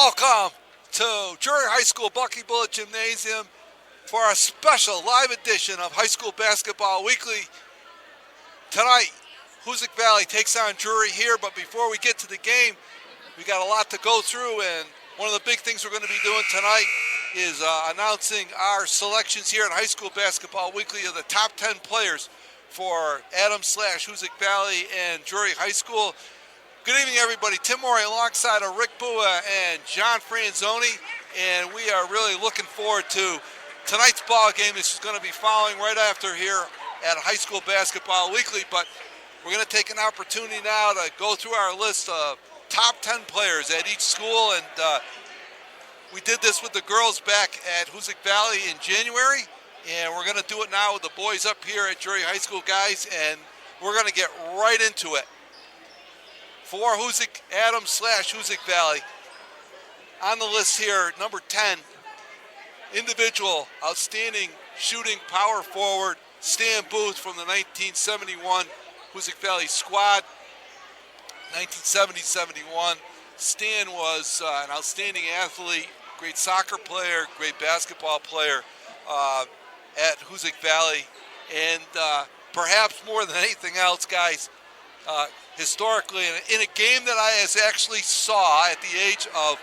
Welcome to Drury High School Buckyball Gymnasium for a special live edition of High School Basketball Weekly. Tonight, Hoosac Valley takes on Drury here, but before we get to the game, we got a lot to go through, and one of the big things we're going to be doing tonight is announcing our selections here at High School Basketball Weekly of the top 10 players for Adams/Hoosac Valley and Drury High School. Good evening, everybody. Tim Morey alongside of Rick Bua and John Franzoni, and we are really looking forward to tonight's ball game. This is going to be following right after here at High School Basketball Weekly, but we're going to take an opportunity now to go through our list of top 10 players at each school, and we did this with the girls back at Hoosac Valley in January, and we're going to do it now with the boys up here at Drury High School, guys, and we're going to get right into it. For Hoosac Adams/Hoosac Valley, on the list here, number 10, individual outstanding shooting power forward, Stan Booth from the 1971 Hoosac Valley squad. 1970-71. Stan was an outstanding athlete, great soccer player, great basketball player at Hoosac Valley, and perhaps more than anything else, guys, historically, in a game that I actually saw at the age of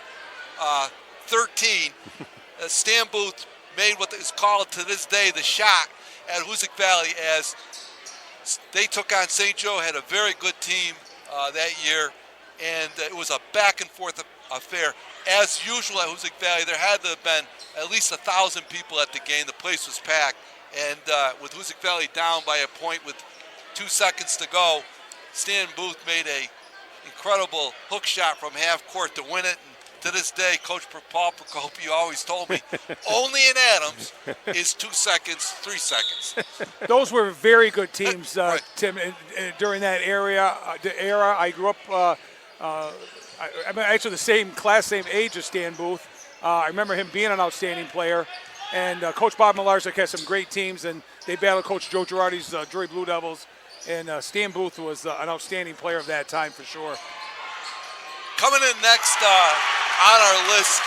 13, Stan Booth made what is called to this day the shot at Hoosac Valley as they took on St. Joe, had a very good team that year, and it was a back and forth affair. As usual at Hoosac Valley, there had to have been at least 1,000 people at the game. The place was packed, and with Hoosac Valley down by a point with 2 seconds to go, Stan Booth made a incredible hook shot from half court to win it. And to this day, Coach Paul Procopio always told me, only in Adams is 2 seconds, 3 seconds. Those were very good teams, right. Tim. During that era, I grew up. I'm actually the same class, same age as Stan Booth. I remember him being an outstanding player, and Coach Bob Malarczyk had some great teams, and they battled Coach Joe Girardi's Drury Blue Devils. And Stan Booth was an outstanding player of that time for sure. Coming in next on our list,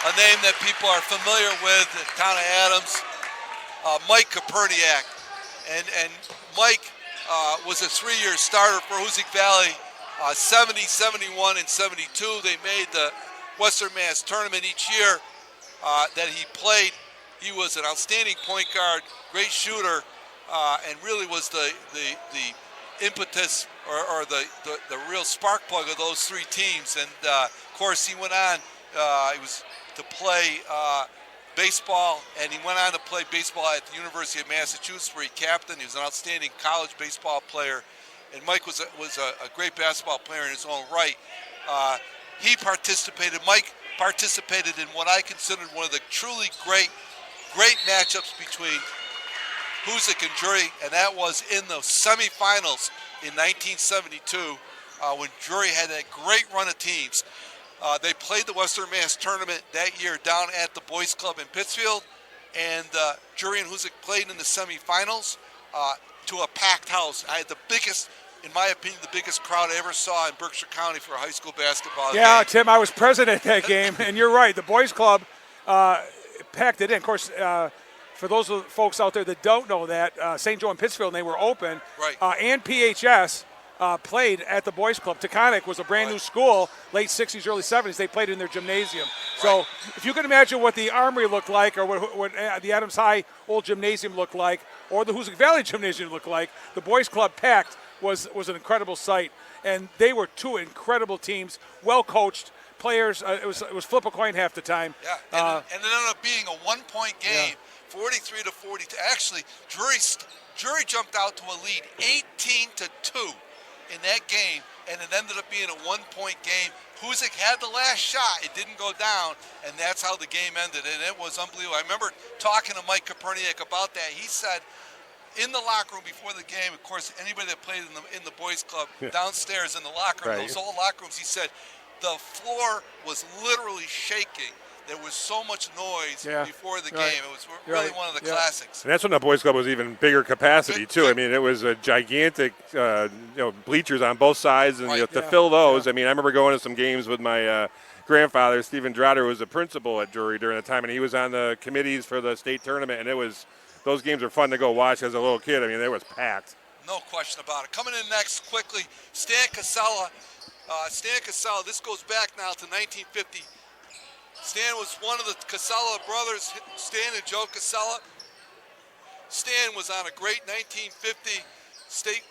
a name that people are familiar with in town of Adams, Mike Koperniak. And Mike was a 3-year starter for Hoosac Valley, 70, 71, and 72. They made the Western Mass tournament each year that he played. He was an outstanding point guard, great shooter, and really was the impetus or the real spark plug of those 3 teams. And of course, he went on. He was to play baseball, and he went on to play baseball at the University of Massachusetts, where he captained. He was an outstanding college baseball player, and Mike was a great basketball player in his own right. Mike participated in what I considered one of the truly great matchups between Hoosac and Drury, and that was in the semifinals in 1972 when Drury had a great run of teams. They played the Western Mass tournament that year down at the Boys Club in Pittsfield, and Drury and Hoosac played in the semifinals to a packed house. I had the biggest, in my opinion, the biggest crowd I ever saw in Berkshire County for a high school basketball game. Yeah, Tim, I was present at that game, and you're right. The Boys Club packed it in. Of course, for those folks out there that don't know that, St. Joe and Pittsfield, and they were open. Right. And PHS played at the Boys Club. Taconic was a brand new school, late 60s, early 70s. They played in their gymnasium. Right. So if you can imagine what the Armory looked like, or what the Adams High old gymnasium looked like, or the Hoosac Valley gymnasium looked like, the Boys Club packed was an incredible sight. And they were 2 incredible teams, well coached players. It was flip a coin half the time. Yeah, and it ended up being a 1-point game. Yeah. 43 to 42. Actually, Drury jumped out to a lead 18-2 in that game, and it ended up being a 1-point game. Hoosac had the last shot. It didn't go down, and that's how the game ended, and it was unbelievable. I remember talking to Mike Koperniak about that. He said in the locker room before the game, of course, anybody that played in the Boys Club, downstairs in the locker room, those old locker rooms, he said the floor was literally shaking. There was so much noise before the game. It was really one of the classics. And that's when the Boys Club was even bigger capacity, too. I mean, it was a gigantic, bleachers on both sides. And to fill those, I mean, I remember going to some games with my grandfather, Stephen Drury, was a principal at Drury during the time, and he was on the committees for the state tournament, and those games were fun to go watch as a little kid. I mean, it was packed. No question about it. Coming in next quickly, Stan Casella. Stan Casella, this goes back now to 1950. Stan was one of the Casella brothers, Stan and Joe Casella. Stan was on a great 1950 state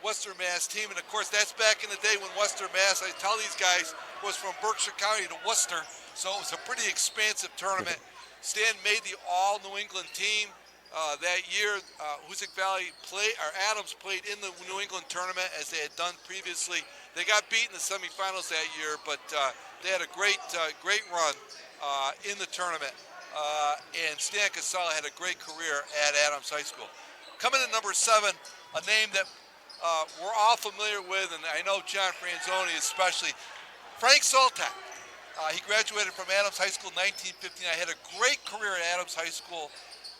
Western Mass team, and of course that's back in the day when Western Mass, I tell these guys, was from Berkshire County to Worcester, so it was a pretty expansive tournament. Stan made the all New England team that year. Hoosac Valley Adams played in the New England tournament as they had done previously. They got beat in the semifinals that year, but they had a great run in the tournament. And Stan Casella had a great career at Adams High School. Coming in number 7, a name that we're all familiar with, and I know John Franzoni especially, Frank Zoltak. He graduated from Adams High School in 1959. Had a great career at Adams High School,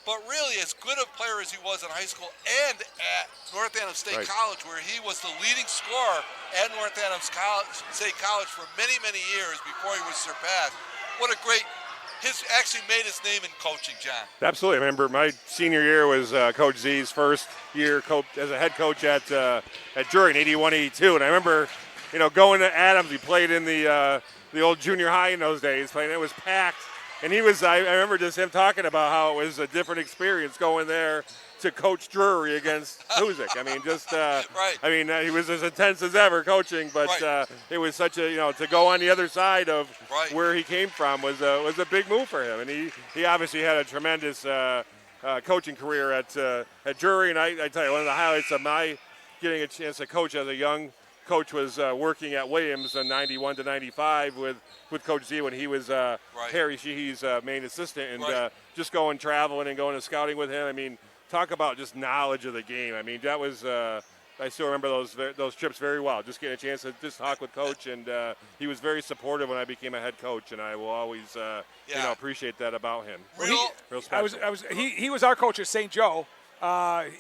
but really as good a player as he was in high school and at North Adams State College, where he was the leading scorer at North Adams State College for many, many years before he was surpassed. What a great, actually made his name in coaching, John. Absolutely. I remember my senior year was Coach Z's first year as a head coach at Drury in 81-82, and I remember, going to Adams. He played in the old junior high in those days, and it was packed. And I remember just him talking about how it was a different experience going there to coach Drury against Hoosac. I mean, I mean, he was as intense as ever coaching, but it was such a, to go on the other side of where he came from was a big move for him. And he obviously had a tremendous coaching career at Drury. And I tell you, one of the highlights of my getting a chance to coach as a young coach was working at Williams in 91 to 95 with Coach Z when he was Harry Sheehy's main assistant, and just going traveling and going to scouting with him. I mean, talk about just knowledge of the game. I mean, that was I still remember those trips very well. Just getting a chance to just talk with Coach, and he was very supportive when I became a head coach, and I will always appreciate that about him. Real special. He was our coach at St. Joe.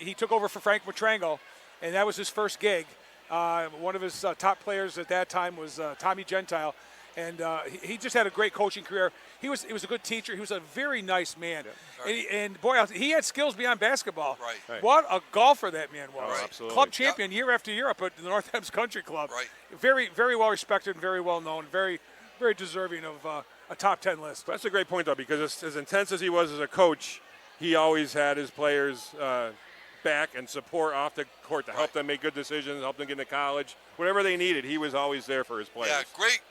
He took over for Frank Matrango, and that was his first gig. One of his top players at that time was Tommy Gentile, and he just had a great coaching career. He was a good teacher. He was a very nice man, and boy, he had skills beyond basketball. Right. What a golfer that man was! Absolutely. Club champion year after year up at the North Adams Country Club. Very, very well respected and very well known. Very, very deserving of a top 10 list. That's a great point, though, because as intense as he was as a coach, he always had his players back and support off the court to help them make good decisions, help them get into college. Whatever they needed, he was always there for his players. Yeah,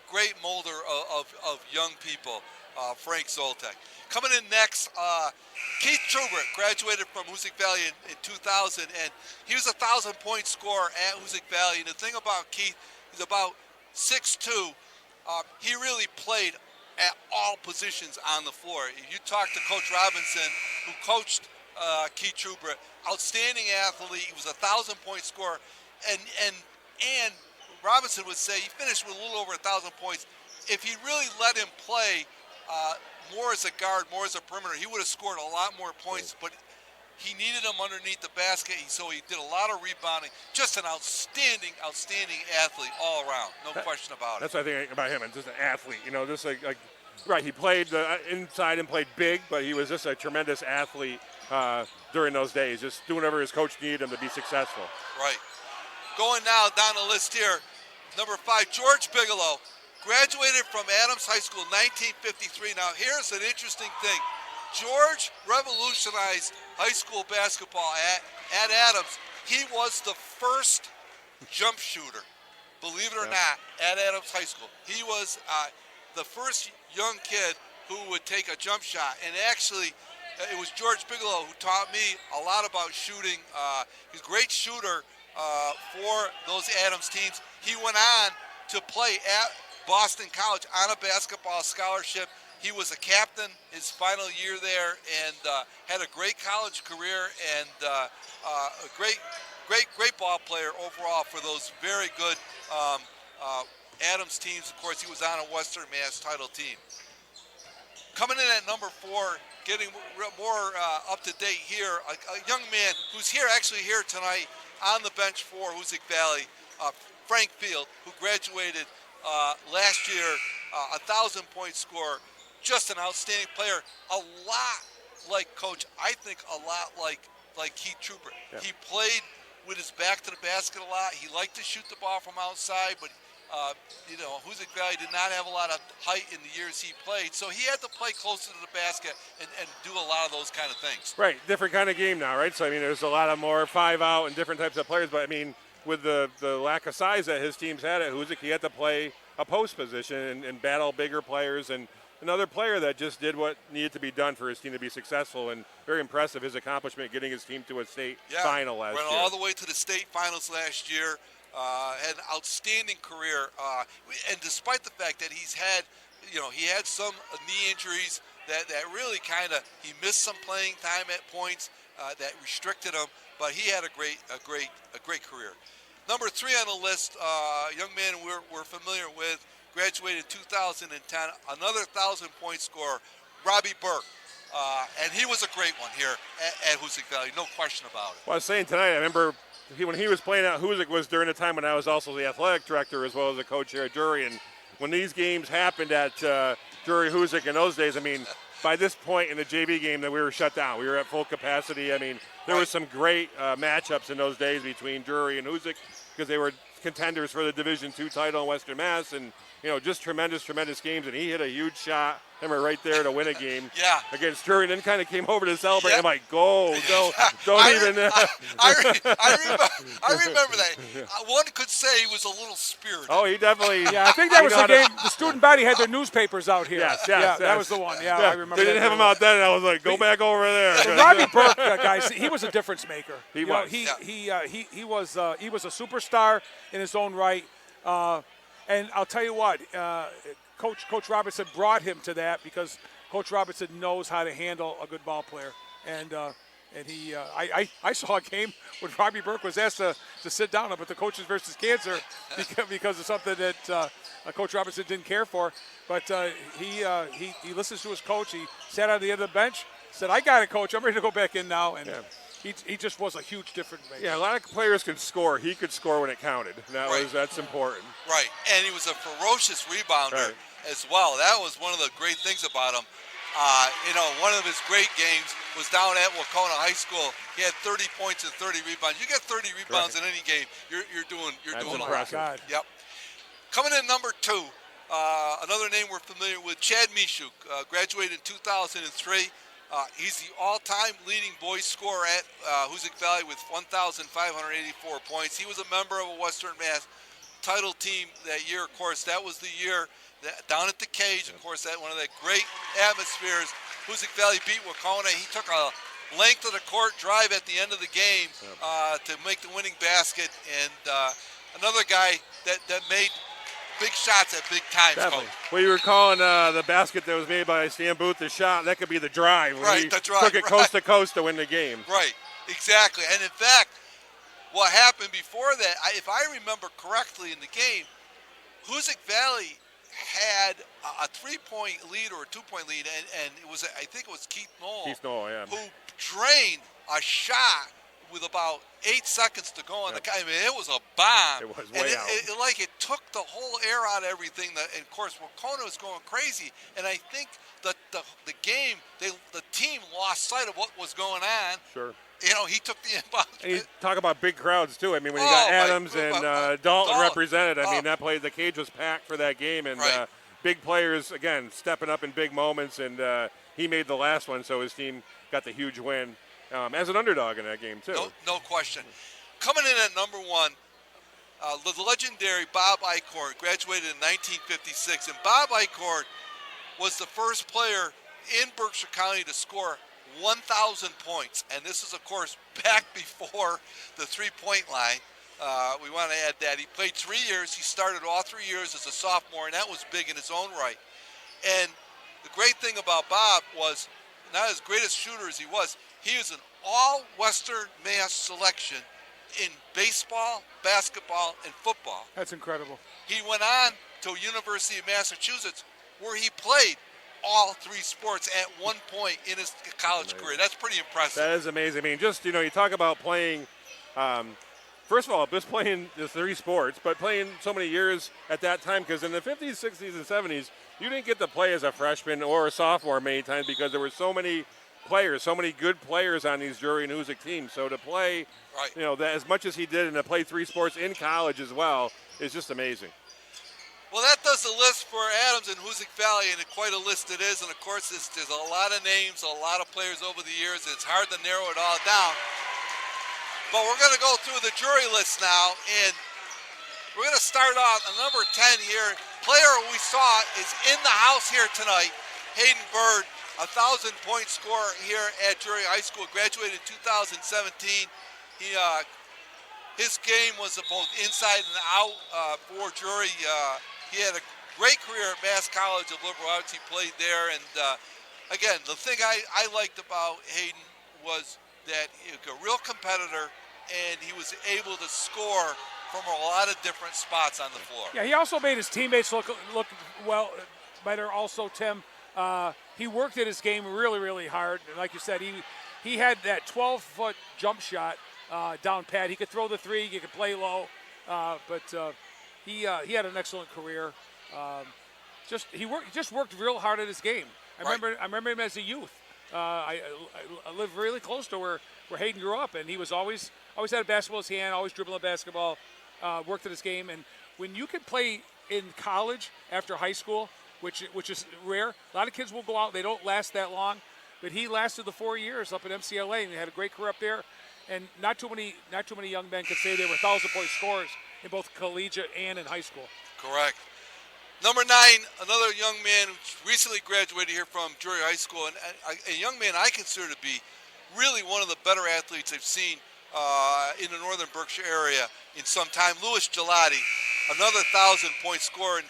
great molder of young people, Frank Zoltak. Coming in next, Keith Trubert graduated from Hoosac Valley in 2000, and he was a 1,000-point scorer at Hoosac Valley. And the thing about Keith, he's about 6'2". He really played at all positions on the floor. You talk to Coach Robinson, who coached Keith Trubert, outstanding athlete. He was a 1,000-point scorer, and Robinson would say he finished with a little over 1,000 points. If he really let him play more as a guard, more as a perimeter, he would have scored a lot more points. But he needed him underneath the basket, so he did a lot of rebounding. Just an outstanding athlete all around, no question about it. That's what I think about him, and just an athlete. Just like right, he played inside and played big, but he was just a tremendous athlete during those days, just doing whatever his coach needed him to be successful. Right. Going now down the list here, number 5, George Bigelow, graduated from Adams High School in 1953. Now here's an interesting thing. George revolutionized high school basketball at Adams. He was the first jump shooter, believe it or not, at Adams High School. He was the first young kid who would take a jump shot, and actually it was George Bigelow who taught me a lot about shooting. He's a great shooter for those Adams teams. He went on to play at Boston College on a basketball scholarship. He was a captain his final year there, and had a great college career, and a great ball player overall for those very good Adams teams. Of course, he was on a Western Mass title team. Coming in at number 4, getting more up to date here, a young man who's actually here tonight on the bench for Hoosac Valley, Frank Field, who graduated last year 1,000-point scorer, just an outstanding player. A lot like Coach, I think a lot like Keith Trooper. Yeah. He played with his back to the basket a lot. He liked to shoot the ball from outside, but Hoosac Valley did not have a lot of height in the years he played, so he had to play closer to the basket and do a lot of those kind of things. Right, different kind of game now, right? So, I mean, there's a lot of more 5-out and different types of players, but, I mean, with the lack of size that his team's had at Hoosac, he had to play a post position and battle bigger players, and another player that just did what needed to be done for his team to be successful, and very impressive his accomplishment getting his team to a state final last year. Went all the way to the state finals last year. Had an outstanding career, and despite the fact that he had some knee injuries that really he missed some playing time at points that restricted him, but he had a great career. Number 3 on the list, a young man we're familiar with, graduated in 2010, another 1,000-point scorer, Robbie Burke. And he was a great one here at Hoosac Valley, no question about it. Well, I was saying tonight, I remember when he was playing at Hoosac was during the time when I was also the athletic director as well as a coach here at Drury. And when these games happened at Drury Hoosac in those days, I mean, by this point in the JV game that we were shut down. We were at full capacity. I mean, there was some great matchups in those days between Drury and Hoosac because they were contenders for the Division II title in Western Mass, and just tremendous games. And he hit a huge shot, remember, right there to win a game against Drury, and then kind of came over to celebrate. I'm like, go, don't even. I remember that. One could say he was a little spirited. Oh, he definitely. Yeah, I think that was the game. The student body had their newspapers out here. Yes, that was the one. Yeah, I remember. They didn't have him out then, and I was like, go back over there. So Robbie Burke, guys, he was a difference maker. He was. He was a superstar in his own right. And I'll tell you what, Coach Robertson brought him to that because Coach Robertson knows how to handle a good ball player. And I saw a game when Robbie Burke was asked to sit down up at the Coaches versus Cancer because of something that Coach Robertson didn't care for. But he listens to his coach. He sat on the end of the bench, said, "I got it, Coach. I'm ready to go back in now." And he just was a huge difference maker. Yeah, a lot of players can score. He could score when it counted. That's important. Right, and he was a ferocious rebounder as well. That was one of the great things about him. One of his great games was down at Wacona High School. He had 30 points and 30 rebounds. You get 30 rebounds in any game, you're doing impressive. A lot. Yep. Coming in number 2, another name we're familiar with, Chad Mishuk, graduated in 2003. He's the all-time leading boys scorer at Hoosac Valley with 1,584 points. He was a member of a Western Mass title team that year. Of course, that was the year down at the Cage. Of course, that one of the great atmospheres. Hoosac Valley beat Wacona. He took a length of the court drive at the end of the game to make the winning basket. And another guy that made big shots at big times. Definitely. Well, you were calling the basket that was made by Stan Booth the shot. That could be the drive. Right, the drive. Took it coast to coast to win the game. Right, exactly. And in fact, what happened before that, if I remember correctly in the game, Hoosac Valley had a 3-point lead or a 2-point lead, and it was, I think it was Keith Knoll who drained a shot with about 8 seconds to go on the. I mean, it was a bomb. It was way out. It took the whole air out of everything. And of course, Wacona was going crazy. And I think that the game, the team lost sight of what was going on. Sure. He took the inbound. And you talk about big crowds too. I mean, when you got Adams and Dalton represented, I mean, the Cage was packed for that game, and big players again stepping up in big moments. And he made the last one, so his team got the huge win. As an underdog in that game, too. No question. Coming in at number 1, the legendary Bob Eichhorn graduated in 1956. And Bob Eichhorn was the first player in Berkshire County to score 1,000 points. And this is, of course, back before the three-point line. We want to add that. He played 3 years. He started all 3 years as a sophomore, and that was big in his own right. And the great thing about Bob was, not as great a shooter as he was an all-Western Mass selection in baseball, basketball, and football. That's incredible. He went on to University of Massachusetts, where he played all 3 sports at one point in his college career. That's pretty impressive. That is amazing. I mean, just, you talk about playing first of all, just playing the 3 sports, but playing so many years at that time, because in the 50s, 60s, and 70s, you didn't get to play as a freshman or a sophomore many times because there were so many players, so many good players on these Drury and Hoosac teams. So to play, that as much as he did and to play 3 sports in college as well is just amazing. Well, that does the list for Adams and Hoosac Valley, and quite a list it is. And, of course, there's a lot of names, a lot of players over the years, and it's hard to narrow it all down. But we're going to go through the Drury list now, and we're going to start off a number 10 here. Player we saw is in the house here tonight, Hayden Bird, 1,000-point scorer here at Drury High School, graduated in 2017. His game was both inside and out for Drury. He had a great career at Mass College of Liberal Arts. He played there, and again, the thing I liked about Hayden was that he was a real competitor, and he was able to score from a lot of different spots on the floor. Yeah, he also made his teammates look well better. Also, Tim, he worked at his game really, really hard. And like you said, he had that 12-foot jump shot down pat. He could throw the 3. He could play low, but he had an excellent career. He worked real hard at his game. I remember him as a youth. I lived really close to where Hayden grew up, and he was always had a basketball in his hand, always dribbling a basketball, worked at his game. And when you can play in college after high school, which is rare, a lot of kids will go out, they don't last that long, but he lasted the 4 years up at MCLA, and he had a great career up there. And not too many young men could say they were 1,000-point scorers in both collegiate and in high school. Correct. Number 9, another young man who recently graduated here from Drury High School, and a young man I consider to be really one of the better athletes I've seen in the Northern Berkshire area in some time. Louis Gelati, another 1,000-point scorer. And,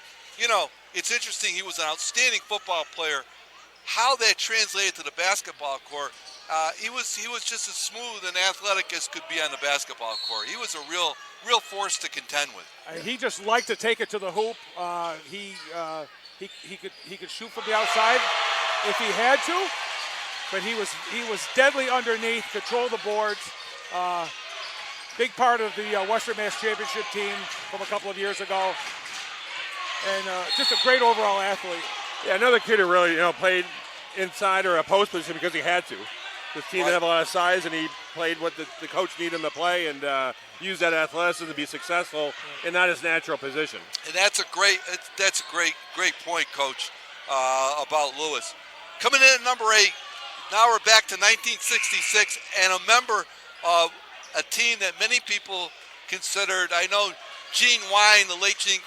it's interesting. He was an outstanding football player. How that translated to the basketball court, he was just as smooth and athletic as could be on the basketball court. He was a real force to contend with. He just liked to take it to the hoop. He could shoot from the outside if he had to, but he was deadly underneath, control the boards. Big part of the Western Mass Championship team from a couple of years ago, and just a great overall athlete. Yeah, another kid who really played inside or a post position because he had to. This team didn't have a lot of size, and he played what the coach needed him to play, and used that athleticism to be successful in not his natural position. And that's a great point, Coach, about Lewis. Coming in at number 8, now we're back to 1966, and a member of a team that many people considered. I know Gene Wine, the late Gene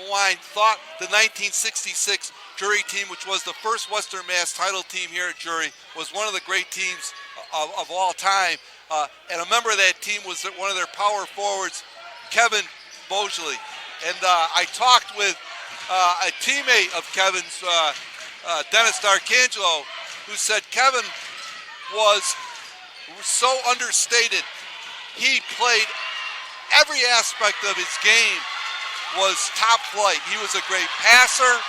Wine, thought the 1966 Drury team, which was the first Western Mass title team here at Drury, was one of the great teams of all time. And a member of that team was one of their power forwards, Kevin Bosley. And I talked with a teammate of Kevin's, Dennis D'Arcangelo, who said Kevin was so understated. He played every aspect of his game was top flight. He was a great passer.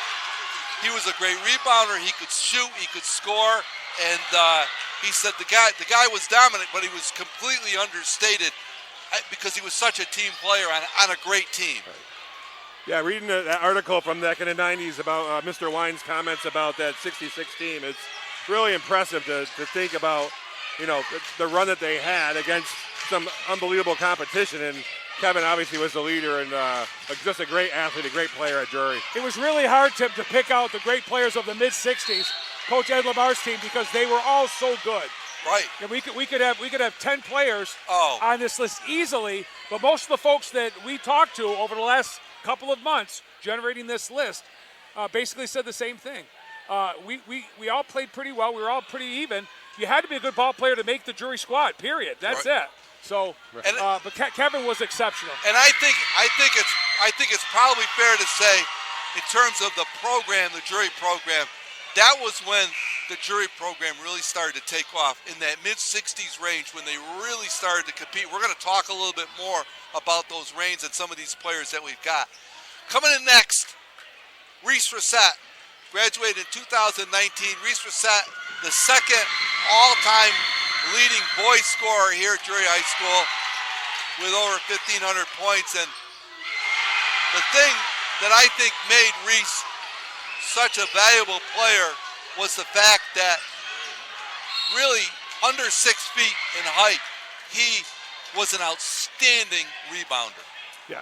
He was a great rebounder. He could shoot. He could score. And he said the guy was dominant, but he was completely understated because he was such a team player on a great team. Right. Yeah, reading that article from back in the 90s about Mr. Wine's comments about that 66 team, it's really impressive to think about, the run that they had against some unbelievable competition. And Kevin obviously was the leader and just a great athlete, a great player at Drury. It was really hard to pick out the great players of the mid-'60s, Coach Ed Lamar's team, because they were all so good. Right. And we could have 10 players on this list easily, but most of the folks that we talked to over the last couple of months generating this list basically said the same thing. We all played pretty well. We were all pretty even. You had to be a good ball player to make the Drury squad, period. That's it. So, but Kevin was exceptional. And I think it's probably fair to say, in terms of the program, the Drury program, that was when the Drury program really started to take off in that mid-'60s range when they really started to compete. We're going to talk a little bit more about those reigns and some of these players that we've got. Coming in next, Reese Reset, graduated in 2019. Reese Reset, the second all-time leading boys scorer here at Drury High School. with over 1,500 points. And the thing that I think made Reese such a valuable player was the fact that really under 6 feet in height, he was an outstanding rebounder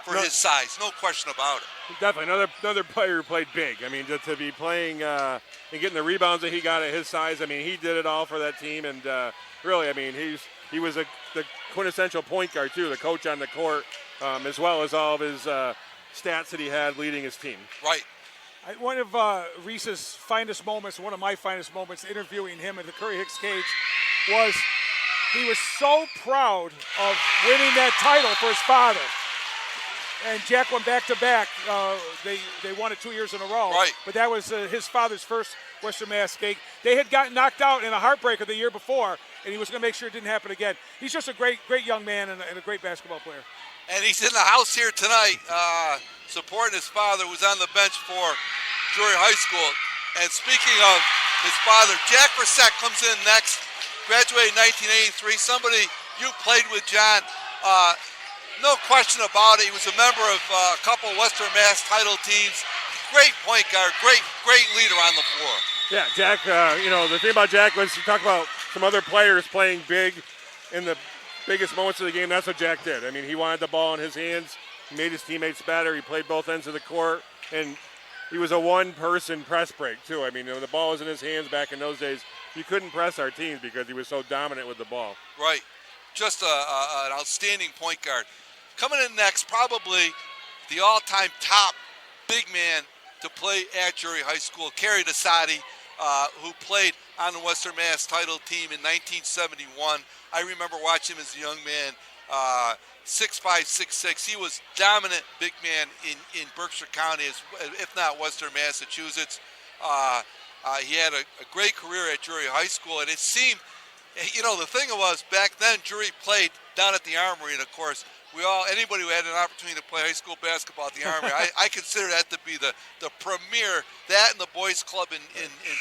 for his size, no question about it. Definitely another player who played big. I mean, to be playing and getting the rebounds that he got at his size, I mean, he did it all for that team. And really, I mean, he was the quintessential point guard too, the coach on the court, as well as all of his stats that he had leading his team. Right. One of Reese's finest moments, one of my finest moments interviewing him at the Curry Hicks cage was he was so proud of winning that title for his father. And Jack went back-to-back. They won it 2 years in a row. Right. But that was his father's first Western Mass gig. They had gotten knocked out in a heartbreaker the year before, and he was going to make sure it didn't happen again. He's just a great young man and a great basketball player. And he's in the house here tonight supporting his father, who's on the bench for Drury High School. And speaking of his father, Jack Brissett comes in next, graduated in 1983. Somebody you played with, John. No question about it. He was a member of a couple of Western Mass title teams. Great point guard, great leader on the floor. Yeah, Jack, the thing about Jack was you talk about some other players playing big in the biggest moments of the game. That's what Jack did. I mean, he wanted the ball in his hands. He made his teammates better. He played both ends of the court. And he was a one-person press break, too. I mean, when the ball was in his hands back in those days, you couldn't press our teams because he was so dominant with the ball. Right. Just an outstanding point guard. Coming in next, probably the all-time top big man to play at Drury High School, Kerry Desati, who played on the Western Mass title team in 1971. I remember watching him as a young man, 6'5", 6'6". He was dominant big man in Berkshire County, if not Western Massachusetts. He had a great career at Drury High School, and it seemed, the thing was, back then, Drury played down at the Armory, and of course, anybody who had an opportunity to play high school basketball at the Armory, I consider that to be the premier, that and the boys club in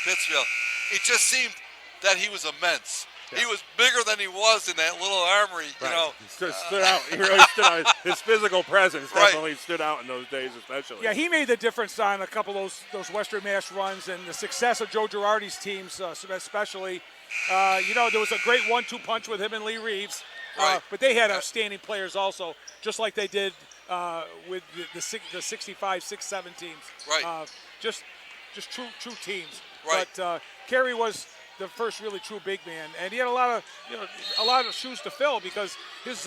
Pittsfield. It just seemed that he was immense. Yeah. He was bigger than he was in that little Armory, Right. He stood out. He really stood out. His physical presence definitely stood out in those days, especially. Yeah, he made the difference on a couple of those Western Mass runs and the success of Joe Girardi's teams, especially. There was a great 1-2 punch with him and Lee Reeves. Right. But they had outstanding players also, just like they did with the 65, 6, 7 teams. Right. Just true teams. Right. But Kerry was the first really true big man, and he had a lot of shoes to fill because his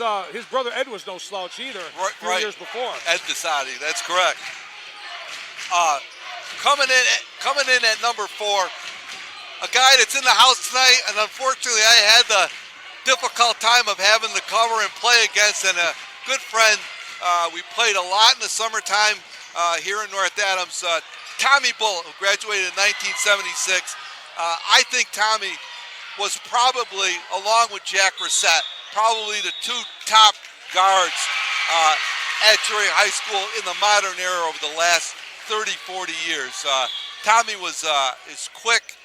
brother Ed was no slouch either. Right. A few years before. Ed Desati, that's correct. Coming in at number 4, a guy that's in the house tonight, and unfortunately I had the difficult time of having to cover and play against, and a good friend. We played a lot in the summertime here in North Adams. Tommy Bullitt, who graduated in 1976. I think Tommy was probably, along with Jack Brissett, probably the 2 top guards at Drury High School in the modern era over the last 30, 40 years. Tommy is quick,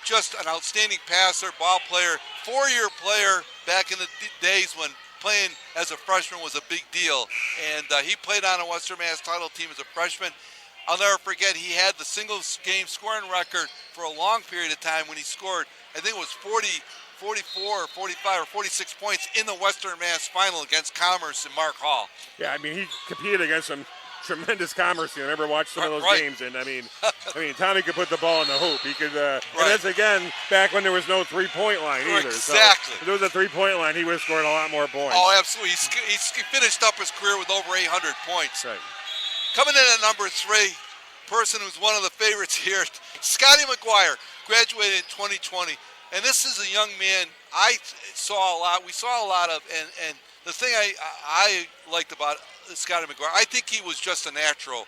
just an outstanding passer, ball player, 4-year player back in the days when playing as a freshman was a big deal. And he played on a Western Mass title team as a freshman. I'll never forget, he had the single game scoring record for a long period of time when he scored, I think it was 40, 44, or 45, or 46 points in the Western Mass final against Commerce and Mark Hall. Yeah, I mean, he competed against some tremendous Commerce. I never watched some of those games, and I mean, Tommy could put the ball in the hoop. He could, and that's again back when there was no 3-point line either. Exactly. So if there was a 3-point line, he would have scored a lot more points. Oh, absolutely. He finished up his career with over 800 points. Right. Coming in at number 3, person who's one of the favorites here, Scotty McGuire, graduated in 2020. And this is a young man we saw a lot of, and the thing I liked about Scotty McGuire, I think he was just a natural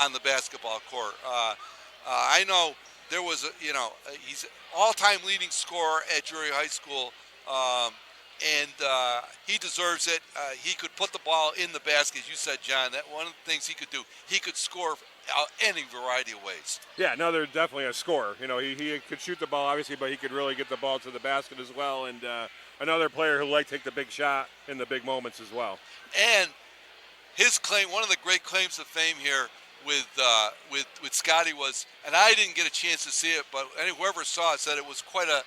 on the basketball court. I know there was, he's an all-time leading scorer at Drury High School, and he deserves it. He could put the ball in the basket, as you said, John. That one of the things he could do. He could score any variety of ways. Yeah, no, they're definitely a scorer. He could shoot the ball, obviously, but he could really get the ball to the basket as well. And another player who liked to take the big shot in the big moments as well. And his claim, one of the great claims of fame here with Scotty was, and I didn't get a chance to see it, but whoever saw it said it was quite a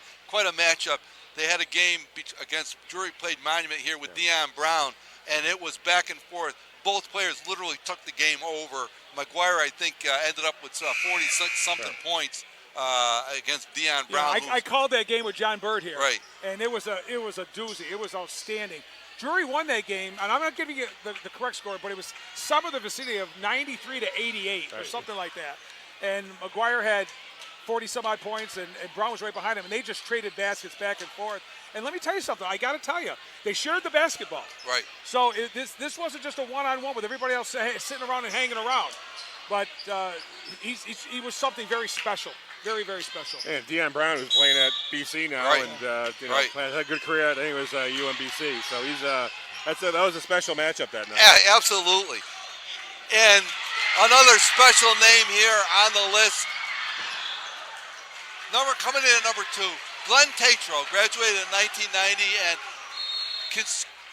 matchup. They had a game against Drury, played Monument here with Deion Brown, and it was back and forth. Both players literally took the game over. McGuire, I think, ended up with 40-something points against Deion Brown. Yeah, I called that game with John Bird here. Right. And it was a doozy. It was outstanding. Drury won that game, and I'm not giving you the correct score, but it was some of the vicinity of 93 to 88 or something like that. And McGuire had 40-some-odd points, and Brown was right behind him, and they just traded baskets back and forth. And let me tell you something. I got to tell you, they shared the basketball. Right. So this wasn't just a one-on-one with everybody else sitting around and hanging around. But he was something very special. Very, very special. And Deion Brown, who's playing at BC now, right. and had a good career. I think it was UMBC. So that was a special matchup that night. Yeah, absolutely. And another special name here on the list. Coming in at number 2, Glenn Tatro, graduated in 1990, and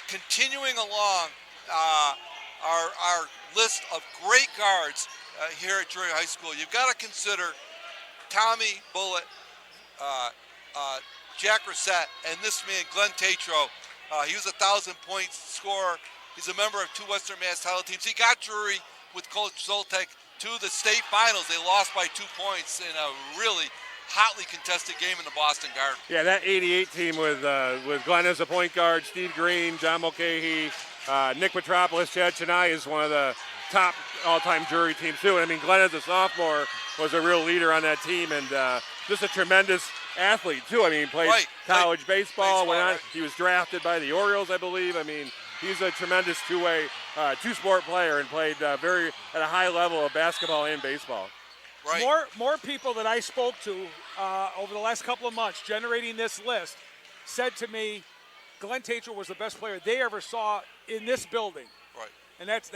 continuing along our list of great guards here at Drury High School. You've got to consider Tommy Bullitt, Jack Reset, and this man, Glenn Tatro. He was a 1,000-point scorer. He's a member of 2 Western Mass title teams. He got Drury with Coach Zoltek to the state finals. They lost by 2 points in a really hotly contested game in the Boston Garden. Yeah, that 88 team with Glenn as a point guard, Steve Green, John Mulcahy, Nick Petropoulos, Chad Chennai is one of the top all-time Drury teams too. And I mean, Glenn as a sophomore was a real leader on that team, and just a tremendous athlete too. I mean, he played college baseball. He was drafted by the Orioles, I believe. I mean, he's a tremendous two-sport player, and played at a high level of basketball and baseball. Right. More people that I spoke to over the last couple of months generating this list said to me, Glenn Tatro was the best player they ever saw in this building. Right. And that's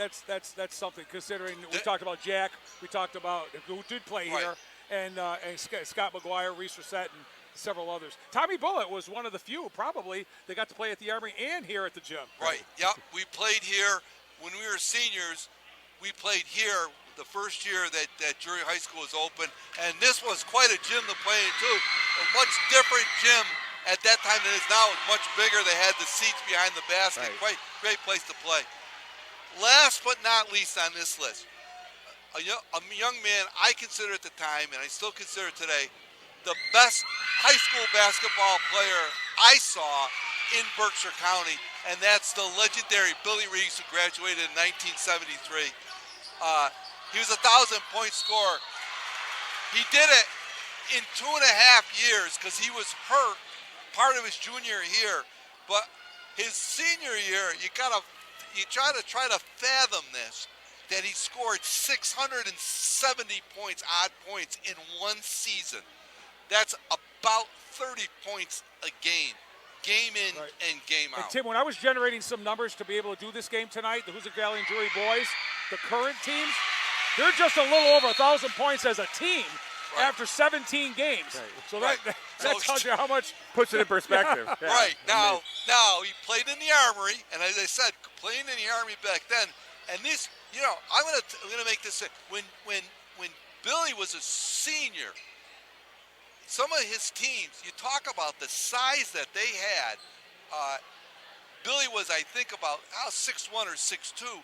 something, considering we talked about Jack, we talked about who did play here, and Scott McGuire, Reese Reset, and several others. Tommy Bullitt was one of the few, probably, that got to play at the Armory and here at the gym. Right. Yep. We played here when we were seniors. We played here the first year that Drury High School was open, and this was quite a gym to play in too. A much different gym at that time than it is now. It was much bigger. They had the seats behind the basket. Right. Great place to play. Last but not least on this list, a young man I consider at the time, and I still consider today, the best high school basketball player I saw in Berkshire County, and that's the legendary Billy Reeves, who graduated in 1973. He was a 1,000-point scorer. He did it in 2.5 years because he was hurt part of his junior year. But his senior year, you try to fathom this, that he scored 670 odd points in one season. That's about 30 points a game in and game out. And Tim, when I was generating some numbers to be able to do this game tonight, the Hoosac Valley and Drury boys, the current teams, they're just a little over 1,000 points as a team after 17 games. Right. So that tells you how much. Puts it in perspective. Yeah. Right. Now he played in the Armory, and as I said, playing in the Army back then, and this, I'm gonna make this when Billy was a senior, some of his teams, you talk about the size that they had. Billy was, I think, about 6'1" or 6'2".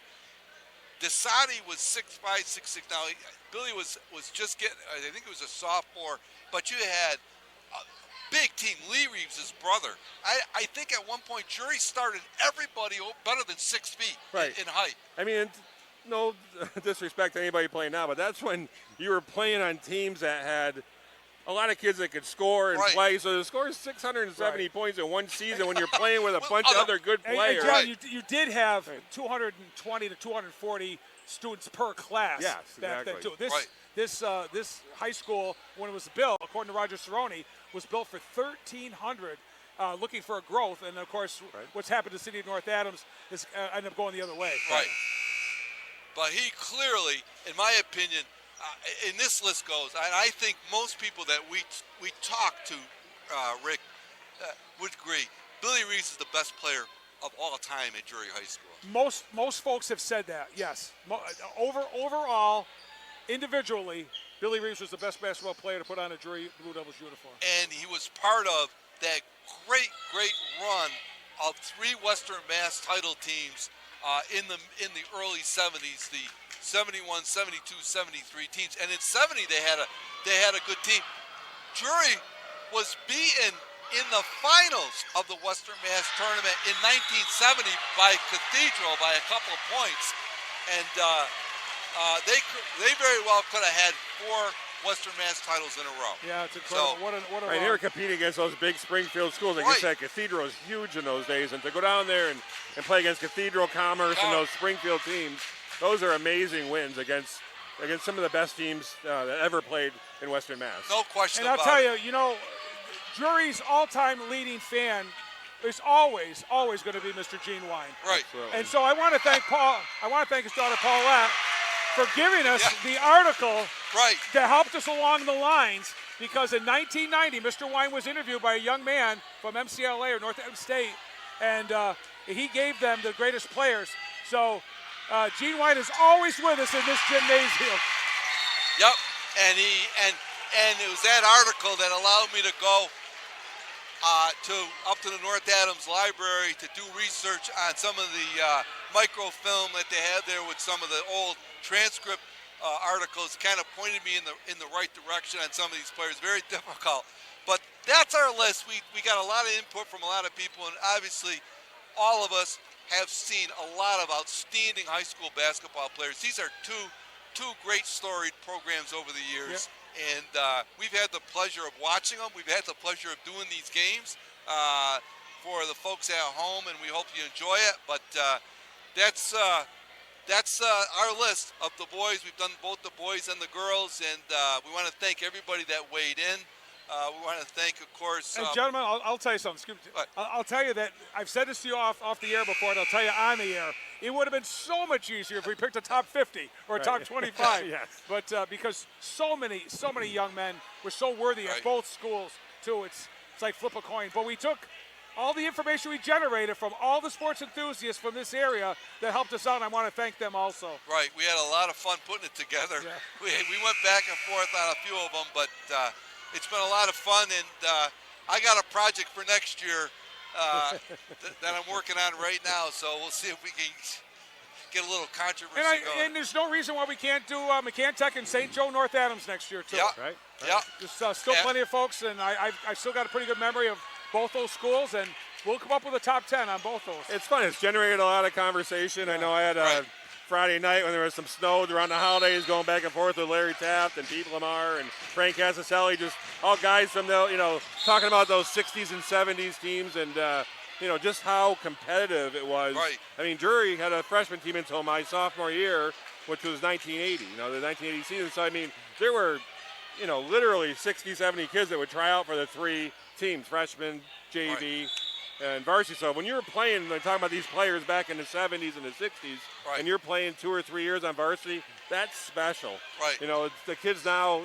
Desati was 6'5", 6'6". Now, Billy was just getting, I think he was a sophomore, but you had a big team. Lee Reeves, his brother. I think at one point, Drury started everybody better than 6 feet in height. I mean, no disrespect to anybody playing now, but that's when you were playing on teams that had a lot of kids that could score and play. So to score 670 points in one season when you're playing with a bunch of other good players. And John, you did have 220 to 240 students per class. Yes, back then exactly. too. This high school, when it was built, according to Roger Cerrone, was built for 1,300. Looking for a growth, and of course, what's happened to the city of North Adams is ended up going the other way. Right. But he clearly, in my opinion, and this list goes, and I think most people that we talk to, Rick, would agree. Billy Reese is the best player of all time at Drury High School. Most folks have said that. Yes. Overall, individually, Billy Reeves was the best basketball player to put on a Drury Blue Devils uniform. And he was part of that great run of 3 Western Mass title teams in the early 70s, the 71, 72, 73 teams. And in 70 they had a good team. Drury was beaten in the finals of the Western Mass tournament in 1970 by Cathedral by a couple of points. And they very well could have had 4 Western Mass titles in a row. Yeah, it's incredible. So, what a Right, they were competing against those big Springfield schools. Like you said, Cathedral was huge in those days. And to go down there and play against Cathedral, Commerce, and those Springfield teams, those are amazing wins against some of the best teams that ever played in Western Mass. No question about it. And I'll tell you, Drury's all-time leading fan is always going to be Mr. Gene Wine. Right. Absolutely. And so I want to thank Paul. I want to thank his daughter Paulette for giving us the article that helped us along the lines. Because in 1990, Mr. Wine was interviewed by a young man from MCLA or North Adams State, and he gave them the greatest players. So Gene Wine is always with us in this gymnasium. Yep, and it was that article that allowed me to go up to the North Adams Library to do research on some of the microfilm that they had there with some of the old transcript articles. Kind of pointed me in the right direction on some of these players. Very difficult, but that's our list. We got a lot of input from a lot of people, and obviously all of us have seen a lot of outstanding high school basketball players. These are two great storied programs over the years. And we've had the pleasure of watching them. We've had the pleasure of doing these games for the folks at home, and we hope you enjoy it. But that's our list of the boys. We've done both the boys and the girls, and we want to thank everybody that weighed in. We want to thank, of course. And gentlemen, I'll tell you something. I'll tell you that I've said this to you off the air before, and I'll tell you on the air. It would have been so much easier if we picked a top 50 or a top 25. Yes. But because so many young men were so worthy at both schools too. It's like flip a coin. But we took all the information we generated from all the sports enthusiasts from this area that helped us out, and I want to thank them also. Right. We had a lot of fun putting it together. Yeah. We went back and forth on a few of them, but it's been a lot of fun, and I got a project for next year that I'm working on right now, so we'll see if we can get a little controversy going. And there's no reason why we can't do McCann-Tech and St. Joe North Adams next year, too. Yeah. Right. Yeah. There's still plenty of folks, and I've still got a pretty good memory of both those schools, and we'll come up with a top 10 on both those. It's fun. It's generated a lot of conversation. I know I had a Friday night when there was some snow around the holidays going back and forth with Larry Taft and Pete Lamar and Frank Casaselli, just all guys from talking about those 60s and 70s teams and, just how competitive it was. Right. I mean, Drury had a freshman team until my sophomore year, which was 1980, the 1980 season. So, I mean, there were, literally 60, 70 kids that would try out for the 3 teams, freshman, JV, and varsity. So when you were playing, talking about these players back in the 70s and the 60s, and you're playing 2 or 3 years on varsity, that's special. Right. It's the kids now,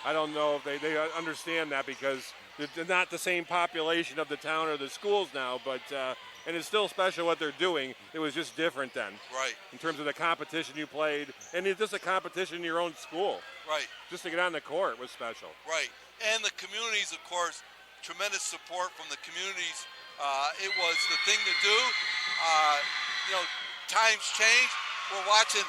I don't know if they understand that because they're not the same population of the town or the schools now, but and it's still special what they're doing. It was just different then. Right. In terms of the competition you played, and it's just a competition in your own school. Right. Just to get on the court was special. Right. And the communities, of course, tremendous support from the communities. It was the thing to do. Times change. We're watching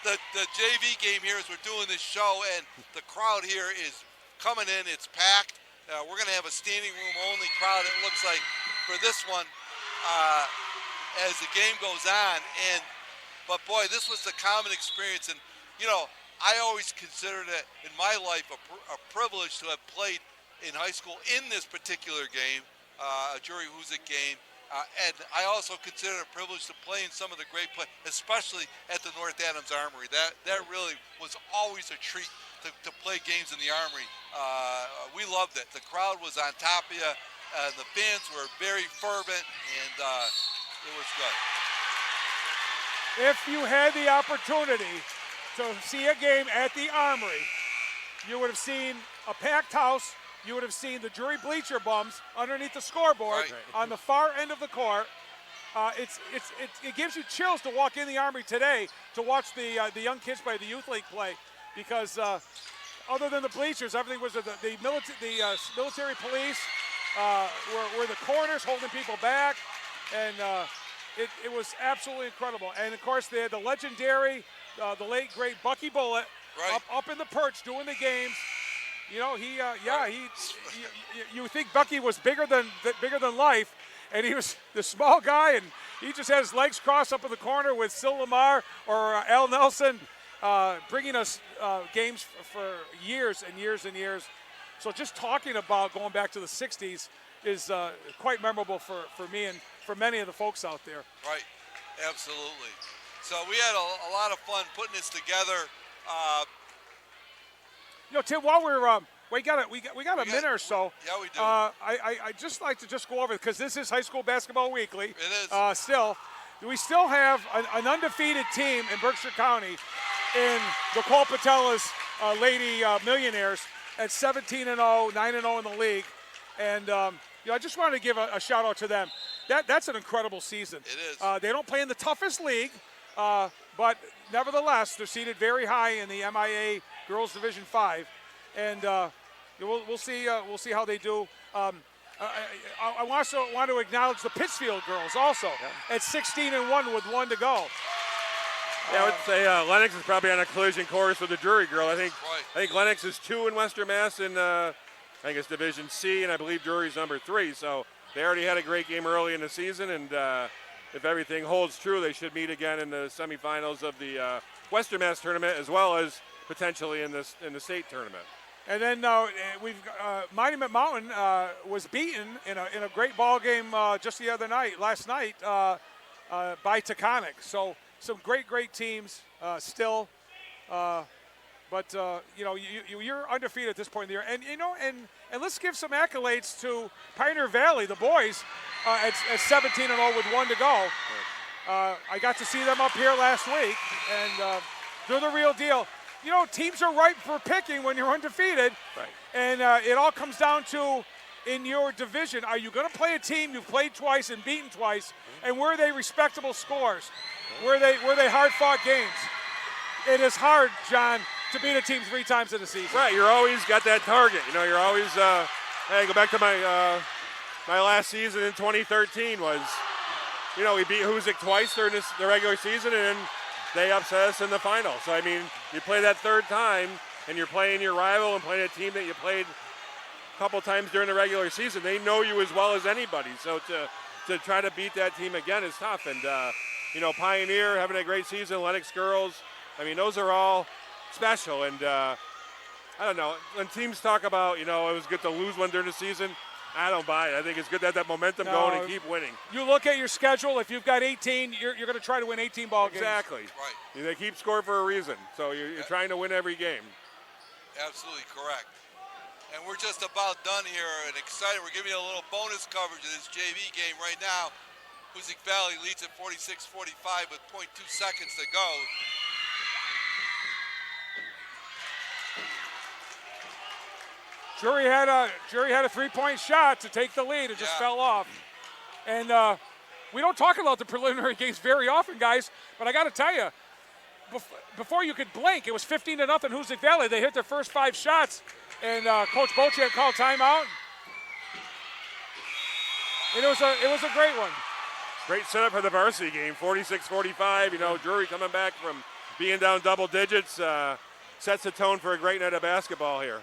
the JV game here as we're doing this show, and the crowd here is coming in. It's packed. We're going to have a standing room only crowd, it looks like, for this one as the game goes on. But boy, this was a common experience, and I always considered it in my life a privilege to have played in high school in this particular game, a Drury Hoosac game. And I also consider it a privilege to play in some of the great play, especially at the North Adams Armory. That really was always a treat to play games in the Armory. We loved it. The crowd was on top of you. The fans were very fervent, and it was good. If you had the opportunity to see a game at the Armory, you would have seen a packed house. you would have seen the Drury bleacher bums underneath the scoreboard Right. on the far end of the court. It gives you chills to walk in the Armory today to watch the young kids play, the youth league play, because other than the bleachers, everything was the military police were the corners holding people back, and it was absolutely incredible. And of course, they had the legendary, the late great Bucky Bullitt up in the perch doing the games. You know, you think Bucky was bigger than life, and he was the small guy, and he just had his legs crossed up in the corner with Sil Lamar or Al Nelson, bringing us games for years and years and years. So just talking about going back to the 60s is quite memorable for me and for many of the folks out there. Right, absolutely. So we had a lot of fun putting this together. Tim, while we got a minute or so. Yeah, we do. I just like to just go over it because this is High School Basketball Weekly. It is. We still have an undefeated team in Berkshire County in the Cole Patella's Lady Millionaires at 17-0, 9-0 in the league, and I just wanted to give a shout out to them. That's an incredible season. It is. They don't play in the toughest league, but nevertheless, they're seated very high in the MIA Girls Division 5, and we'll see how they do. I also want to acknowledge the Pittsfield girls also at 16-1 with 1 to go. Yeah, I would say Lennox is probably on a collision course with the Drury girl. I think Lennox is 2 in Western Mass in I think it's Division C, and I believe Drury's number 3. So they already had a great game early in the season, and if everything holds true, they should meet again in the semifinals of the Western Mass tournament, as well as potentially in the state tournament. And then we've Monument Mountain was beaten in a great ball game just last night by Taconic. So some great teams still, but you're undefeated at this point in the year, and let's give some accolades to Pioneer Valley, the boys, at 17-0 with 1 to go. I got to see them up here last week, and they're the real deal. Teams are ripe for picking when you're undefeated, and it all comes down to, in your division, are you going to play a team you've played twice and beaten twice, and were they respectable scores? Were they hard-fought games? It is hard, John, to beat a team 3 times in a season. Right, you're always got that target. You're always. Hey, go back to my last season in 2013 was, we beat Hoosac twice during the regular season, and then they upset us in the final. So, I mean, you play that 3rd time, and you're playing your rival and playing a team that you played a couple times during the regular season. They know you as well as anybody. So to try to beat that team again is tough. And, Pioneer having a great season, Lennox girls, I mean, those are all special. And I don't know, when teams talk about, it was good to lose one during the season, I don't buy it. I think it's good to have that momentum going and keep winning. You look at your schedule. If you've got 18, you're going to try to win 18 ball games. Exactly. Right. They keep scoring for a reason. So you're trying to win every game. Absolutely correct. And we're just about done here and excited. We're giving you a little bonus coverage of this JV game right now. Hoosac Valley leads at 46-45 with 0.2 seconds to go. Drury had a 3-point shot to take the lead. It just fell off. And we don't talk about the preliminary games very often, guys, but I got to tell you, before you could blink, it was 15-0 Hoosac Valley. They hit their first 5 shots, and Coach Bochamp called timeout. And it was a great one. Great setup for the varsity game, 46-45. Drury coming back from being down double digits sets the tone for a great night of basketball here.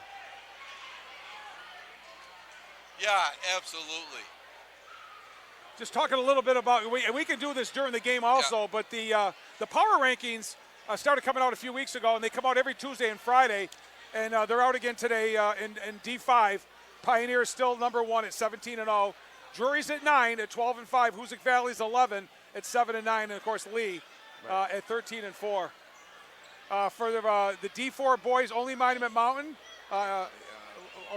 Yeah, absolutely. Just talking a little bit about, we can do this during the game also, but the power rankings started coming out a few weeks ago, and they come out every Tuesday and Friday, and they're out again today in D5. Pioneer is still number 1 at 17-0. Drury's at 9 at 12-5. Hoosac Valley's 11 at 7-9, and of course Lee at 13-4. For the D4 boys, only Monument Mountain, a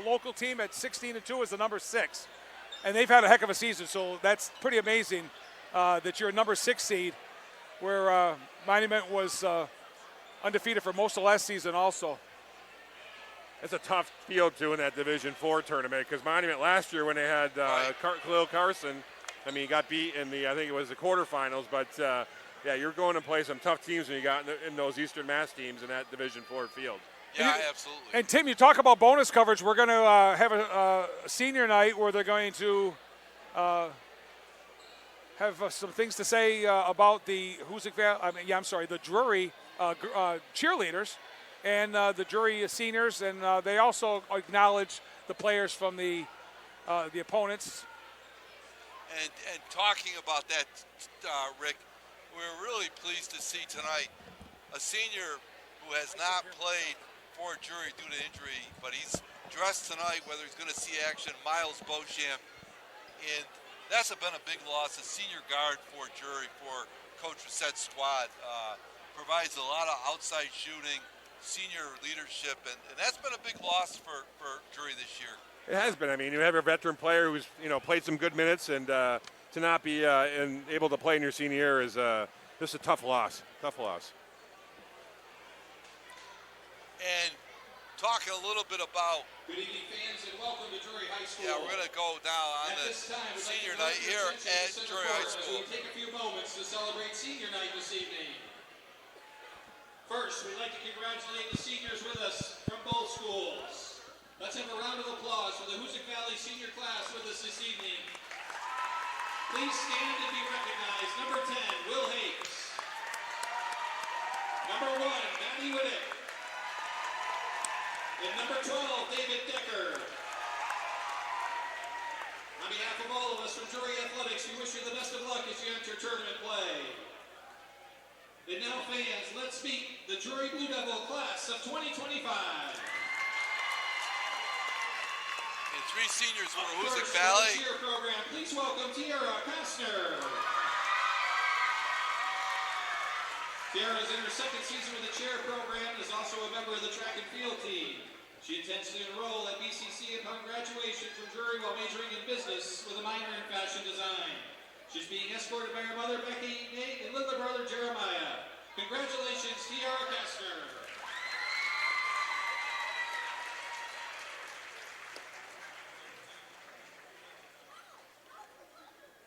local team at 16-2 is the number 6, and they've had a heck of a season. So that's pretty amazing that you're a number 6 seed, where Monument was undefeated for most of last season also. it's a tough field too in that Division IV tournament because Monument last year when they had Khalil Carson, I mean, he got beat in I think it was the quarterfinals, but yeah, you're going to play some tough teams when you got in those Eastern Mass teams in that Division IV field. Yeah, absolutely. And Tim, you talk about bonus coverage. We're going to have a senior night where they're going to have some things to say about the Hoosac Valley. The Drury cheerleaders and the Drury seniors, and they also acknowledge the players from the opponents. And talking about that, Rick, we're really pleased to see tonight a senior who has not played for Drury due to injury, but he's dressed tonight, whether he's going to see action, Miles Beauchamp. And that's been a big loss, a senior guard for Drury, for Coach Rissette's squad. Provides a lot of outside shooting, senior leadership, and that's been a big loss for Drury this year. It has been. I mean, you have a veteran player who's played some good minutes, and to not be able to play in your senior year is just a tough loss. Tough loss. And talking a little bit about. Good evening, fans, and welcome to Drury High School. Yeah, we're going to go now on the senior night here at Drury High School. We'll take a few moments to celebrate senior night this evening. First, we'd like to congratulate the seniors with us from both schools. Let's have a round of applause for the Hoosac Valley senior class with us this evening. Please stand and be recognized. Number 10, Will Hakes. Number 1, Matty Whittick. And number 12, David Decker. On behalf of all of us from Drury Athletics, we wish you the best of luck as you enter tournament play. And now, fans, let's meet the Drury Blue Devil class of 2025. And 3 seniors from Hoosac Valley. Cheer program, please welcome Tiara Kastner. Tiara is in her second season with the cheer program and is also a member of the track and field team. She intends to enroll at BCC upon graduation from Drury while majoring in business with a minor in fashion design. She's being escorted by her mother, Becky, Nate, and little brother, Jeremiah. Congratulations, Tiara Kastner.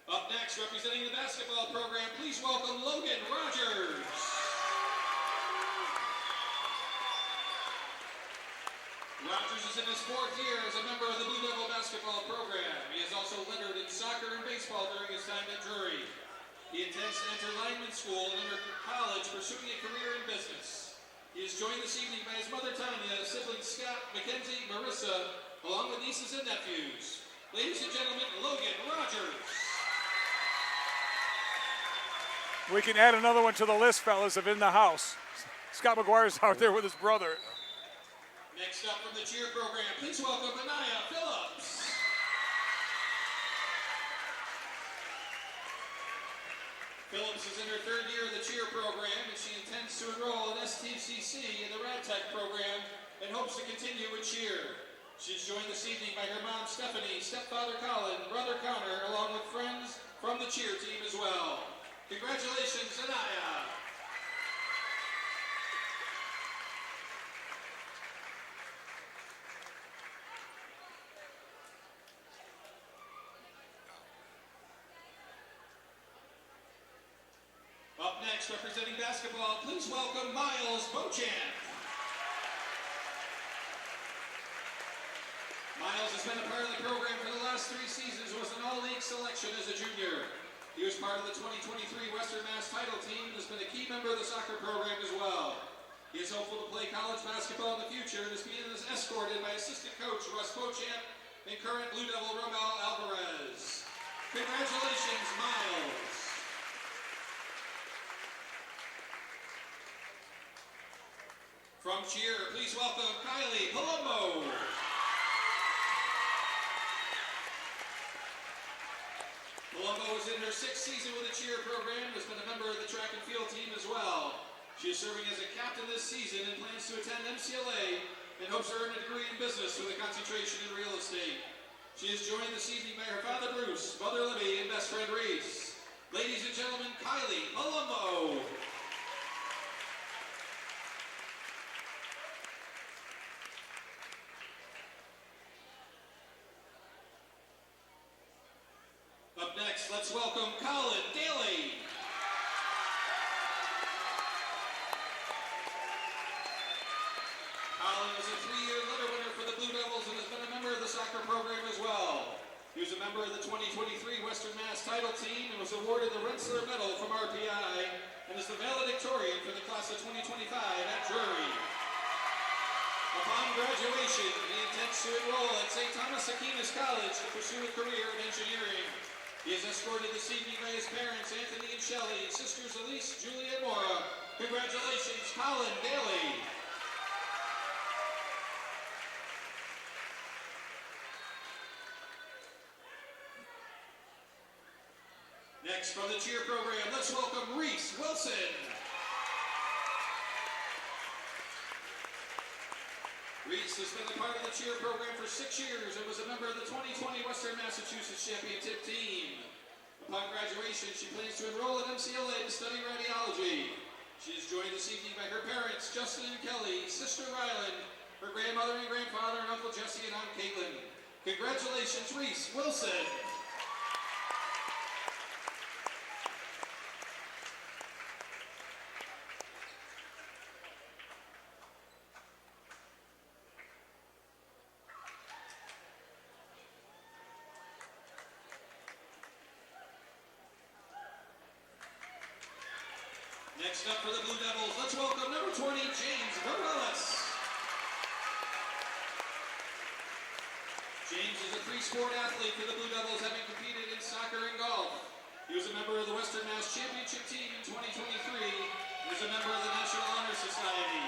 Up next, representing the basketball program, please welcome Logan Rogers. Rogers is in his 4th year as a member of the Blue Devil basketball program. He is also lettered in soccer and baseball during his time at Drury. He intends to enter lineman school and enter college, pursuing a career in business. He is joined this evening by his mother, Tanya, siblings Scott, Mackenzie, Marissa, along with nieces and nephews. Ladies and gentlemen, Logan Rogers. We can add another one to the list, fellas, of in the house. Scott McGuire's out there with his brother. Next up from the cheer program, please welcome Anaya Phillips. Phillips is in her 3rd year of the cheer program, and she intends to enroll in STCC in the RadTech program and hopes to continue with cheer. She's joined this evening by her mom, Stephanie, stepfather, Colin, brother, Connor, along with friends from the cheer team as well. Congratulations, Anaya. Up next, representing basketball, please welcome Miles Beauchamp. Miles has been a part of the program for the last 3 seasons, was an all-league selection as a junior. He was part of the 2023 Western Mass title team and has been a key member of the soccer program as well. He is hopeful to play college basketball in the future and is being escorted by assistant coach Russ Beauchamp and current Blue Devil Romel Alvarez. Congratulations, Miles. From cheer, please welcome Kylie Palumbo. Palumbo is in her 6th season with the cheer program, has been a member of the track and field team as well. She is serving as a captain this season and plans to attend MCLA and hopes to earn a degree in business with a concentration in real estate. She is joined this evening by her father Bruce, mother Libby, and best friend Reese. Ladies and gentlemen, Kylie Palumbo. let's welcome Colin Daly. Colin is a 3-year letter winner for the Blue Devils and has been a member of the soccer program as well. He was a member of the 2023 Western Mass title team and was awarded the Rensselaer Medal from RPI and is the valedictorian for the class of 2025 at Drury. Upon graduation, he intends to enroll at St. Thomas Aquinas College to pursue a career in engineering. He is escorted this evening by his parents, Anthony and Shelley, sisters Elise, Julie, and Maura. Congratulations, Colin Daly. Next from the cheer program, let's welcome Reese Wilson. Reese has been a part of the cheer program for 6 years and was a member of the 2020 Western Massachusetts Championship team. Upon graduation, she plans to enroll at MCLA to study radiology. She is joined this evening by her parents, Justin and Kelly, sister Ryland, her grandmother and grandfather, and Uncle Jesse and Aunt Caitlin. Congratulations, Reese Wilson. Next up for the Blue Devils, let's welcome number 20, James Varelis. James is a 3-sport athlete for the Blue Devils, having competed in soccer and golf. He was a member of the Western Mass Championship team in 2023 and is a member of the National Honor Society.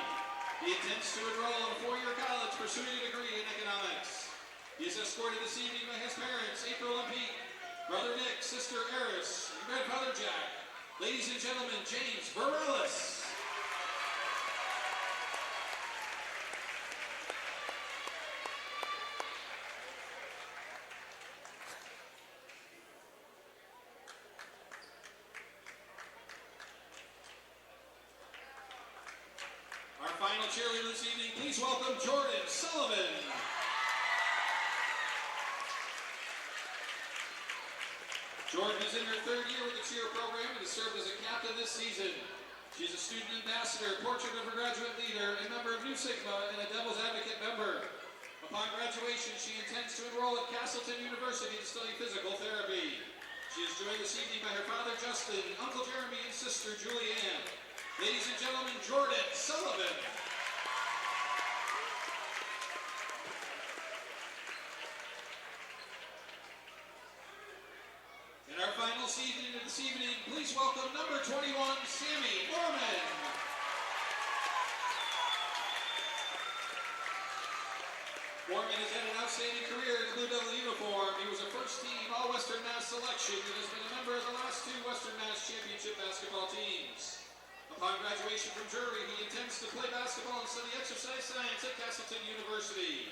He intends to enroll in a 4-year college pursuing a degree in economics. He is escorted this evening by his parents, April and Pete, brother Nick, sister Eris, and grandfather Jack. Ladies and gentlemen, James Varelis. Our final cheerleader this evening, please welcome Jordan Sullivan. Jordan is in her 3rd year with the cheer program and has served as a captain this season. She's a student ambassador, portrait of a graduate leader, a member of Nu Sigma, and a Devil's Advocate member. Upon graduation, she intends to enroll at Castleton University to study physical therapy. She is joined this evening by her father, Justin, Uncle Jeremy, and sister, Julianne. Ladies and gentlemen, Jordan Sullivan. And our final season this evening, please welcome number 21, Sammy Gorman. Gorman has had an outstanding career in the Blue Devil uniform. He was a first-team All-Western Mass selection and has been a member of the last 2 Western Mass Championship basketball teams. Upon graduation from Drury, he intends to play basketball and study exercise science at Castleton University.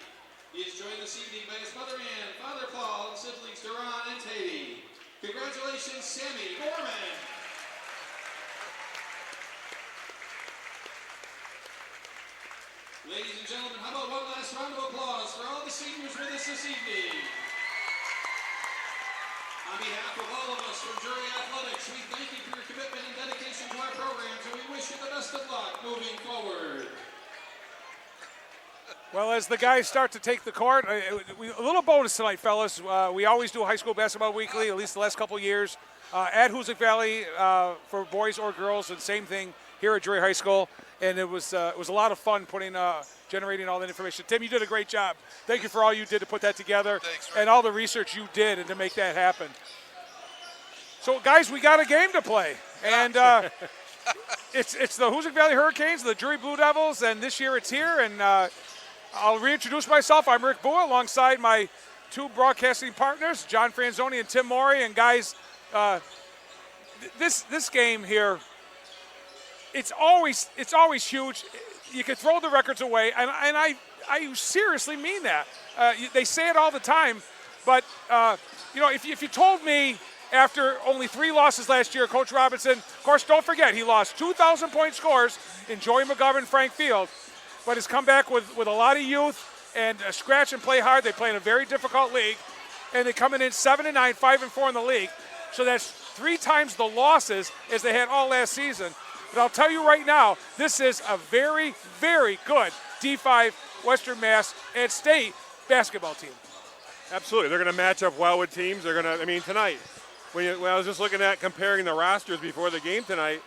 He is joined this evening by his mother Ann, father Paul, and siblings Duran and Tatey. Congratulations, Sammy Gorman. Ladies and gentlemen, how about one last round of applause for all the seniors with us this evening. On behalf of all of us from Drury Athletics, we thank you for your commitment and dedication to our programs, and we wish you the best of luck moving forward. Well, as the guys start to take the court, a little bonus tonight, fellas. We always do High School Basketball Weekly, at least the last couple of years, at Hoosac Valley for boys or girls, and same thing here at Drury High School. And it was a lot of fun generating all that information. Tim, you did a great job. Thank you for all you did to put that together. Thanks, and all the research you did and to make that happen. So, guys, we got a game to play. And it's the Hoosac Valley Hurricanes, the Drury Blue Devils, and this year it's here. And I'll reintroduce myself. I'm Rick Bua, alongside my 2 broadcasting partners, John Franzoni and Tim Morey. And, guys, this game here, it's always huge. You can throw the records away, and I seriously mean that. They say it all the time, but if you told me after only 3 losses last year, Coach Robinson, of course, don't forget he lost 2,000-point scores in Joey McGovern, Frank Field, but has come back with a lot of youth and scratch and play hard. They play in a very difficult league, and they're coming in 7-9, 5-4 in the league. So that's 3 times the losses as they had all last season. But I'll tell you right now, this is a very, very good D5 Western Mass and State basketball team. Absolutely. They're going to match up well with teams. They're going to, I mean, tonight, when I was just looking at comparing the rosters before the game tonight,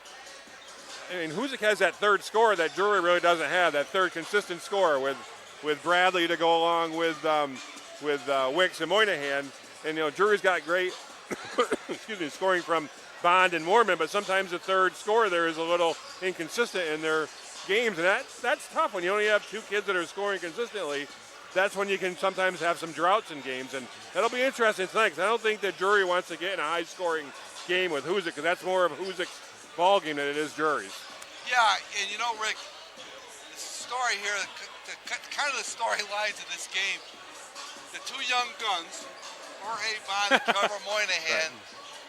I mean, Hoosac has that third scorer that Drury really doesn't have, that third consistent scorer with Bradley to go along with Wicks and Moynihan. And, Drury's got great scoring from Bond and Moorman, but sometimes the third scorer there is a little inconsistent in their games, and that's tough when you only have 2 kids that are scoring consistently. That's when you can sometimes have some droughts in games, and that'll be interesting tonight, because I don't think that Drury wants to get in a high-scoring game with Hoosac, because that's more of Hoosac's ball game than it is Drury's. Yeah, and Rick, the story here, kind of the storylines of this game, the 2 young guns, Jorge Bond and Trevor Moynihan,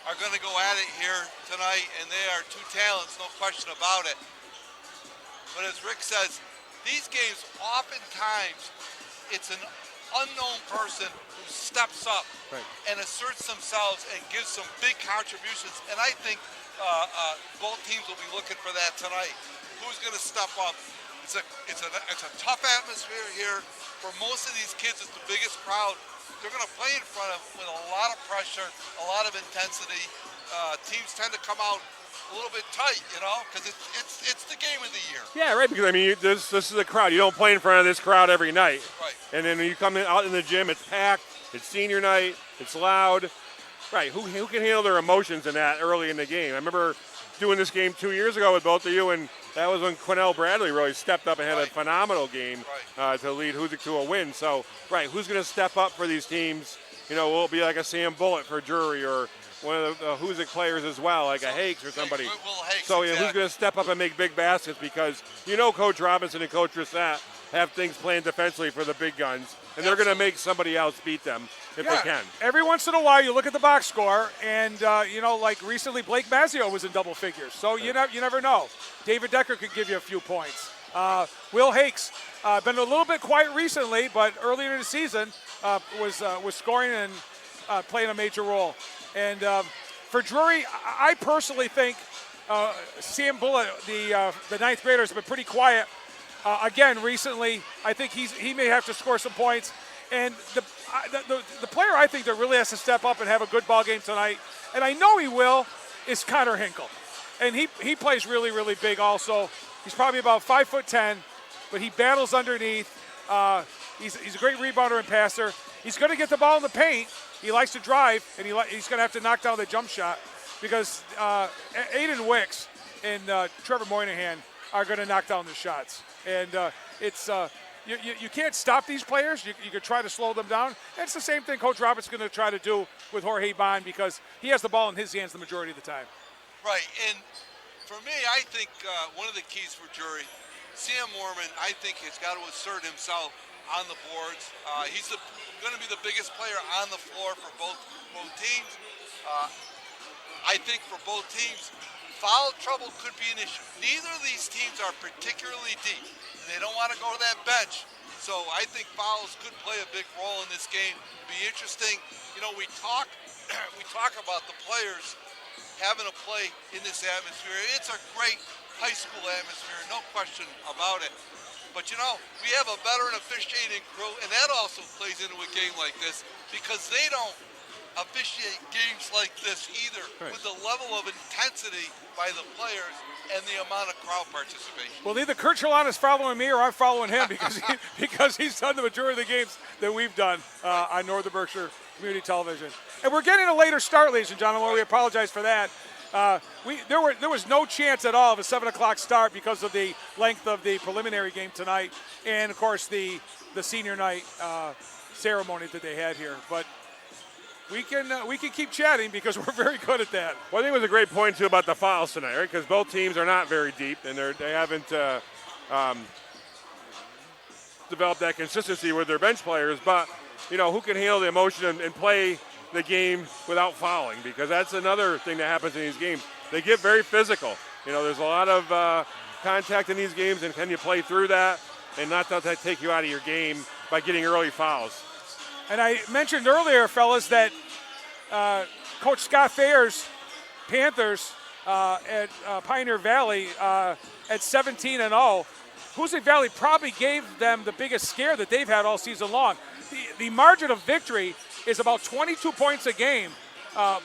are going to go at it here tonight, and they are 2 talents, no question about it. But as Rick says, these games, oftentimes, it's an unknown person who steps up and asserts themselves and gives some big contributions. And I think both teams will be looking for that tonight. Who's going to step up? It's a tough atmosphere here. For most of these kids, it's the biggest crowd. They're going to play in front of with a lot of pressure, a lot of intensity. Teams tend to come out a little bit tight, because it's the game of the year. Yeah, right. Because I mean, this is a crowd. You don't play in front of this crowd every night. Right. And then you come out in the gym, it's packed. It's senior night. It's loud. Right. Who can handle their emotions in that early in the game? I remember doing this game 2 years ago with both of you, and that was when Quinnell Bradley really stepped up and had a phenomenal game to lead Hoosac to a win. So, who's going to step up for these teams? Will it be like a Sam Bullitt for Drury, or one of the Hoosac players as well, like a Hakes or somebody? Hakes, so exactly. Who's going to step up and make big baskets, because Coach Robinson and Coach Rissat have things planned defensively for the big guns, and they're going to make somebody else beat them if they can. Every once in a while, you look at the box score, and like recently, Blake Mazzio was in double figures. So you never know. David Decker could give you a few points. Will Hakes been a little bit quiet recently, but earlier in the season was scoring and playing a major role. And for Drury, I personally think Sam Bullitt, the ninth grader, has been pretty quiet. Again, recently, I think he may have to score some points. And the player I think that really has to step up and have a good ball game tonight, and I know he will, is Connor Hinkle. And he plays really, really big also. He's probably about 5'10", but he battles underneath. He's a great rebounder and passer. He's going to get the ball in the paint. He likes to drive, and he's going to have to knock down the jump shot, because Aiden Wicks and Trevor Moynihan are going to knock down the shots. And you can't stop these players. You can try to slow them down. And it's the same thing Coach Roberts is going to try to do with Jorge Bond, because he has the ball in his hands the majority of the time. Right, and for me, I think one of the keys for Drury, Sam Moorman, I think has got to assert himself on the boards. He's going to be the biggest player on the floor for both teams. I think for both teams, foul trouble could be an issue. Neither of these teams are particularly deep. They don't want to go to that bench. So I think fouls could play a big role in this game. Be interesting. We talk about the players having to play in this atmosphere. It's a great high school atmosphere, no question about it. But we have a veteran officiating crew, and that also plays into a game like this, because they don't officiate games like this either, with the level of intensity by the players and the amount of crowd participation. Well, either Kurt Chalon is following me or I'm following him, because he's done the majority of the games that we've done on Northern Berkshire Community Television. And we're getting a later start, ladies and gentlemen. We apologize for that. There was no chance at all of a 7 o'clock start because of the length of the preliminary game tonight, and of course the senior night ceremony that they had here. But we can keep chatting, because we're very good at that. Well, I think it was a great point too about the fouls tonight, right? Because both teams are not very deep, and they haven't developed that consistency with their bench players. But who can handle the emotion and play the game without fouling, because that's another thing that happens in these games. They get very physical. There's a lot of contact in these games, and can you play through that and not let that take you out of your game by getting early fouls? And I mentioned earlier, fellas, that Coach Scott Thayer's Panthers at Pioneer Valley at 17-0. Hoosac Valley probably gave them the biggest scare that they've had all season long. The margin of victory is about 22 points a game,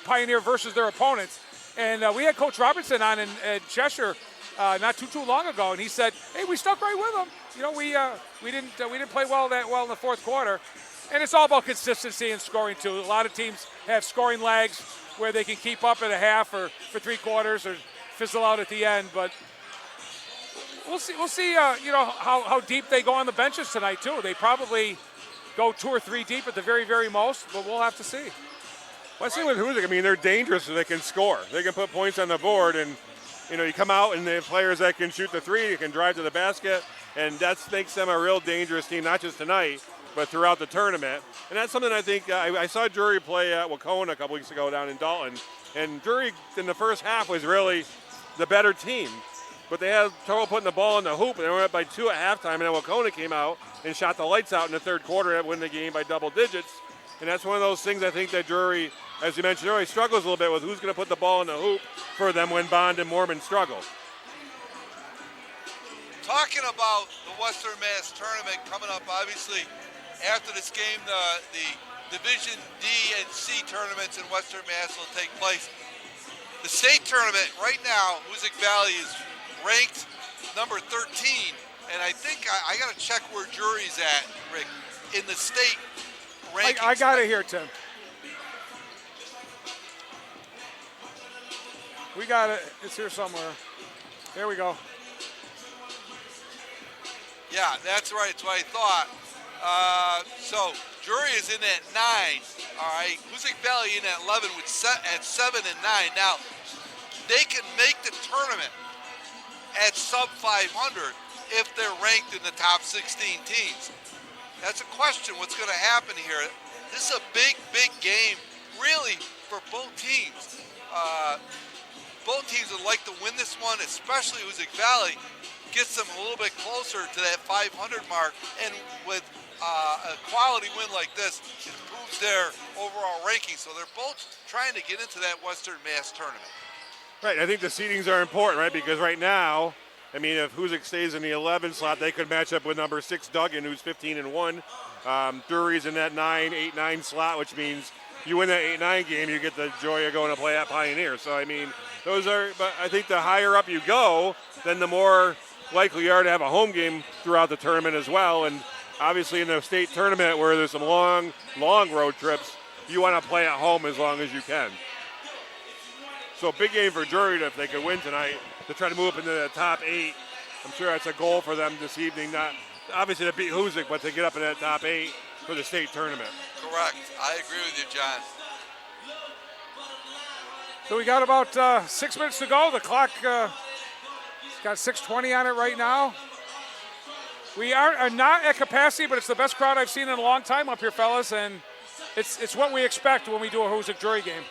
Pioneer versus their opponents. And we had Coach Robertson on in Cheshire not too long ago, and he said, "Hey, we stuck right with them. You know, we didn't play that well in the fourth quarter." And it's all about consistency and scoring too. A lot of teams have scoring lags where they can keep up at a half or for three quarters or fizzle out at the end. But we'll see. You know how deep they go on the benches tonight too. They probably go 2 or 3 deep at the very, very most, but we'll have to see. Well, I see with Hoosac, I mean, they're dangerous so they can score. They can put points on the board, and you know, you come out and they have players that can shoot the three, you can drive to the basket, and that makes them a real dangerous team, not just tonight, but throughout the tournament. And that's something I think I saw Drury play at Wacona a couple weeks ago down in Dalton, and Drury in the first half was really the better team. But they had trouble putting the ball in the hoop, and they went up by 2 at halftime, and then Wacona came out and shot the lights out in the third quarter and win the game by double digits. And that's one of those things I think that Drury, as you mentioned earlier, struggles a little bit with who's going to put the ball in the hoop for them when Bond and Mormon struggle. Talking about the Western Mass tournament coming up, obviously, after this game, the Division D and C tournaments in Western Mass will take place. The state tournament right now, Hoosac Valley is ranked number 13, and I think I got to check where Drury's at, Rick, in the state rankings. I got it here, Tim. We got it. It's here somewhere. There we go. Yeah, that's right. That's what I thought. So Drury is in at 9. All right, Hoosac Valley in at 11 with at 7 and 9. Now they can make the tournament at sub 500 if they're ranked in the top 16 teams. That's a question. What's going to happen here? This is a big game, really, for both teams. Both teams would like to win this one, especially Hoosac Valley. Gets them a little bit closer to that 500 mark, and with a quality win like this, it improves their overall ranking. So they're both trying to get into that Western Mass tournament. Right, I think the seedings are important, right? Because right now, I mean, if Hoosac stays in the 11 slot, they could match up with number 6 Duggan, who's 15-1. Drury's in that 8-9 slot, which means you win that 8-9 game, you get the joy of going to play at Pioneer. So I mean, those are. But I think the higher up you go, then the more likely you are to have a home game throughout the tournament as well. And obviously, in the state tournament where there's some long road trips, you want to play at home as long as you can. So big game for Drury if they could win tonight to try to move up into the top 8. I'm sure that's a goal for them this evening. Not obviously to beat Hoosac, but to get up in that top 8 for the state tournament. Correct. I agree with you, John. So we got about 6 minutes to go. The clock got 6:20 on it right now. We are not at capacity, but it's the best crowd I've seen in a long time up here, fellas, and it's what we expect when we do a Hoosac Drury game.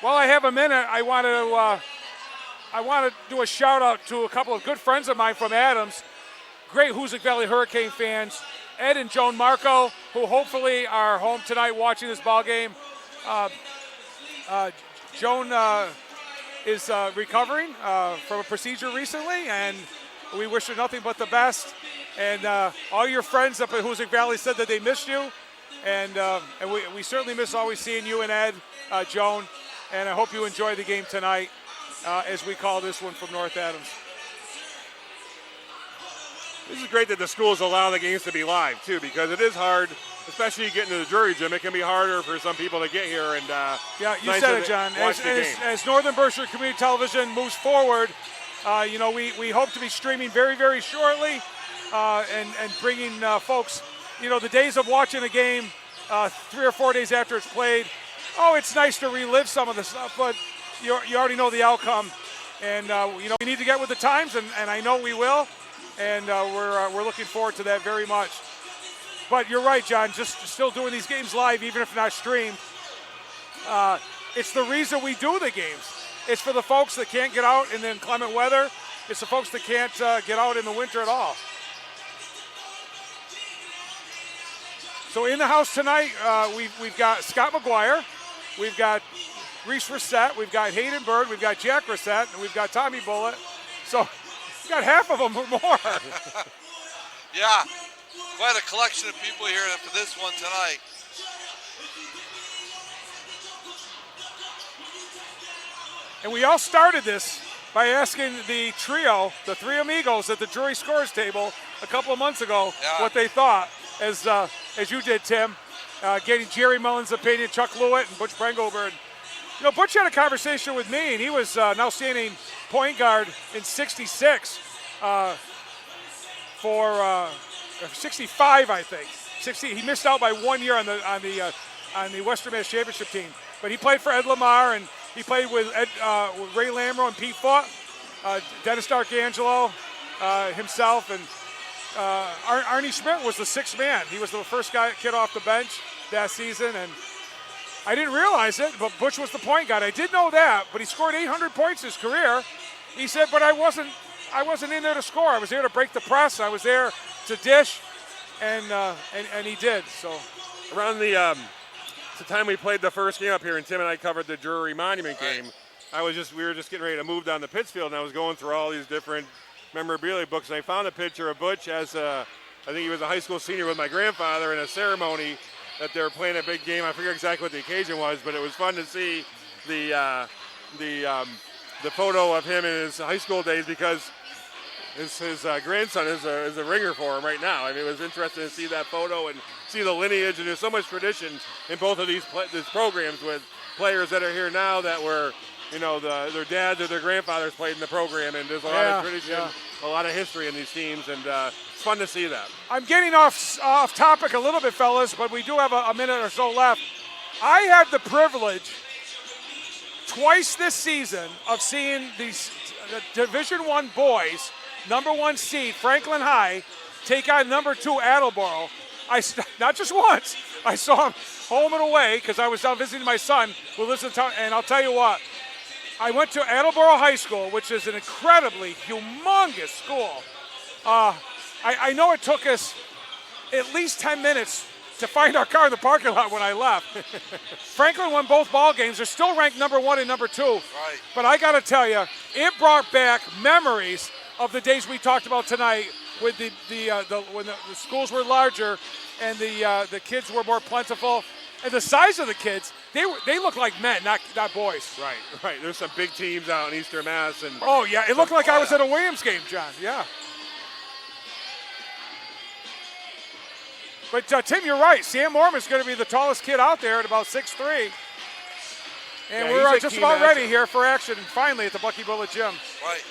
While I have a minute, I want to do a shout out to a couple of good friends of mine from Adams, great Hoosac Valley Hurricane fans, Ed and Joan Marco, who hopefully are home tonight watching this ball game. Joan is recovering from a procedure recently, and we wish her nothing but the best. And all your friends up at Hoosac Valley said that they missed you, and we certainly miss always seeing you and Ed, Joan. And I hope you enjoy the game tonight, as we call this one from North Adams. This is great that the schools allow the games to be live, too, because it is hard, especially getting to the Drury gym. It can be harder for some people to get here. And yeah, you said it, John. As Northern Berkshire Community Television moves forward, we hope to be streaming very, very shortly and bringing folks, the days of watching a game 3 or 4 days after it's played. Oh, it's nice to relive some of the stuff, but you already know the outcome. And, we need to get with the times, and I know we will. And we're looking forward to that very much. But you're right, John, just still doing these games live, even if not streamed. It's the reason we do the games. It's for the folks that can't get out in the inclement weather. It's the folks that can't get out in the winter at all. So in the house tonight, we've got Scott McGuire, we've got Reese Reset, we've got Hayden Bird, we've got Jack Reset, and we've got Tommy Bullitt. So we've got half of them or more. Yeah, quite a collection of people here for this one tonight. And we all started this by asking the trio, the three amigos at the Drury scores table a couple of months ago, what they thought, as you did, Tim, getting Jerry Mullen's opinion, Chuck Lewitt, and Butch Brengelberg. You know, Butch had a conversation with me, and he was now standing point guard in 66 for 65, I think. 60. He missed out by 1 year on the Western Mass Championship team, but he played for Ed Lamar, and he played with with Ray Lamro and Pete Foote, Dennis D'Arcangelo, himself, and Arnie Schmidt was the sixth man. He was the first kid off the bench that season, and I didn't realize it, but Butch was the point guard. I did know that, but he scored 800 points his career. He said, but I wasn't in there to score. I was there to break the press. I was there to dish, and he did. So around the time we played the first game up here, and Tim and I covered the Drury Monument game, we were just getting ready to move down to Pittsfield, and I was going through all these different memorabilia books, and I found a picture of Butch as I think he was a high school senior with my grandfather in a ceremony that they were playing a big game. I forget exactly what the occasion was, but it was fun to see the photo of him in his high school days, because his grandson is a ringer for him right now. I mean, it was interesting to see that photo and see the lineage, and there's so much tradition in both of these programs with players that are here now that were, you know, their dads or their grandfathers played in the program, and there's a lot of tradition, a lot of history in these teams, and it's fun to see that. I'm getting off topic a little bit, fellas, but we do have a minute or so left. I had the privilege twice this season of seeing the Division I boys, number 1 seed Franklin High, take on number 2 Attleboro. Not just once. I saw him home and away because I was down visiting my son who lives in town, and I'll tell you what. I went to Attleboro High School, which is an incredibly humongous school. I know it took us at least 10 minutes to find our car in the parking lot when I left. Franklin won both ball games. They're still ranked number 1 and number 2. Right. But I got to tell you, it brought back memories of the days we talked about tonight, with when the schools were larger and the kids were more plentiful, and the size of the kids, they looked like men, not boys. Right. There's some big teams out in Eastern Mass, and oh yeah, it looked like I was at a Williams game, John. Yeah. But Tim, you're right. Sam Mormon's going to be the tallest kid out there at about 6'3". And we're just about ready here for action finally at the Bucky Bullitt Gym. Right.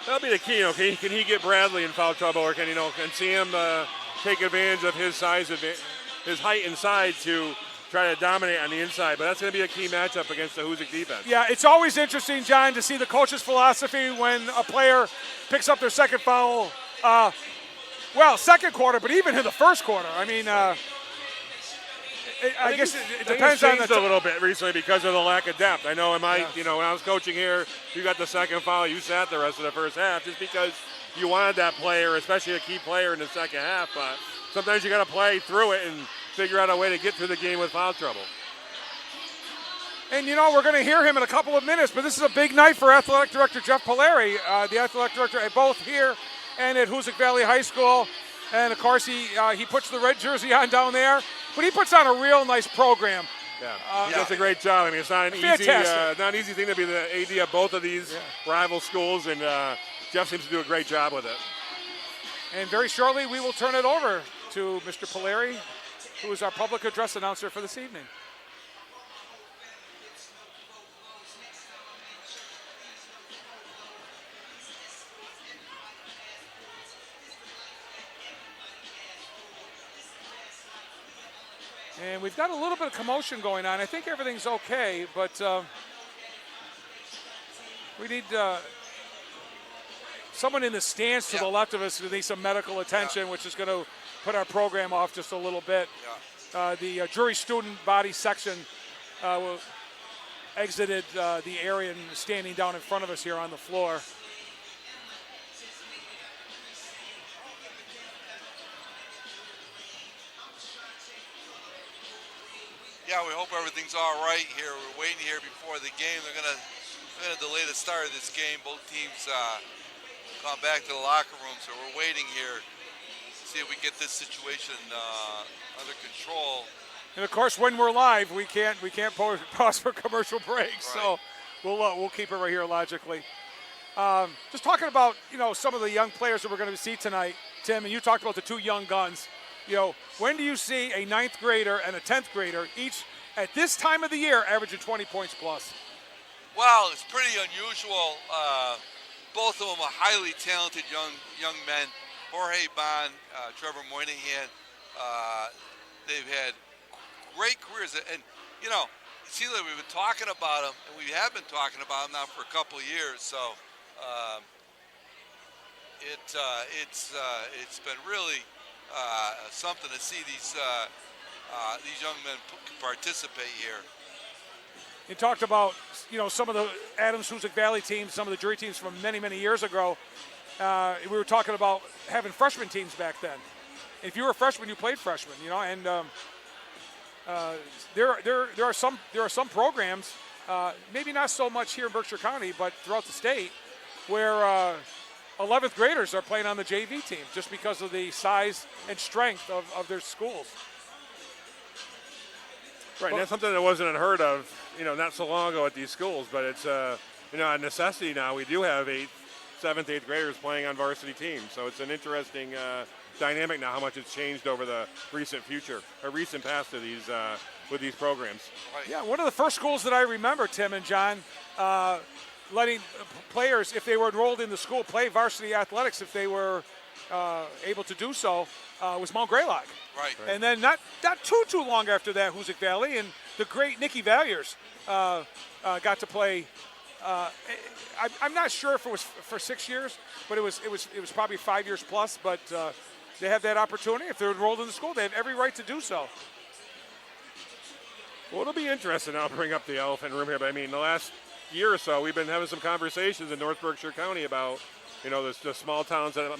That'll be the key. Okay, can he get Bradley in foul trouble, or can Sam take advantage of his size, his height and size to try to dominate on the inside? But that's going to be a key matchup against the Hoosac defense. Yeah, it's always interesting, John, to see the coach's philosophy when a player picks up their second foul. Second quarter, but even in the first quarter. I mean, I guess it depends on a little bit recently because of the lack of depth. I know when I was coaching here, you got the second foul, you sat the rest of the first half just because you wanted that player, especially a key player in the second half. But sometimes you got to play through it and figure out a way to get through the game with foul trouble. And, we're going to hear him in a couple of minutes, but this is a big night for Athletic Director Jeff Polari, the Athletic Director at both here and at Hoosac Valley High School. And, of course, he puts the red jersey on down there, but he puts on a real nice program. Yeah, he does a great job. I mean, it's not an easy thing to be the AD of both of these rival schools, and Jeff seems to do a great job with it. And very shortly, we will turn it over to Mr. Polari, who is our public address announcer for this evening. And we've got a little bit of commotion going on. I think everything's okay, but we need someone in the stands to the left of us who needs some medical attention, which is going to put our program off just a little bit. The Drury student body section exited the area and standing down in front of us here on the floor. Yeah, we hope everything's all right here. We're waiting here before the game. They're gonna delay the start of this game. Both teams gone back to the locker room, so we're waiting here to see if we get this situation under control. And of course, when we're live, we can't pause for commercial breaks. Right. So we'll keep it right here logically. Just talking about some of the young players that we're going to see tonight, Tim, and you talked about the two young guns. When do you see a 9th grader and a 10th grader each at this time of the year averaging 20 points plus? Well, it's pretty unusual. Both of them are highly talented young men. Jorge Bond, Trevor Moynihan, they've had great careers. And, see, we've been talking about them, and we have been talking about them now for a couple of years. So it's been really something to see these young men participate here. You talked about some of the Adams Hoosac Valley teams, some of the Drury teams from many years ago. We were talking about having freshman teams back then. If you were a freshman, you played freshman, and there are some programs, maybe not so much here in Berkshire County, but throughout the state, where 11th graders are playing on the JV team just because of the size and strength of their schools. Right, and that's something that wasn't unheard of, not so long ago at these schools, but it's a necessity now. We do have 8th, 7th, 8th graders playing on varsity teams, so it's an interesting dynamic now how much it's changed over the recent past of these with these programs. Right. Yeah, one of the first schools that I remember, Tim and John, letting players, if they were enrolled in the school, play varsity athletics if they were able to do so, was Mount Greylock. Right. And then not too long after that, Hoosac Valley and the great Nicky Valiers got to play. I'm not sure if it was for 6 years, but it was probably 5 years plus. But they have that opportunity if they're enrolled in the school. They have every right to do so. Well, it'll be interesting. I'll bring up the elephant in the room here, but I mean, the last year or so, we've been having some conversations in North Berkshire County about, the small towns that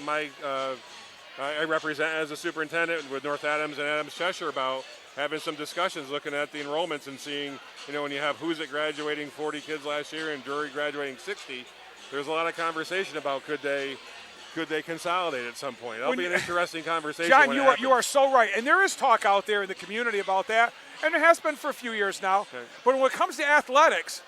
I represent as a superintendent with North Adams and Adams Cheshire about having some discussions, looking at the enrollments and seeing, when you have Hoosac graduating 40 kids last year and Drury graduating 60, there's a lot of conversation about could they consolidate at some point. That'll be an interesting conversation. John, you are so right, and there is talk out there in the community about that, and there has been for a few years now. Okay. But when it comes to athletics,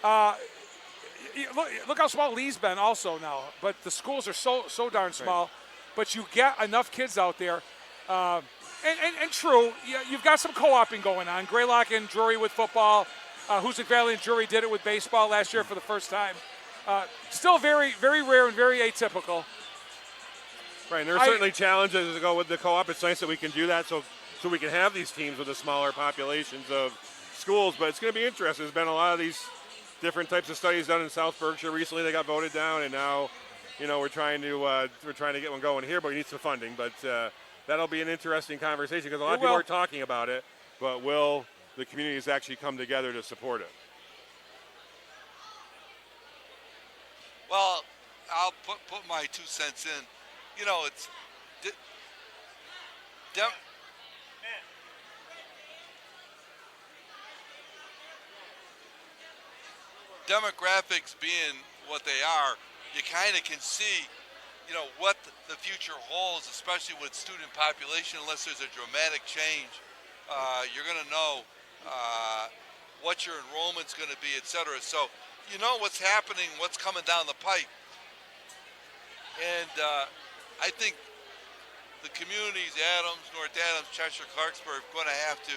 look how small Lee's been also now. But the schools are so darn small. Right. But you get enough kids out there. And true, you've got some co-oping going on. Greylock and Drury with football. Hoosac Valley and Drury did it with baseball last year for the first time. Still very rare and very atypical. Right, and there are certainly challenges to go with the co-op. It's nice that we can do that so we can have these teams with the smaller populations of schools. But it's going to be interesting. There's been a lot of these different types of studies done in South Berkshire. Recently they got voted down, and now we're trying to get one going here, but we need some funding. But that'll be an interesting conversation because a lot of people are talking about it, but will the communities actually come together to support it? Well, I'll put my 2 cents in. It's demographics being what they are, you kind of can see, what the future holds, especially with student population. Unless there's a dramatic change, you're going to know what your enrollment's going to be, et cetera. So what's happening, what's coming down the pipe. And I think the communities, Adams, North Adams, Cheshire, Clarksburg, are going to have to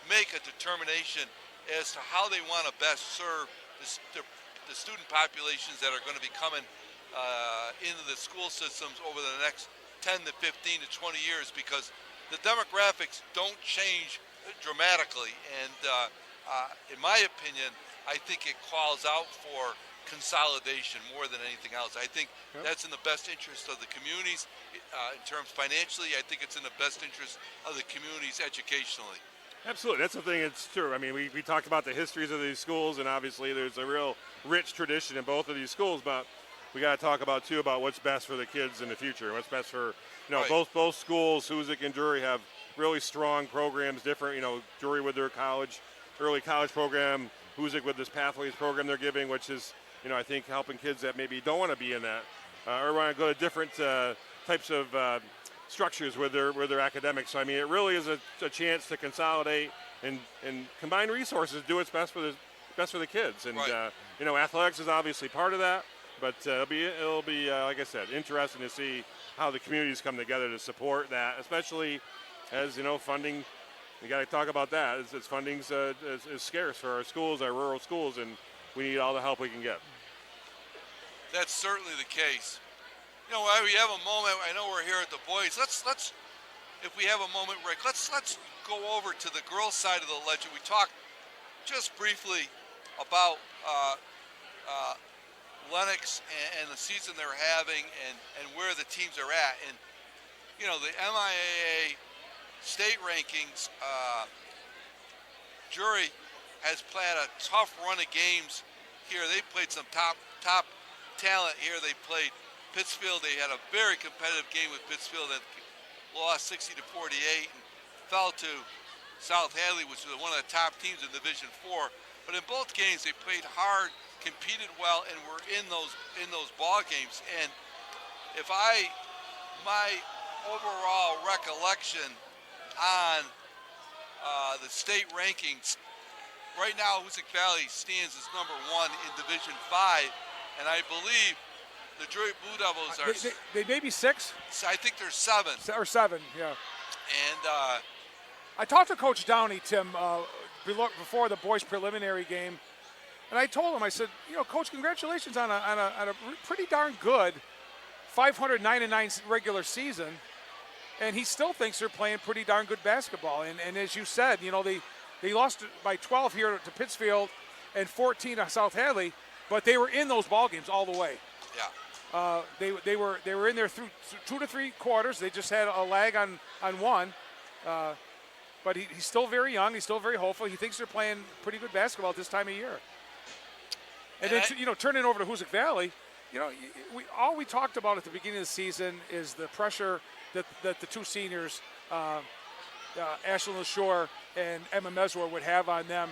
make a determination as to how they want to best serve the student populations that are going to be coming into the school systems over the next 10 to 15 to 20 years, because the demographics don't change dramatically. And in my opinion, I think it calls out for consolidation more than anything else. I think that's in the best interest of the communities in terms financially. I think it's in the best interest of the communities educationally. Absolutely, that's the thing. It's true. I mean, we talked about the histories of these schools, and obviously there's a real rich tradition in both of these schools, but we got to talk about what's best for the kids in the future, what's best for both schools. Hoosac and Drury have really strong programs, different, Drury with their early college program, Hoosac with this Pathways program they're giving, which is, I think helping kids that maybe don't want to be in that or want to go to different types of structures with their academics. So, I mean, it really is a chance to consolidate and combine resources, do what's best for the kids. And, right. Athletics is obviously part of that, but it'll be like I said, interesting to see how the communities come together to support that, especially as, funding, we got to talk about that. As funding's is scarce for our schools, our rural schools, and we need all the help we can get. That's certainly the case. We have a moment. I know we're here at the boys. Let's if we have a moment, Rick, let's go over to the girls' side of the ledger. We talked just briefly about Lennox and the season they're having and where the teams are at. And, the MIAA state rankings, Drury has played a tough run of games here. They played some top talent here. They played Pittsfield. They had a very competitive game with Pittsfield that lost 60-48 and fell to South Hadley, which was one of the top teams in Division 4. But in both games, they played hard, competed well, and were in those ball games. And my overall recollection on the state rankings, right now Hoosac Valley stands as number 1 in Division 5, and I believe the Drury Blue Devils are. They may be 6. I think they're 7. Or 7, yeah. And I talked to Coach Downey, Tim, before the boys' preliminary game, and I told him, I said, Coach, congratulations on a pretty darn good 509-9 regular season, and he still thinks they're playing pretty darn good basketball. And as you said, they lost by 12 here to Pittsfield and 14 to South Hadley, but they were in those ball games all the way. Yeah. They were in there through 2 to 3 quarters. They just had a lag on one. But he's still very young. He's still very hopeful. He thinks they're playing pretty good basketball at this time of year. And then, turning over to Hoosac Valley, all we talked about at the beginning of the season is the pressure that the two seniors, Ashlyn LaShore and Emma Meswar, would have on them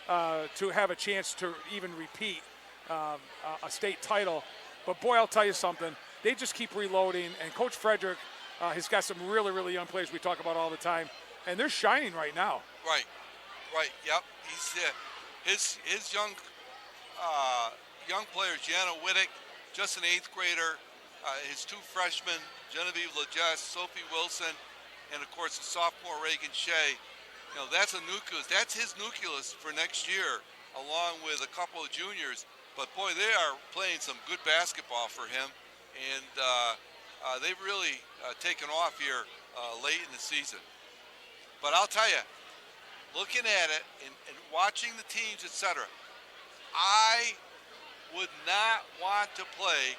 to have a chance to even repeat a state title. But boy, I'll tell you something. They just keep reloading, and Coach Frederick has got some really, really young players we talk about all the time, and they're shining right now. Right. Yep. He's his young players, Jana Wittick, just an 8th grader, his 2 freshmen, Genevieve Legesse, Sophie Wilson, and of course the sophomore Reagan Shea. That's a nucleus. That's his nucleus for next year, along with a couple of juniors. But boy, they are playing some good basketball for him, and they've really taken off here late in the season. But I'll tell you, looking at it and watching the teams, etc., I would not want to play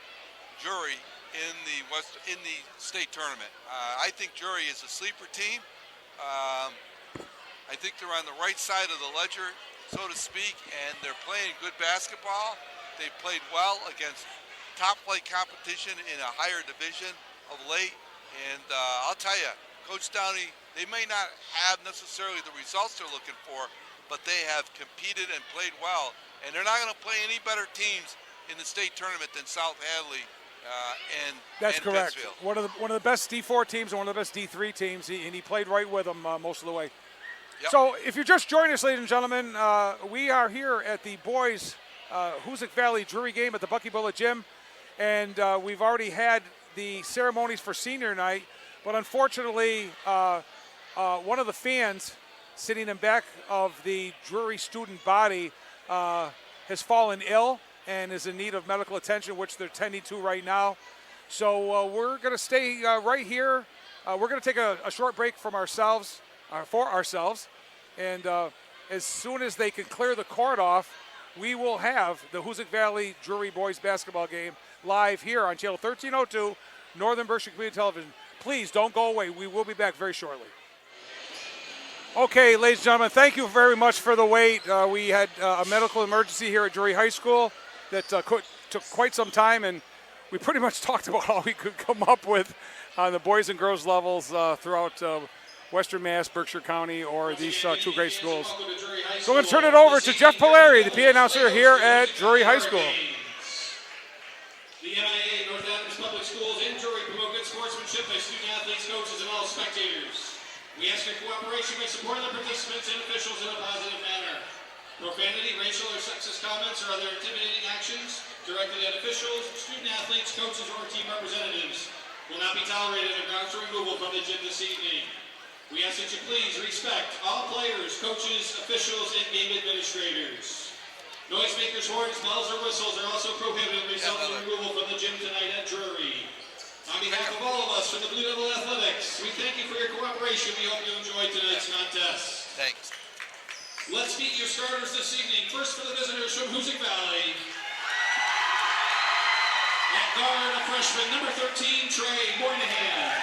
Drury in the state tournament. I think Drury is a sleeper team. I think they're on the right side of the ledger, so to speak, and they're playing good basketball. They've played well against top-flight competition in a higher division of late. And I'll tell you, Coach Downey, they may not have necessarily the results they're looking for, but they have competed and played well. And they're not going to play any better teams in the state tournament than South Hadley and That's correct. Pittsfield. One of the best D4 teams and one of the best D3 teams, and he played right with them most of the way. Yep. So if you're just joining us, ladies and gentlemen, we are here at the boys' Hoosac Valley Drury game at the Bucky Bullet Gym, and we've already had the ceremonies for senior night, but unfortunately one of the fans sitting in back of the Drury student body has fallen ill and is in need of medical attention, which they're tending to right now. So we're going to stay right here. We're going to take a short break from ourselves, and as soon as they can clear the court off, we will have the Hoosac Valley Drury boys basketball game live here on channel 1302, Northern Berkshire Community Television. Please don't go away. We will be back very shortly. Okay, ladies and gentlemen, thank you very much for the wait. We had a medical emergency here at Drury High School that took quite some time, and we pretty much talked about all we could come up with on the boys and girls levels throughout Western Mass, Berkshire County, or these two great schools. So we're going to turn it over to Jeff Polari, the PA announcer here at Drury High School. The MIA, North Adams Public Schools, and Drury promote good sportsmanship by student athletes, coaches, and all spectators. We ask your cooperation by supporting the participants and officials in a positive manner. Profanity, racial, or sexist comments or other intimidating actions directed at officials, student athletes, coaches, or team representatives will not be tolerated and grounds for removal from the gym this evening. We ask that you please respect all players, coaches, officials, and game administrators. Noisemakers, horns, bells, or whistles are also prohibited, resulting in removal from the gym tonight at Drury. On behalf of all of us from the Blue Devil Athletics, we thank you for your cooperation. We hope you enjoyed tonight's contest. Thanks. Let's meet your starters this evening. First for the visitors from Hoosac Valley. At guard, a freshman, number 13, Trey Moynihan.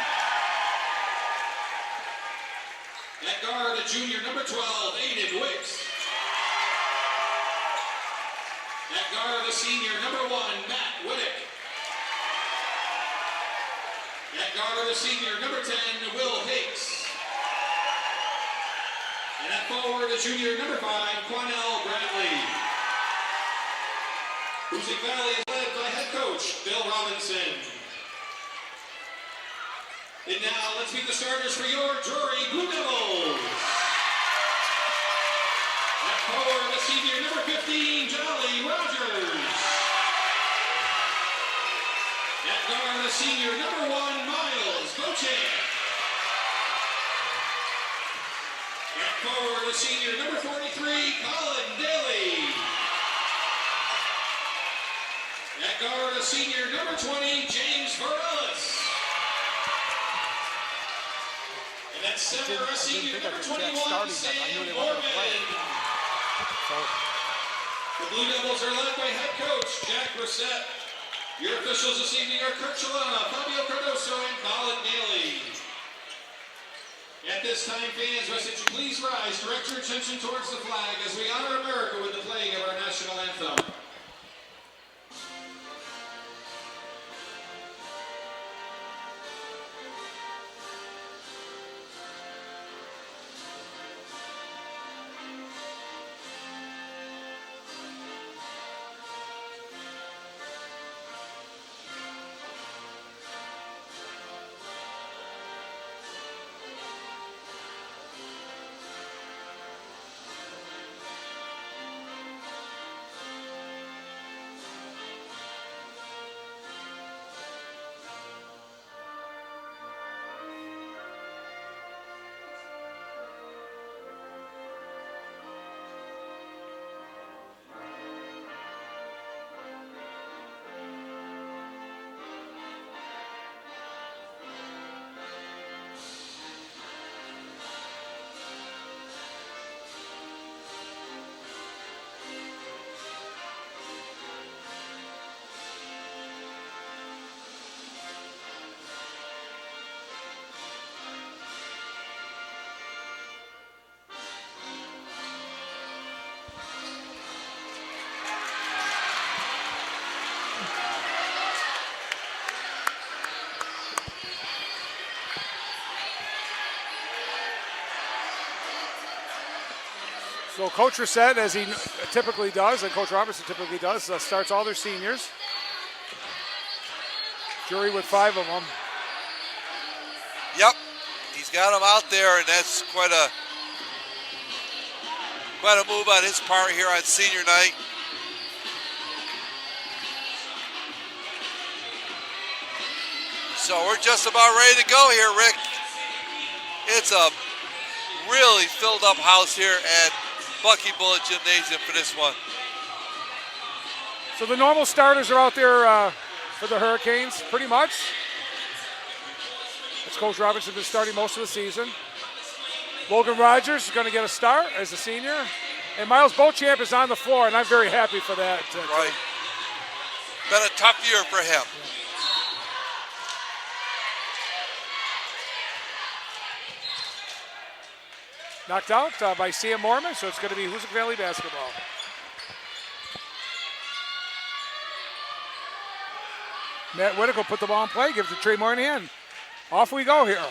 At guard, a junior, number 12, Aiden Wicks. At guard, a senior, number 1, Matt Whittick. At guard, a senior, number 10, Will Hicks. And at forward, a junior, number 5, Quanell Bradley. Hoosac Valley is led by head coach Bill Robinson. And now, let's meet the starters for your Drury Blue Devils. At forward, a senior, number 15, Jolly Rogers. At guard, a senior, number 1, Miles Bochamp. At forward, a senior, number 43, Colin Daly. At guard, a senior, number 20, James Varellis. And at center, a senior, number 21, Sam Morgan. The Blue Devils are led by head coach Jack Brissett. Your officials this evening are Kurt Chalana, Fabio Cardoso, and Colin Daly. At this time, fans, I ask that you please rise, direct your attention towards the flag as we honor America with the playing of our national anthem. So Coach Brissett, as he typically does, and Coach Robinson typically does, starts all their seniors. Drury with 5 of them. Yep, he's got them out there, and that's quite a move on his part here on senior night. So we're just about ready to go here, Rick. It's a really filled up house here at Bucky Bullet Gymnasium for this one. So the normal starters are out there for the Hurricanes, pretty much. That's Coach Robinson been starting most of the season. Logan Rogers is going to get a start as a senior. And Miles Bochamp is on the floor, and I'm very happy for that. Right. Been a tough year for him. Knocked out by Sam Mormon, so it's going to be Hoosac Valley basketball. Matt Whittick will put the ball in play, gives it to Trey Moynihan. Off we go here.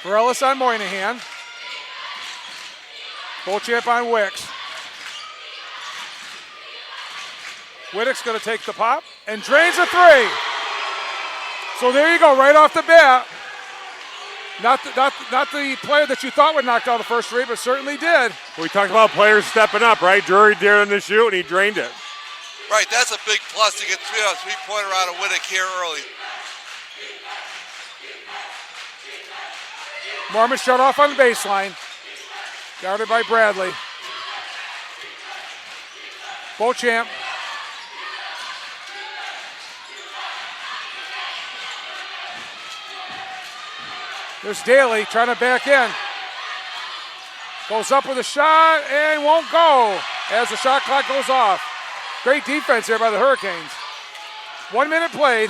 Morellis on Moynihan. Beauchamp on Wicks. Whittick's going to take the pop and drains a three. So there you go, right off the bat. Not the player that you thought would knock down the first three, but certainly did. We talked about players stepping up, right? Drury dared him to shoot, and he drained it. Right, that's a big plus to get a three-pointer out of Whittick here early. Mormon shut off on the baseline. Guarded by Bradley. Beauchamp. There's Daly trying to back in. Goes up with a shot and won't go as the shot clock goes off. Great defense here by the Hurricanes. 1 minute played.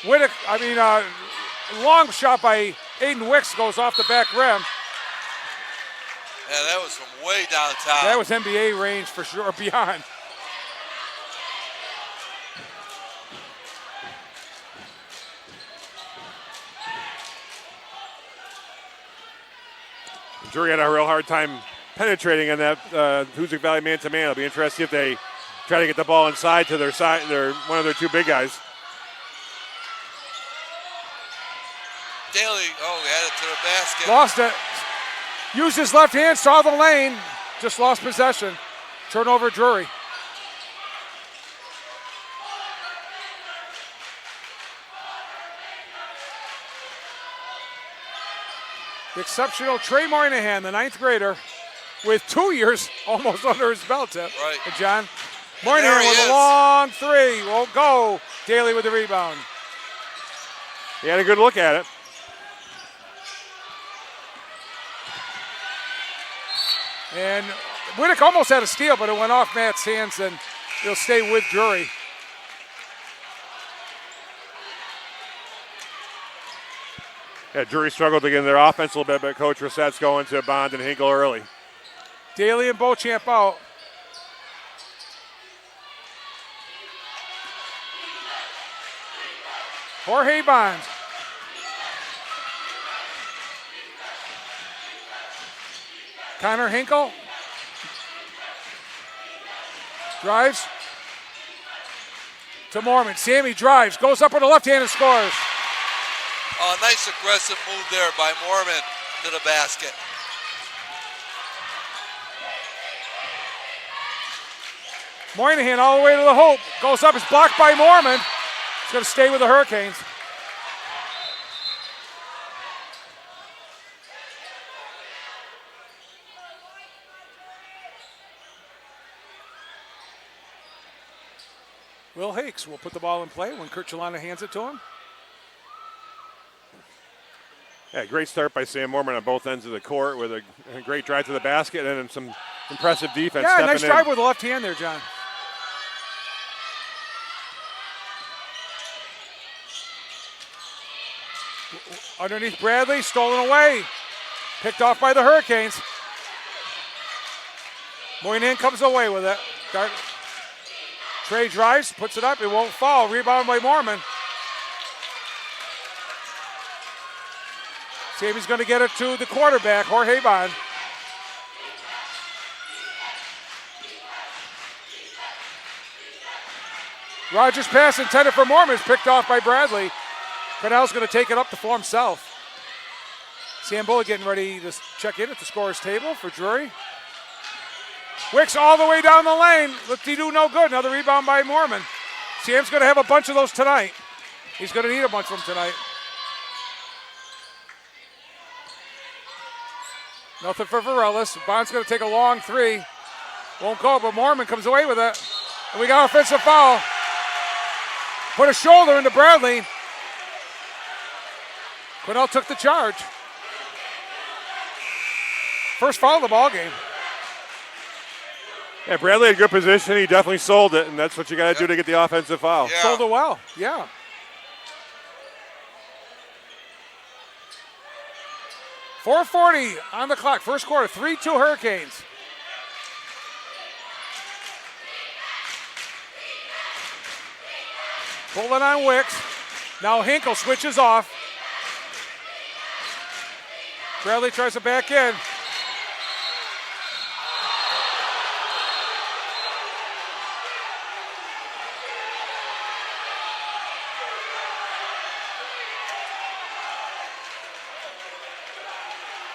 Whittick, long shot by Aiden Wicks goes off the back rim. Yeah, that was from way downtown. That was NBA range for sure, beyond. Drury had a real hard time penetrating on that Hoosac Valley man-to-man. It'll be interesting if they try to get the ball inside to their side. They're one of their two big guys. Daly, had it to the basket. Lost it. Used his left hand, saw the lane, just lost possession. Turnover Drury. The exceptional Trey Moynihan, the 9th grader, with 2 years almost under his belt. Right. John. Moynihan There he with is. a long three. Won't go. Daly with the rebound. He had a good look at it. And Whittick almost had a steal, but it went off Matt's hands, and he'll stay with Drury. Yeah, Drury struggled to get in their offense a little bit, but Coach Rissette's going to Bond and Hinkle early. Daly and Beauchamp out. Jorge Bond. Connor Hinkle. Drives to Mormon. Sammy drives, goes up with the left hand and scores. Oh, nice aggressive move there by Mormon to the basket. Moynihan all the way to the hoop. Goes up, it's blocked by Mormon. He's going to stay with the Hurricanes. Will Hakes will put the ball in play when Kurt Chalana hands it to him. Yeah, great start by Sam Mormon on both ends of the court with a great drive to the basket and then some impressive defense. Yeah, nice stepping drive in. with the left hand there, John. Underneath Bradley, stolen away. Picked off by the Hurricanes. Moynihan comes away with it. Trey drives, puts it up, it won't fall. Rebound by Mormon. Sammy's going to get it to the quarterback, Jorge Bond. Rogers' pass intended for Mormon is picked off by Bradley. Cornell's going to take it up for himself. Sam Bullock getting ready to check in at the scorer's table for Drury. Wicks all the way down the lane. Let's do no good. Another rebound by Mormon. Sam's going to have a bunch of those tonight. He's going to need a bunch of them tonight. Nothing for Varellis. Bond's going to take a long three. Won't go, but Mormon comes away with it. And we got an offensive foul. Put a shoulder into Bradley. Quinnell took the charge. First foul of the ball game. Yeah, Bradley had good position. He definitely sold it, and that's what you got to do to get the offensive foul. Yeah. Sold it well, yeah. .440 on the clock, first quarter, 3-2 Hurricanes. Pulling on Wicks. Now Hinkle switches off. Bradley tries to back in.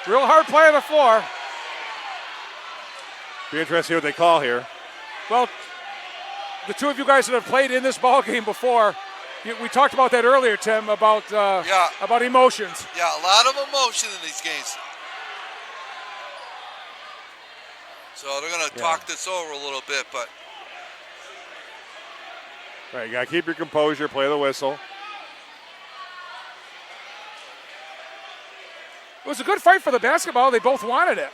Real hard play on the floor. Be interesting to see what they call here. Well, the two of you guys that have played in this ball game before, we talked about that earlier, Tim, about emotions. Yeah, a lot of emotion in these games. So they're going to talk this over a little bit, but. Right, you got to keep your composure, play the whistle. It was a good fight for the basketball. They both wanted it.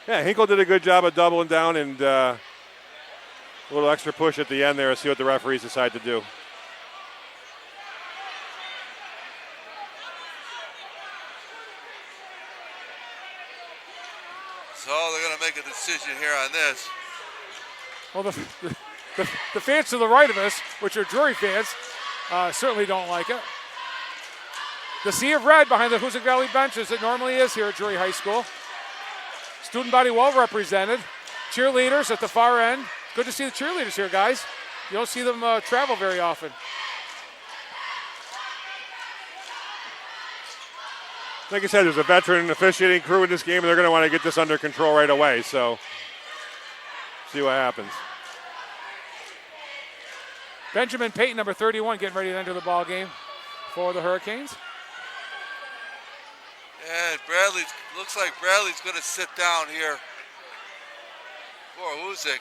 Yeah, Hinkle did a good job of doubling down and a little extra push at the end there to see what the referees decide to do. So they're going to make a decision here on this. Well, the fans to the right of us, which are Drury fans, certainly don't like it. The sea of red behind the Hoosac Valley bench, as it normally is here at Drury High School. Student body well represented. Cheerleaders at the far end. Good to see the cheerleaders here, guys. You don't see them travel very often. Like I said, there's a veteran officiating crew in this game, and they're going to want to get this under control right away. So, see what happens. Benjamin Payton, number 31, getting ready to enter the ball game for the Hurricanes. And looks like Bradley's going to sit down here for Hoosac.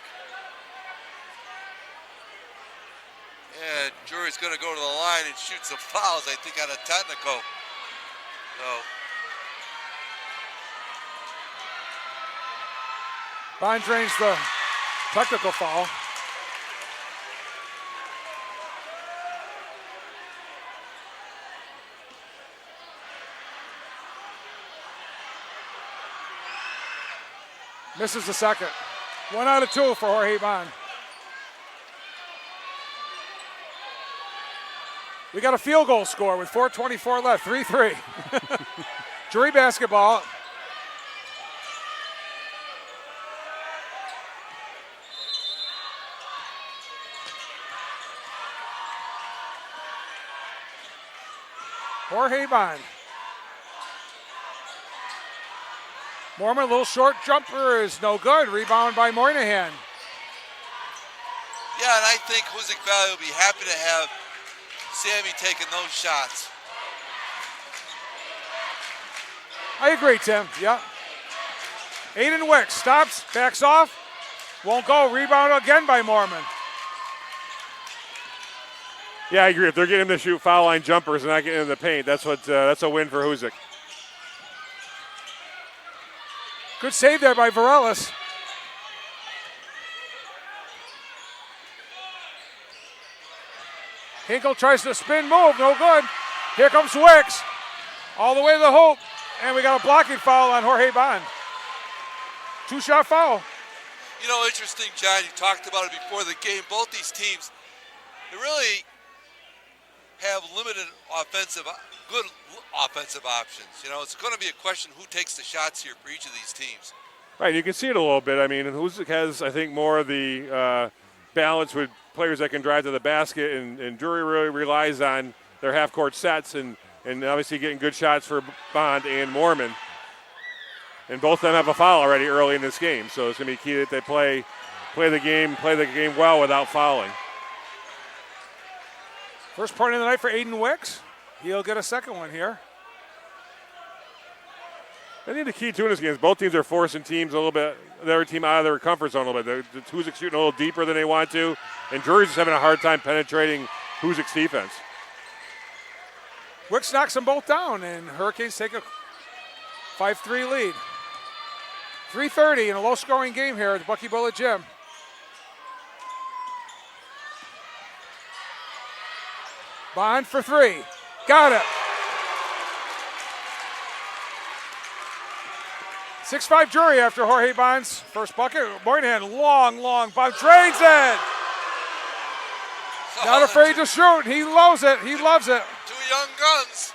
And Drury's going to go to the line and shoot some fouls, I think, on a technical. So. Bond drains the technical foul. Misses the second. 1 out of 2 for Jorge Bond. We got a field goal score with 4:24 left, 3-3. Drury basketball. Jorge Bond. Mormon, a little short jumper is no good. Rebound by Moynihan. Yeah, and I think Hoosac Valley will be happy to have Sammy taking those shots. I agree, Tim. Yeah. Aiden Wicks stops, backs off, won't go. Rebound again by Mormon. Yeah, I agree. If they're getting him to shoot foul line jumpers and not getting in the paint, that's a win for Hoosac. Good save there by Varelis. Hinkle tries to spin move, no good. Here comes Wicks, all the way to the hoop, and we got a blocking foul on Jorge Bond. 2-shot foul. You know, interesting, John, you talked about it before the game. Both these teams, they really have limited good offensive options. You know, it's going to be a question who takes the shots here for each of these teams. Right, you can see it a little bit. I mean, Hoosac has, I think, more of the balance with players that can drive to the basket, and Drury really relies on their half-court sets and obviously getting good shots for Bond and Mormon. And both of them have a foul already early in this game, so it's going to be key that they play the game well without fouling. First point of the night for Aiden Wicks. He'll get a second one here. I think the key too in this game is both teams are forcing teams a little bit, their team out of their comfort zone a little bit. Hoosac's shooting a little deeper than they want to, and Drury's just having a hard time penetrating Hoosac's defense. Wicks knocks them both down, and Hurricanes take a 5-3 lead. 3:30 in a low-scoring game here at the Bucky Bullet Gym. Bond for 3. Got it. 6-5 Drury after Jorge Bond's first bucket. Moynihan, long, Bond drains it. Not afraid to shoot. He loves it. He loves it. Two young guns.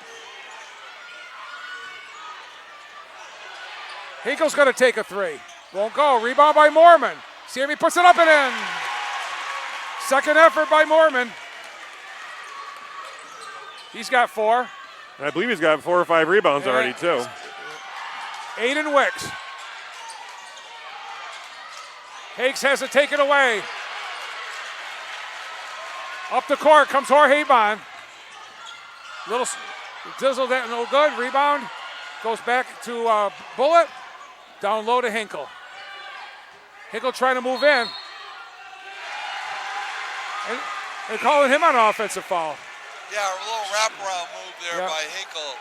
Hinkle's going to take a three. Won't go. Rebound by Mormon. Sammy puts it up and in. Second effort by Mormon. He's got 4. And I believe he's got 4 or 5 rebounds already, too. Aiden Wicks. Hakes has it taken away. Up the court comes Jorge Bond. Little dizzle that, no good. Rebound. Goes back to Bullitt. Down low to Hinkle. Hinkle trying to move in. And they're calling him on an offensive foul. Yeah, a little wraparound move there by Hinkle.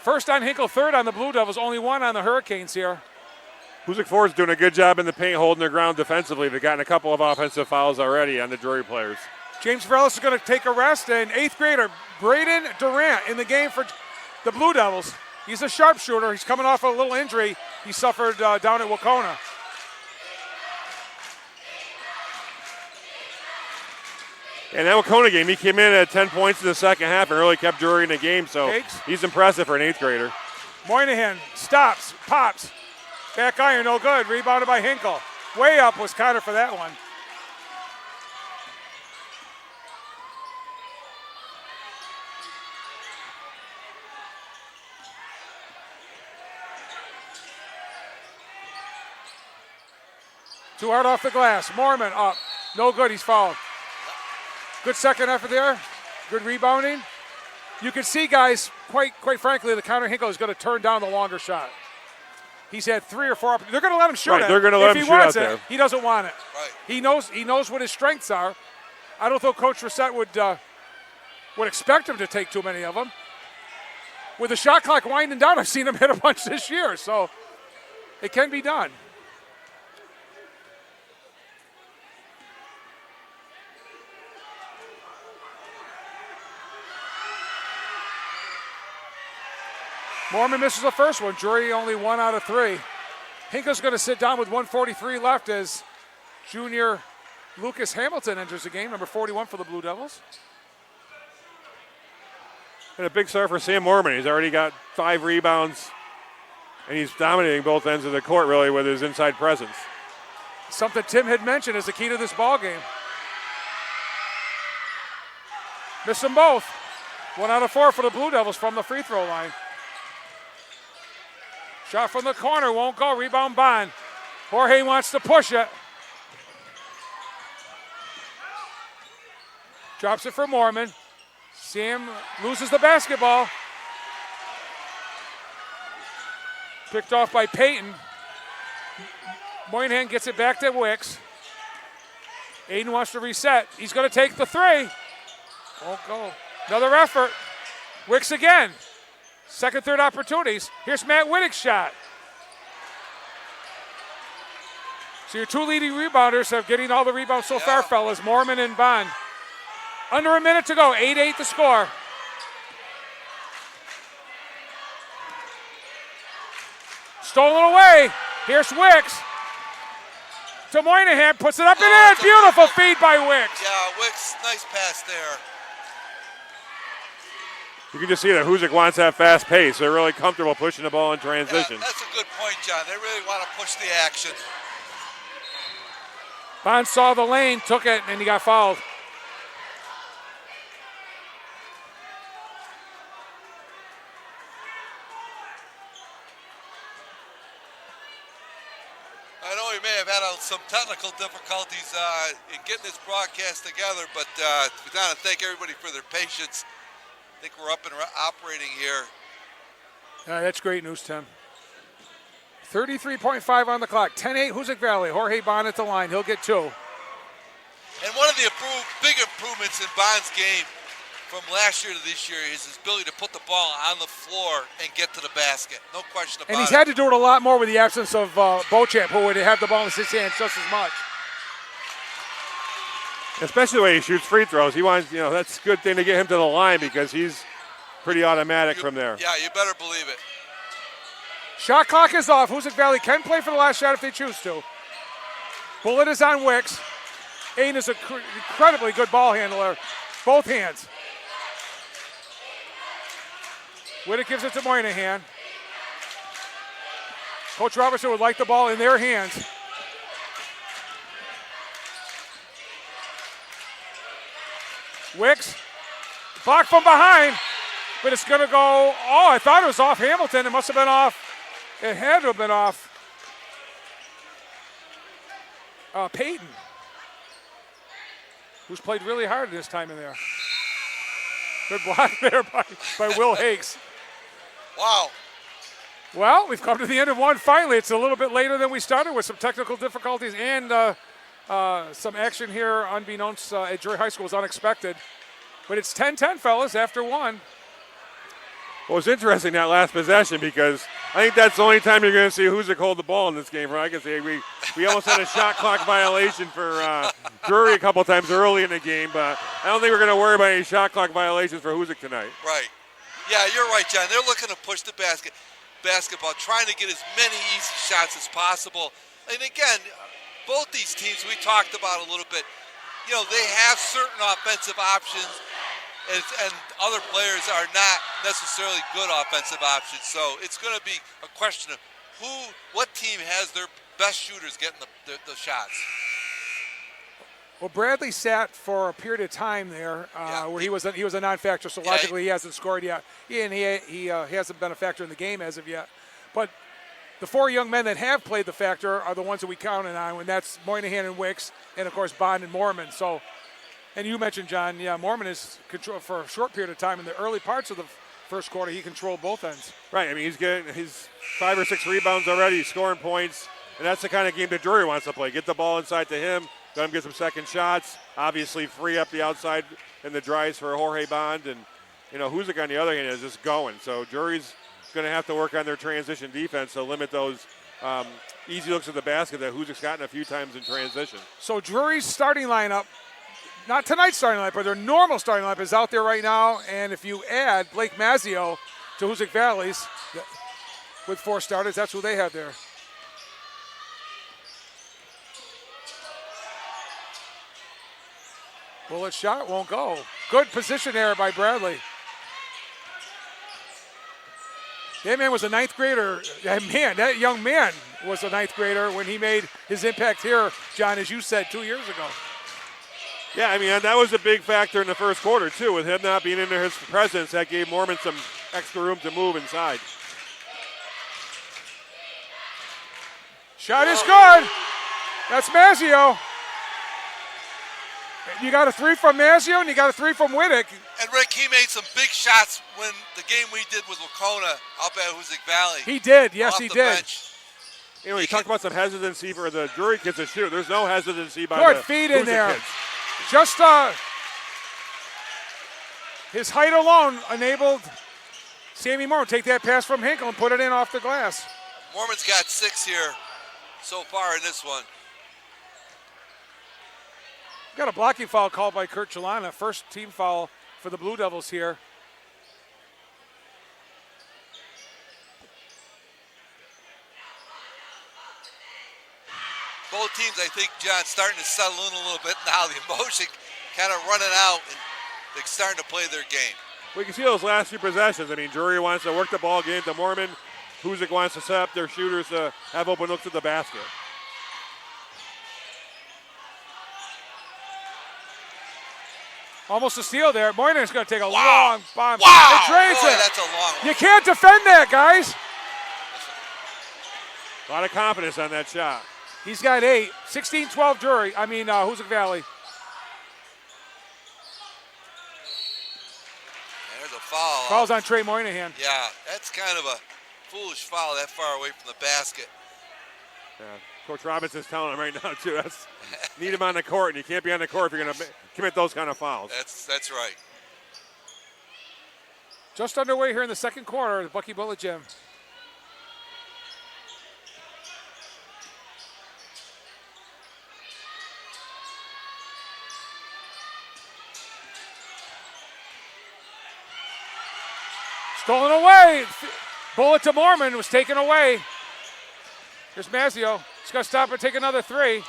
First on Hinkle, third on the Blue Devils, only 1 on the Hurricanes here. Hoosac Ford's doing a good job in the paint, holding their ground defensively. They've gotten a couple of offensive fouls already on the Drury players. James Varellis is going to take a rest, and 8th grader Braden Durant in the game for the Blue Devils. He's a sharpshooter. He's coming off a little injury he suffered down at Wacona. In that Wacona game, he came in at 10 points in the second half and really kept Drury in the game, so Hakes. he's impressive for an 8th grader. Moynihan stops, pops. Back iron, no good. Rebounded by Hinkle. Way up was Connor for that one. Too hard off the glass. Mormon up. No good, he's fouled. Good second effort there. Good rebounding. You can see, guys, quite frankly, the Connor Hinkle is going to turn down the longer shot. He's had 3 or 4 opportunities. They're going to let him shoot Right, it. they're going to let him shoot out If he there. wants it, he doesn't want it. Right. He knows what his strengths are. I don't think Coach Reset would expect him to take too many of them. With the shot clock winding down, I've seen him hit a bunch this year, so it can be done. Mormon misses the first one. Drury only 1 out of 3. Hinkle's going to sit down with 1:43 left as junior Lucas Hamilton enters the game, number 41 for the Blue Devils. And a big start for Sam Mormon. He's already got 5 rebounds, and he's dominating both ends of the court, really, with his inside presence. Something Tim had mentioned as the key to this ball game. Missed them both. 1 out of 4 for the Blue Devils from the free throw line. Shot from the corner, won't go. Rebound Bond. Jorge wants to push it. Drops it for Mormon. Sam loses the basketball. Picked off by Peyton. Moynihan gets it back to Wicks. Aiden wants to reset. He's going to take the 3. Won't go. Another effort. Wicks again. Second, third opportunities. Here's Matt Winnick's shot. So your 2 leading rebounders have getting all the rebounds so far, fellas. Mormon and Bond. Under a minute to go. 8-8 the score. Stolen away. Here's Wicks. To Moynihan. Puts it up and in. Beautiful feed by Wicks. Yeah, Wicks, nice pass there. You can just see that Hoosac wants that fast pace. They're really comfortable pushing the ball in transition. Yeah, that's a good point, John. They really want to push the action. Bond saw the lane, took it, and he got fouled. I know we may have had some technical difficulties in getting this broadcast together, but we want to thank everybody for their patience. I think we're up and operating here. That's great news, Tim. 33.5 on the clock. 10-8 Hoosac Valley. Jorge Bond at the line. He'll get 2. And one of the big improvements in Bond's game from last year to this year is his ability to put the ball on the floor and get to the basket. No question about it. And he's had to do it a lot more with the absence of Beauchamp, who would have the ball in his hands just as much. Especially the way he shoots free throws. He wants, that's a good thing to get him to the line because he's pretty automatic from there. Yeah, you better believe it. Shot clock is off. Hoosac Valley can play for the last shot if they choose to. Bullet is on Wicks. Aiden is an incredibly good ball handler. Both hands. Whittick gives it to Moynihan. Coach Robertson would like the ball in their hands. Wicks, blocked from behind, but it's going to go, oh, I thought it was off Hamilton. It must have been off, it had to have been off Peyton, who's played really hard this time in there. Good block there by Will Hakes. Wow. Well, we've come to the end of one finally. It's a little bit later than we started with some technical difficulties and some action here unbeknownst at Drury High School was unexpected. But it's 10-10, fellas, after one. Well, it's interesting that last possession because I think that's the only time you're going to see Hoosac hold the ball in this game. Right? I can say we almost had a shot clock violation for Drury a couple times early in the game, but I don't think we're going to worry about any shot clock violations for Hoosac tonight. Right. Yeah, you're right, John. They're looking to push the basketball, trying to get as many easy shots as possible. And again, both these teams we talked about a little bit, you know, they have certain offensive options and other players are not necessarily good offensive options. So it's going to be a question of what team has their best shooters getting the shots. Well, Bradley sat for a period of time there where he was a non-factor, so logically he hasn't scored yet. He hasn't been a factor in the game as of yet. But the four young men that have played the factor are the ones that we counted on, and that's Moynihan and Wicks, and of course Bond and Mormon. So, and you mentioned, John, Mormon is control for a short period of time in the early parts of the first quarter. He controlled both ends. Right. I mean, he's getting his 5 or 6 rebounds already. He's scoring points, and that's the kind of game that Drury wants to play. Get the ball inside to him. Let him get some second shots. Obviously, free up the outside in the drives for Jorge Bond, and Hoosac on the other hand is just going. So Drury's going to have to work on their transition defense to limit those easy looks at the basket that Hoosac's gotten a few times in transition. So Drury's starting lineup, not tonight's starting lineup, but their normal starting lineup is out there right now. And if you add Blake Mazzio to Hoosac Valley's with 4 starters, that's who they have there. Bullet shot won't go. Good position error by Bradley. That man was a 9th grader. That young man was a 9th grader when he made his impact here, John, as you said, 2 years ago. Yeah, I mean, that was a big factor in the first quarter, too. With him not being in his presence, that gave Mormon some extra room to move inside. Shot is good. That's Mazzio. You got a 3 from Mazzio, and you got a 3 from Whittick. And Rick, he made some big shots when the game we did with Wacona up at Hoosac Valley. He did, yes, he did. Bench. You talked about some hesitancy for the Drury kids to shoot. There's no hesitancy by good the feed Hoosac in there. kids. Just his height alone enabled Sammy Mormon to take that pass from Hinkle and put it in off the glass. Mormon's got 6 here so far in this one. Got a blocking foul called by Kurt Chalana. First team foul for the Blue Devils here. Both teams, I think, John, starting to settle in a little bit now. The emotion kind of running out, and they're starting to play their game. We can see those last few possessions. I mean, Drury wants to work the ball, get into Mormon. Hoosac wants to set up their shooters to have open looks at the basket. Almost a steal there. Moynihan's going to take a Wow. long bomb. Wow! It drains Boy, it. that's a long one. You can't defend that, guys. A lot of confidence on that shot. He's got 8. 16-12 Drury. Hoosac Valley. There's a foul. Foul's on Trey Moynihan. Yeah, that's kind of a foolish foul that far away from the basket. Yeah. Coach Robinson's telling him right now, too. Need him on the court, and you can't be on the court if you're going to commit those kind of fouls. That's right. Just underway here in the second quarter at the Bucky Bullet Gym. Stolen away. Bullet to Mormon was taken away. Here's Mazzio. He's going to stop and take another three.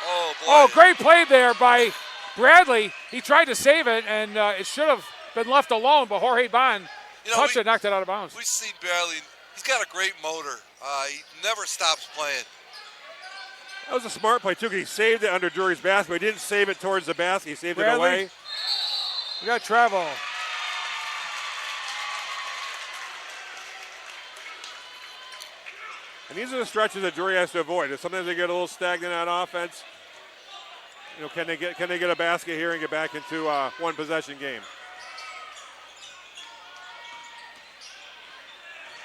Oh, boy. Oh, great play there by Bradley. He tried to save it, and it should have been left alone, but Jorge Bond touched it, knocked it out of bounds. We've seen Bradley. He's got a great motor. He never stops playing. That was a smart play, too, because he saved it under Drury's basket, but he didn't save it towards the basket. He saved Bradley. it away. We got travel. And these are the stretches that Drury has to avoid. Sometimes they get a little stagnant on offense. You know, can they get a basket here and get back into one possession game?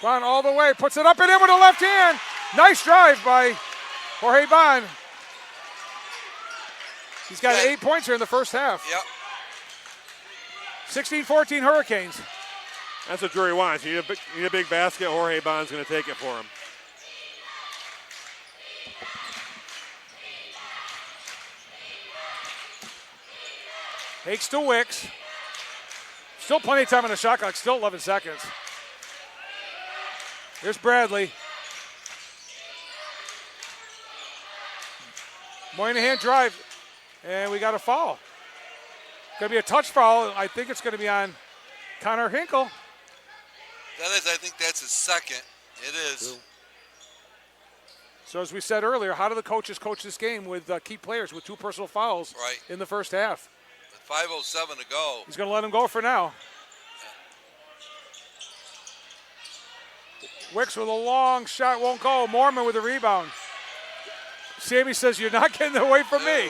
Bond all the way, puts it up and in with the left hand. Nice drive by Jorge Bond. He's got 8 points here in the first half. Yep. 16-14 Hurricanes. That's what Drury wants. You need a big basket. Jorge Bond's going to take it for him. Takes to Wicks. Still plenty of time on the shot clock, still 11 seconds. Here's Bradley. Moynihan drive, and we got a foul. Going to be a touch foul. I think it's going to be on Connor Hinkle. That is, I think that's his second. It is. So as we said earlier, how do the coaches coach this game with key players with 2 personal fouls in the first half? With 5:07 to go. He's going to let him go for now. Wicks with a long shot, won't go. Mormon with a rebound. Sammy says, you're not getting away from me.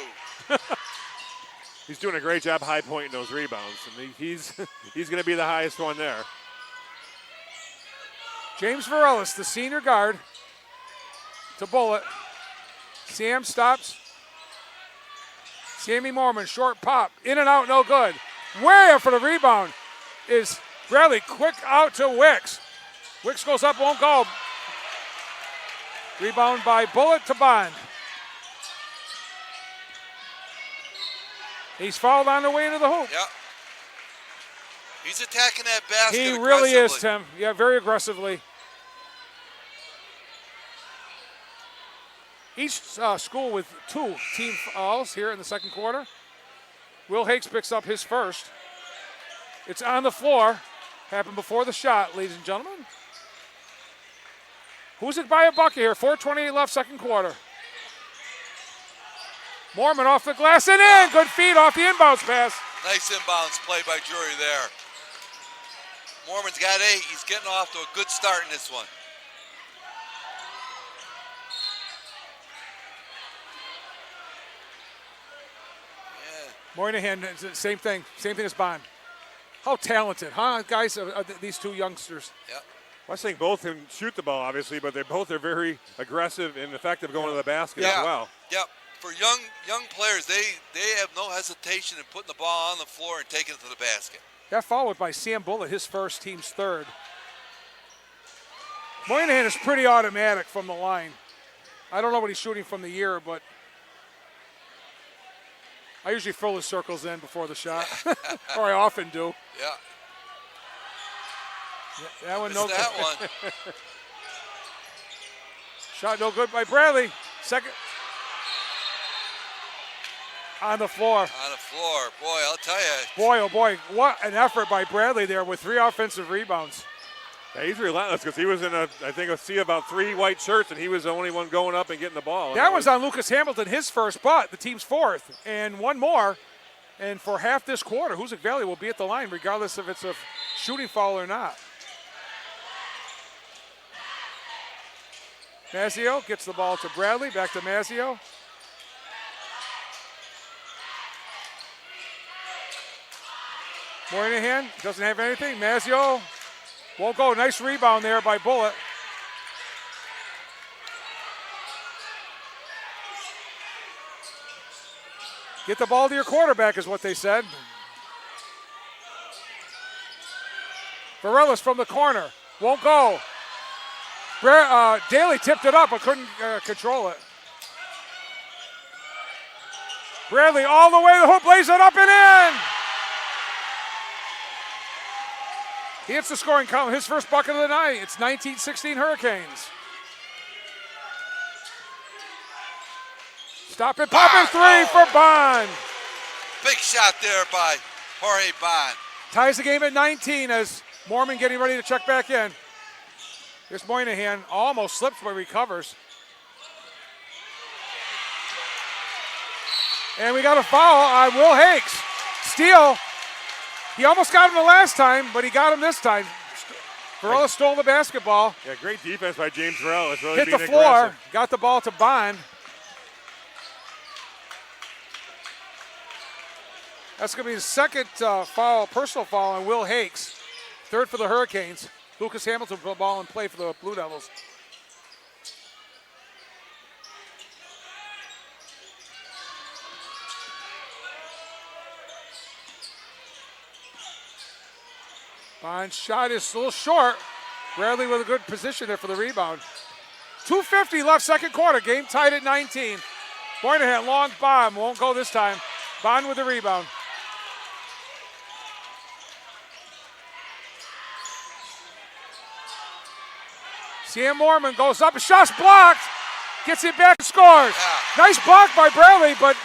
He's doing a great job high pointing those rebounds. I mean, he's going to be the highest one there. James Varelis, the senior guard, to Bullet. Sam stops. Sammy Mormon, short pop, in and out, no good. Way up for the rebound is Bradley. Quick out to Wicks. Wicks goes up, won't go. Rebound by Bullet to Bond. He's fouled on the way into the hoop. Yep. He's attacking that basket He really is, Tim. Yeah, very aggressively. Each school with 2 team fouls here in the second quarter. Will Hakes picks up his first. It's on the floor. Happened before the shot, ladies and gentlemen. Hoosac by a bucket here. 4:28 left, second quarter. Mormon off the glass and in. Good feed off the inbounds pass. Nice inbounds play by Drury there. Mormon's got 8. He's getting off to a good start in this one. Moynihan, same thing as Bond. How talented, huh, guys, these 2 youngsters? Yep. Well, I think both can shoot the ball, obviously, but they both are very aggressive and effective going to the basket as well. Yep. For young players, they have no hesitation in putting the ball on the floor and taking it to the basket. That followed by Sam Bullet, his first, team's third. Moynihan is pretty automatic from the line. I don't know what he's shooting from the year, but I usually fill his circles in before the shot, or I often do. Yeah. That one no good. That one. Shot no good by Bradley. Second. On the floor. On the floor. Boy, I'll tell you. Boy, oh boy, what an effort by Bradley there with 3 offensive rebounds. Yeah, he's relentless because he was in a sea of about 3 white shirts, and he was the only one going up and getting the ball. That was on Lucas Hamilton, his first, but the team's 4th. And one more. And for half this quarter, Hoosac Valley will be at the line regardless if it's a shooting foul or not. Mazzio gets the ball to Bradley, back to Mazzio. Moynihan doesn't have anything. Mazzio won't go. Nice rebound there by Bullet. Get the ball to your quarterback is what they said. Varelis from the corner. Won't go. Daly tipped it up but couldn't control it. Bradley all the way to the hoop, lays it up and in. He hits the scoring column. His first bucket of the night. It's 19-16 Hurricanes. Stop it, pop it, three for Bond. Big shot there by Jorge Bond. Ties the game at 19 as Mormon getting ready to check back in. Here's Moynihan, almost slips but recovers. And we got a foul on Will Hakes. Steal. He almost got him the last time, but he got him this time. Varela stole the basketball. Yeah, great defense by James Varela. It's really Hit the being floor, aggressive. got the ball to Bond. That's going to be his second personal foul on Will Hakes. Third for the Hurricanes. Lucas Hamilton put the ball in play for the Blue Devils. Bond's shot is a little short. Bradley with a good position there for the rebound. 2:50 left second quarter. Game tied at 19. Moynihan, long bomb. Won't go this time. Bond with the rebound. Sam Mormon goes up. Shot's blocked. Gets it back and scores. Yeah. Nice block by Bradley, but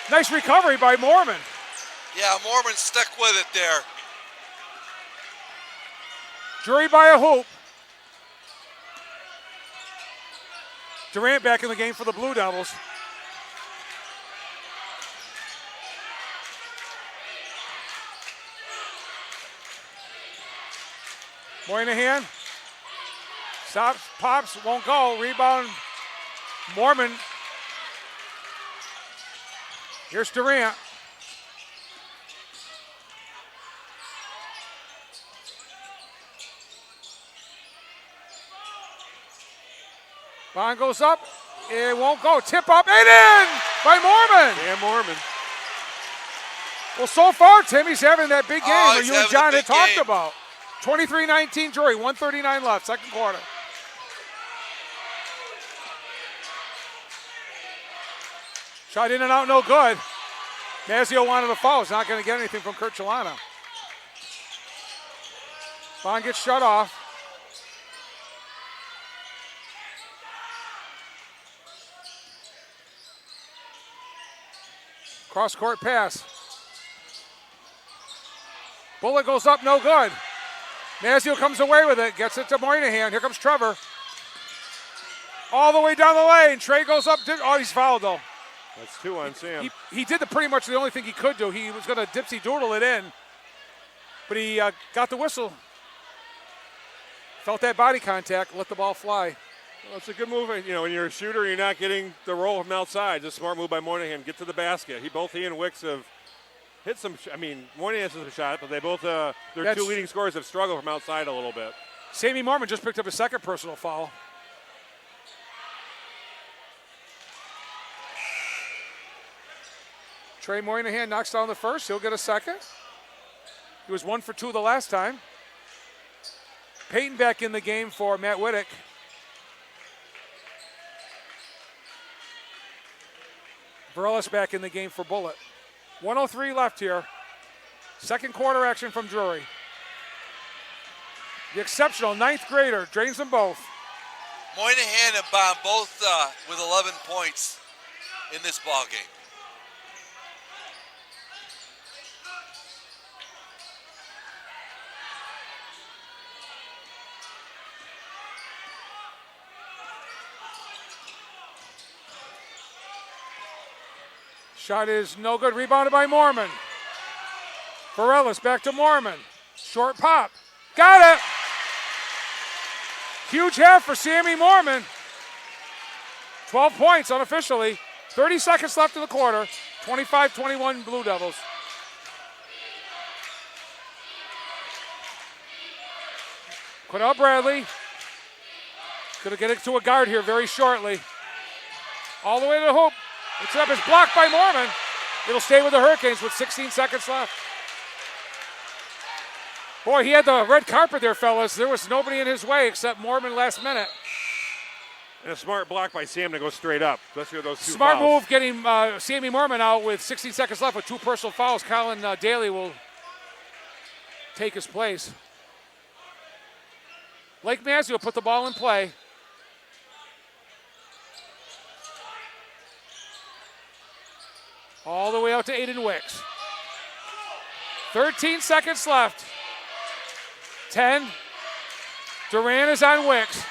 nice recovery by Mormon. Yeah, Mormon stuck with it there. Drury by a hoop. Durant back in the game for the Blue Devils. Moynihan. Stops, pops, won't go. Rebound, Mormon. Here's Durant. Bond goes up. It won't go. Tip up and in by Mormon. Yeah, Mormon. Well, so far, Tim, he's having that big game that he's you and having John a had big talked game. about. 23-19 Drury, 1:39 left, second quarter. Shot in and out, no good. Mazzio wanted a foul. He's not going to get anything from Kirchalana. Bond gets shut off. Cross-court pass. Bullet goes up, no good. Mazzio comes away with it, gets it to Moynihan. Here comes Trevor. All the way down the lane. Trey goes up. Oh, he's fouled, though. That's two on Sam. He did pretty much the only thing he could do. He was going to dipsy doodle it in, but he got the whistle. Felt that body contact, let the ball fly. Well, it's a good move. You know, when you're a shooter, you're not getting the roll from outside. It's a smart move by Moynihan. Get to the basket. He and Wicks have hit some. Moynihan has a shot, but they both their two leading scorers have struggled from outside a little bit. Sammy Mormon just picked up his second personal foul. Trey Moynihan knocks down the first. He'll get a second. He was 1 for 2 the last time. Peyton back in the game for Matt Whittick. Varela's back in the game for Bullet. 1:03 left here. Second quarter action from Drury. The exceptional ninth grader drains them both. Moynihan and Bond both with 11 points in this ball game. Shot is no good. Rebounded by Mormon. Varela's back to Mormon. Short pop. Got it. Huge half for Sammy Mormon. 12 points unofficially. 30 seconds left in the quarter. 25-21 Blue Devils. Quinnell Bradley. Going to get it to a guard here very shortly. All the way to the hoop. It's up. It's blocked by Mormon. It'll stay with the Hurricanes with 16 seconds left. Boy, he had the red carpet there, fellas. There was nobody in his way except Mormon last minute. And a smart block by Sam to go straight up, especially with those two Smart fouls. move getting Sammy Mormon out with 16 seconds left with 2 personal fouls. Colin Daly will take his place. Lake Massey will put the ball in play. All the way out to Aiden Wicks. 13 seconds left. 10. Duran is on Wicks.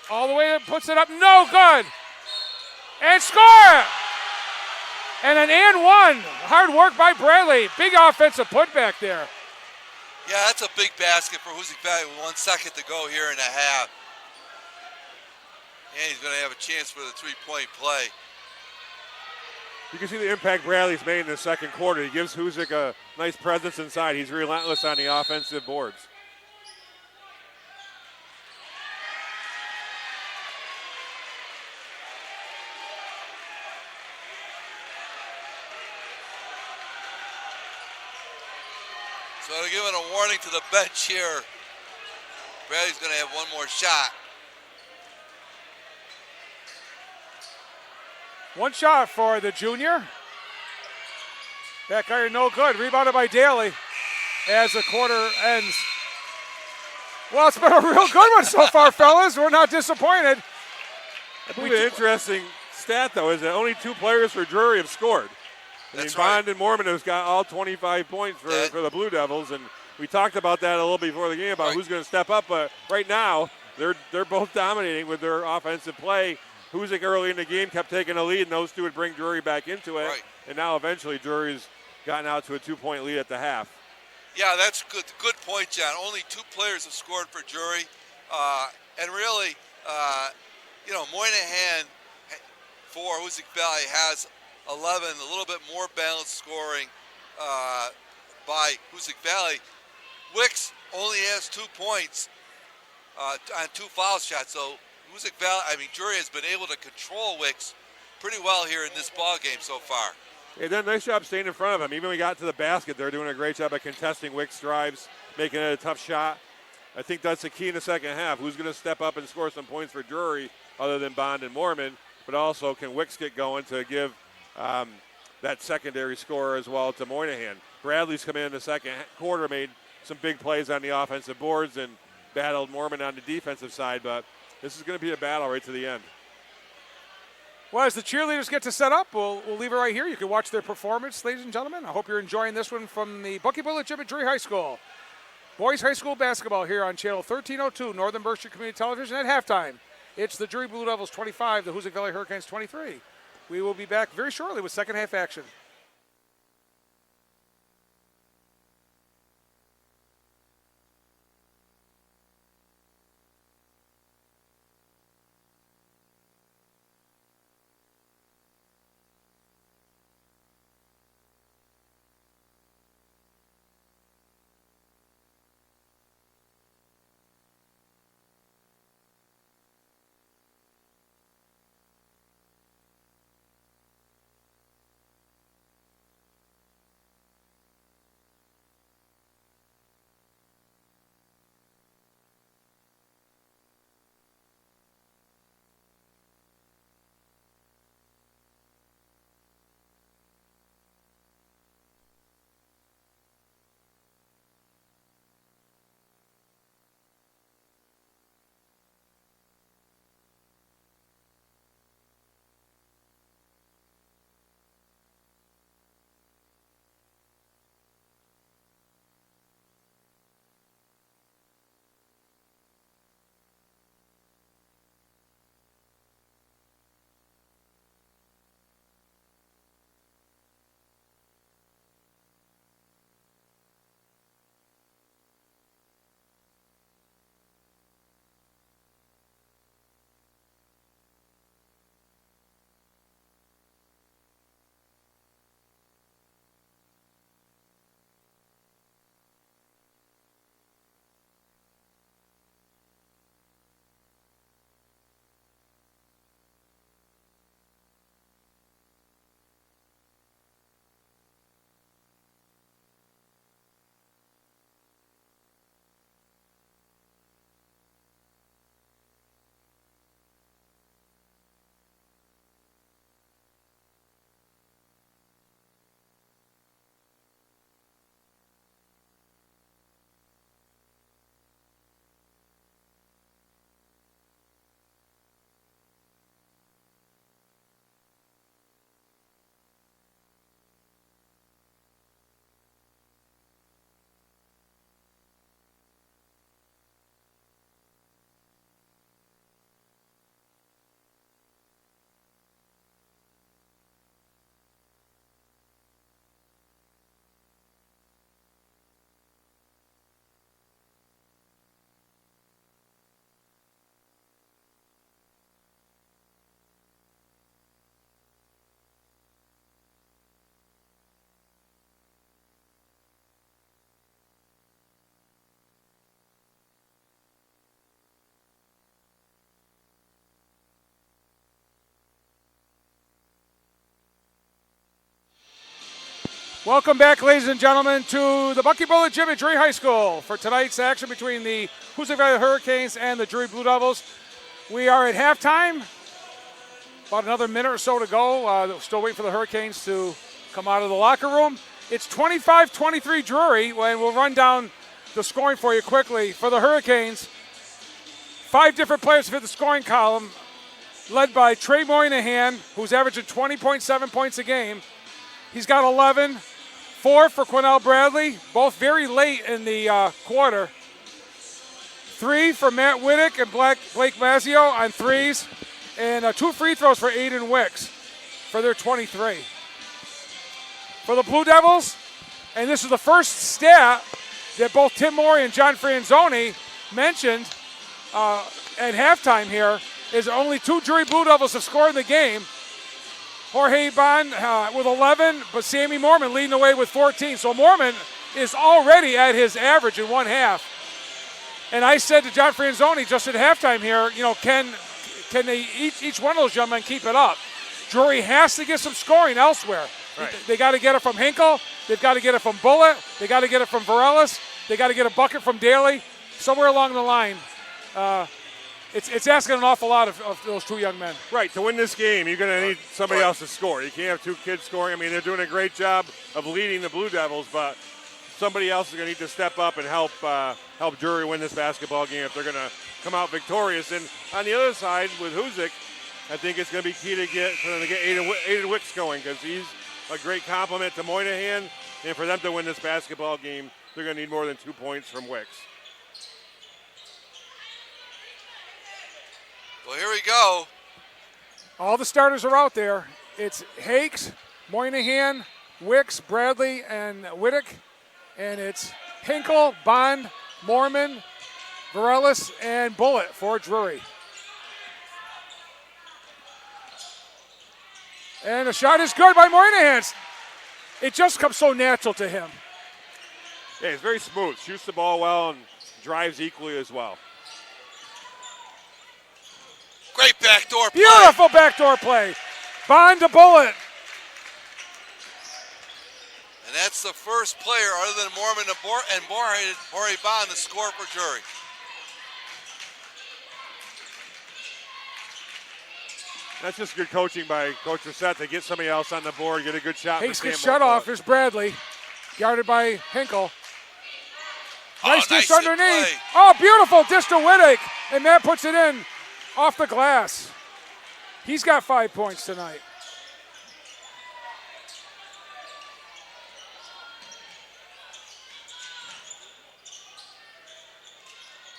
All the way, puts it up, no good. And score! And an and one. Hard work by Bradley. Big offensive putback there. Yeah, that's a big basket for Hoosac Valley with 1 second to go here in the half. And he's going to have a chance for the three-point play. You can see the impact Bradley's made in the second quarter. He gives Hoosac a nice presence inside. He's relentless on the offensive boards. So they're giving a warning to the bench here. Bradley's going to have one more shot. One shot for the junior. Back iron no good. Rebounded by Daly as the quarter ends. Well, it's been a real good one so far, fellas. We're not disappointed. I believe an interesting stat, though, is that only 2 players for Drury have scored. That's Bond right. and Mormon has got all 25 points for the Blue Devils, and we talked about that a little before the game about who's going to step up. But right now, they're both dominating with their offensive play. Hoosac early in the game kept taking a lead, and those two would bring Drury back into it. Right. And now eventually Drury's gotten out to a 2-point lead at the half. Yeah, that's good. Good point, John. Only 2 players have scored for Drury, and really, Moynihan for Hoosac Valley has 11, a little bit more balanced scoring by Hoosac Valley. Wicks only has 2 points on 2 foul shots, so Drury has been able to control Wicks pretty well here in this ball game so far. They done a nice job staying in front of him. Even when we got to the basket, they're doing a great job of contesting Wicks' drives, making it a tough shot. I think that's the key in the second half. Who's going to step up and score some points for Drury other than Bond and Mormon, but also can Wicks get going to give that secondary score as well to Moynihan. Bradley's come in the second quarter, made some big plays on the offensive boards and battled Mormon on the defensive side, but this is going to be a battle right to the end. Well, as the cheerleaders get to set up, we'll leave it right here. You can watch their performance, ladies and gentlemen. I hope you're enjoying this one from the Bucky Bullet Gym at Drury High School. Boys High School basketball here on Channel 1302, Northern Berkshire Community Television at halftime. It's the Drury Blue Devils 25, the Hoosac Valley Hurricanes 23. We will be back very shortly with second half action. Welcome back, ladies and gentlemen, to the Buckyball Gym at Drury High School for tonight's action between the Hoosac Valley Hurricanes and the Drury Blue Devils. We are at halftime. About another minute or so to go. Still waiting for the Hurricanes to come out of the locker room. It's 25-23 Drury, and we'll run down the scoring for you quickly. For the Hurricanes, 5 different players fit the scoring column, led by Trey Moynihan, who's averaging 20.7 points a game. He's got 11. 4 for Quinnell Bradley, both very late in the quarter. 3 for Matt Whittick and Blake Mazzio on threes. And 2 free throws for Aiden Wicks for their 23. For the Blue Devils, and this is the first stat that both Tim Morey and John Franzoni mentioned at halftime here, is only 2 Drury Blue Devils have scored in the game. Jorge Bond with 11, but Sammy Mormon leading the way with 14. So Mormon is already at his average in one half. And I said to John Franzoni just at halftime here, can they each one of those young men keep it up? Drury has to get some scoring elsewhere. Right. They got to get it from Hinkle. They've got to get it from Bullitt. They got to get it from Varelis. They got to get a bucket from Daly. Somewhere along the line, it's asking an awful lot of those 2 young men. Right, to win this game, you're going to need somebody else to score. You can't have 2 kids scoring. I mean, they're doing a great job of leading the Blue Devils, but somebody else is going to need to step up and help Drury win this basketball game if they're going to come out victorious. And on the other side, with Hoosac, I think it's going to be key for them to get Aiden Wicks going, because he's a great compliment to Moynihan. And for them to win this basketball game, they're going to need more than 2 points from Wicks. Well, here we go. All the starters are out there. It's Hakes, Moynihan, Wicks, Bradley, and Whittick. And it's Hinkle, Bond, Mormon, Varelis, and Bullitt for Drury. And the shot is good by Moynihan. It just comes so natural to him. Yeah, he's very smooth. Shoots the ball well and drives equally as well. Great backdoor play. Beautiful backdoor play. Bond to Bullitt. And that's the first player other than Mormon and Morey Bond to score for Drury. That's just good coaching by Coach Reset to get somebody else on the board, get a good shot. Hakes gets shut off. Here's Bradley, guarded by Hinkle. Nice dish underneath. Play. Oh, beautiful dish to Whittick. And Matt puts it in off the glass. He's got 5 points tonight.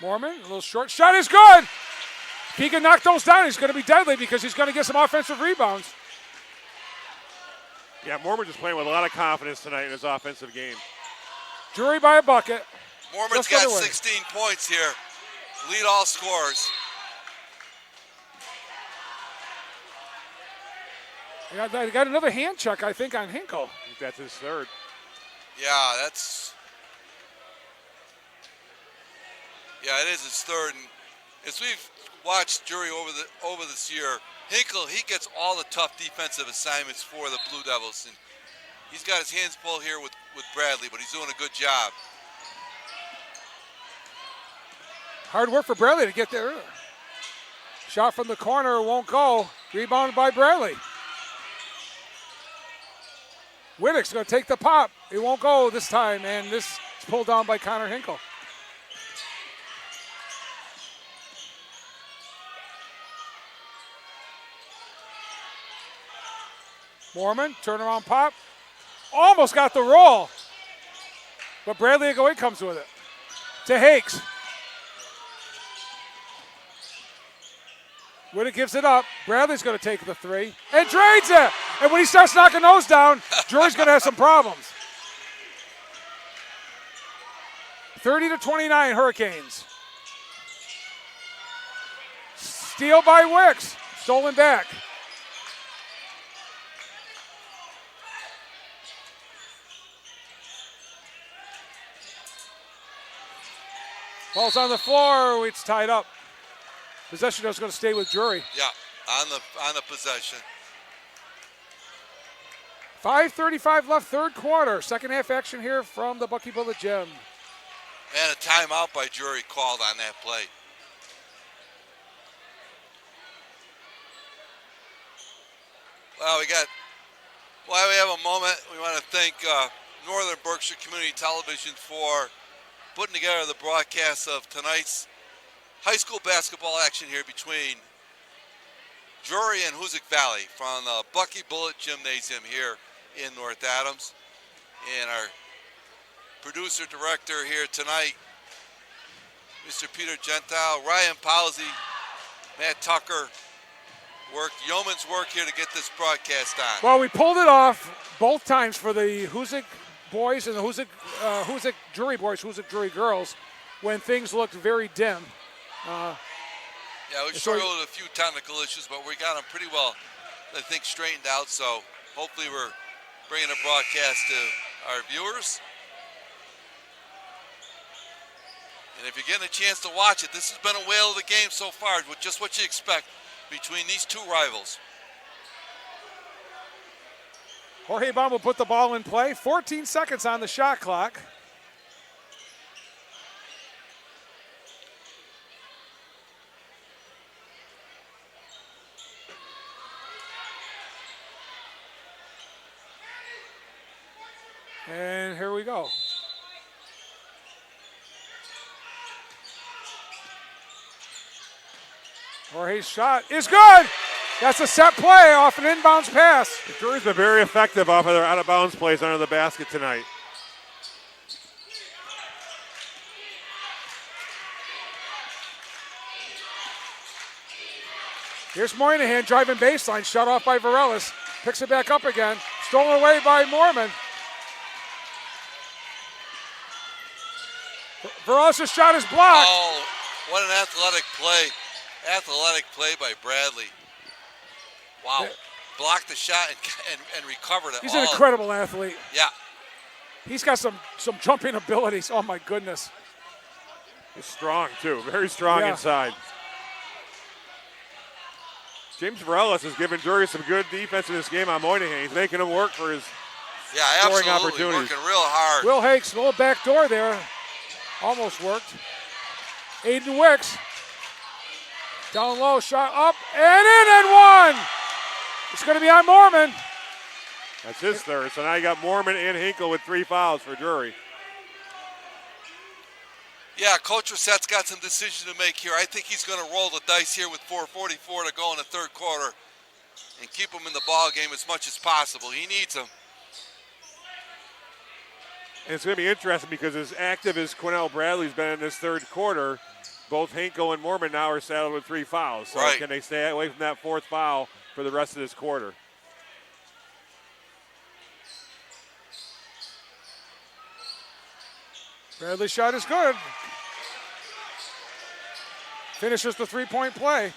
Mormon, a little short. Shot is good. If he can knock those down, he's going to be deadly because he's going to get some offensive rebounds. Yeah, Mormon just playing with a lot of confidence tonight in his offensive game. Drury by a bucket. Mormon's got 16 points here. Lead all scorers. They got another hand check, I think, on Hinkle. I think that's his third. Yeah, it is his third. And as we've watched Drury over this year, Hinkle, he gets all the tough defensive assignments for the Blue Devils. And he's got his hands full here with Bradley, but he's doing a good job. Hard work for Bradley to get there. Shot from the corner won't go. Rebounded by Bradley. Whittick's going to take the pop. It won't go this time, and this is pulled down by Connor Hinkle. Mormon, turnaround pop. Almost got the roll. But Bradley away comes with it. To Hakes. Whittick gives it up. Bradley's going to take the 3 and trades it. And when he starts knocking those down, Drury's going to have some problems. 30-29 Hurricanes. Steal by Wicks. Stolen back. Ball's on the floor. It's tied up. Possession is going to stay with Drury. Yeah, on the possession. 5:35 left, third quarter. Second half action here from the Bucky Bullet Gym. And a timeout by Drury called on that play. Well, while we have a moment, we want to thank Northern Berkshire Community Television for putting together the broadcast of tonight's high school basketball action here between Drury and Hoosac Valley from the Bucky Bullet Gymnasium here in North Adams. And our producer director here tonight, Mr. Peter Gentile, Ryan Powsey, Matt Tucker, worked yeoman's work here to get this broadcast on. Well, we pulled it off both times for the Hoosac boys and the Hoosac Drury boys, Hoosac Drury girls, when things looked very dim. Yeah, we struggled with a few technical issues, but we got them pretty well, I think, straightened out. So hopefully we're bringing a broadcast to our viewers. And if you're getting a chance to watch it, this has been a whale of the game so far, with just what you expect between these two rivals. Jorge Baum will put the ball in play. 14 seconds on the shot clock. And here we go. Jorge's shot is good. That's a set play off an inbounds pass. Drury's been very effective off of their out-of-bounds plays under the basket tonight. Here's Moynihan driving baseline, shut off by Varelis. Picks it back up again. Stolen away by Mormon. Varelis' shot is blocked. Oh, what an athletic play. Athletic play by Bradley. Wow. Yeah. Blocked the shot and recovered it. He's an incredible athlete. Yeah. He's got some jumping abilities. Oh, my goodness. He's strong, too. Very strong Yeah. inside. James Varelis has given Drury some good defense in this game on Moynihan. He's making him work for his scoring absolutely. opportunities. Working real hard. Will Hakes, little back door there. Almost worked. Aiden Wicks. Down low, shot up, and in and one. It's going to be on Mormon. That's his third. So now you got Mormon and Hinkle with 3 fouls for Drury. Yeah, Coach Rossette's got some decisions to make here. I think he's going to roll the dice here with 4:44 to go in the third quarter and keep them in the ball game as much as possible. He needs them. And it's going to be interesting because as active as Quinnell Bradley's been in this third quarter, both Hinkle and Mormon now are saddled with 3 fouls. So right. Can they stay away from that 4th foul for the rest of this quarter? Bradley's shot is good. Finishes the 3-point play.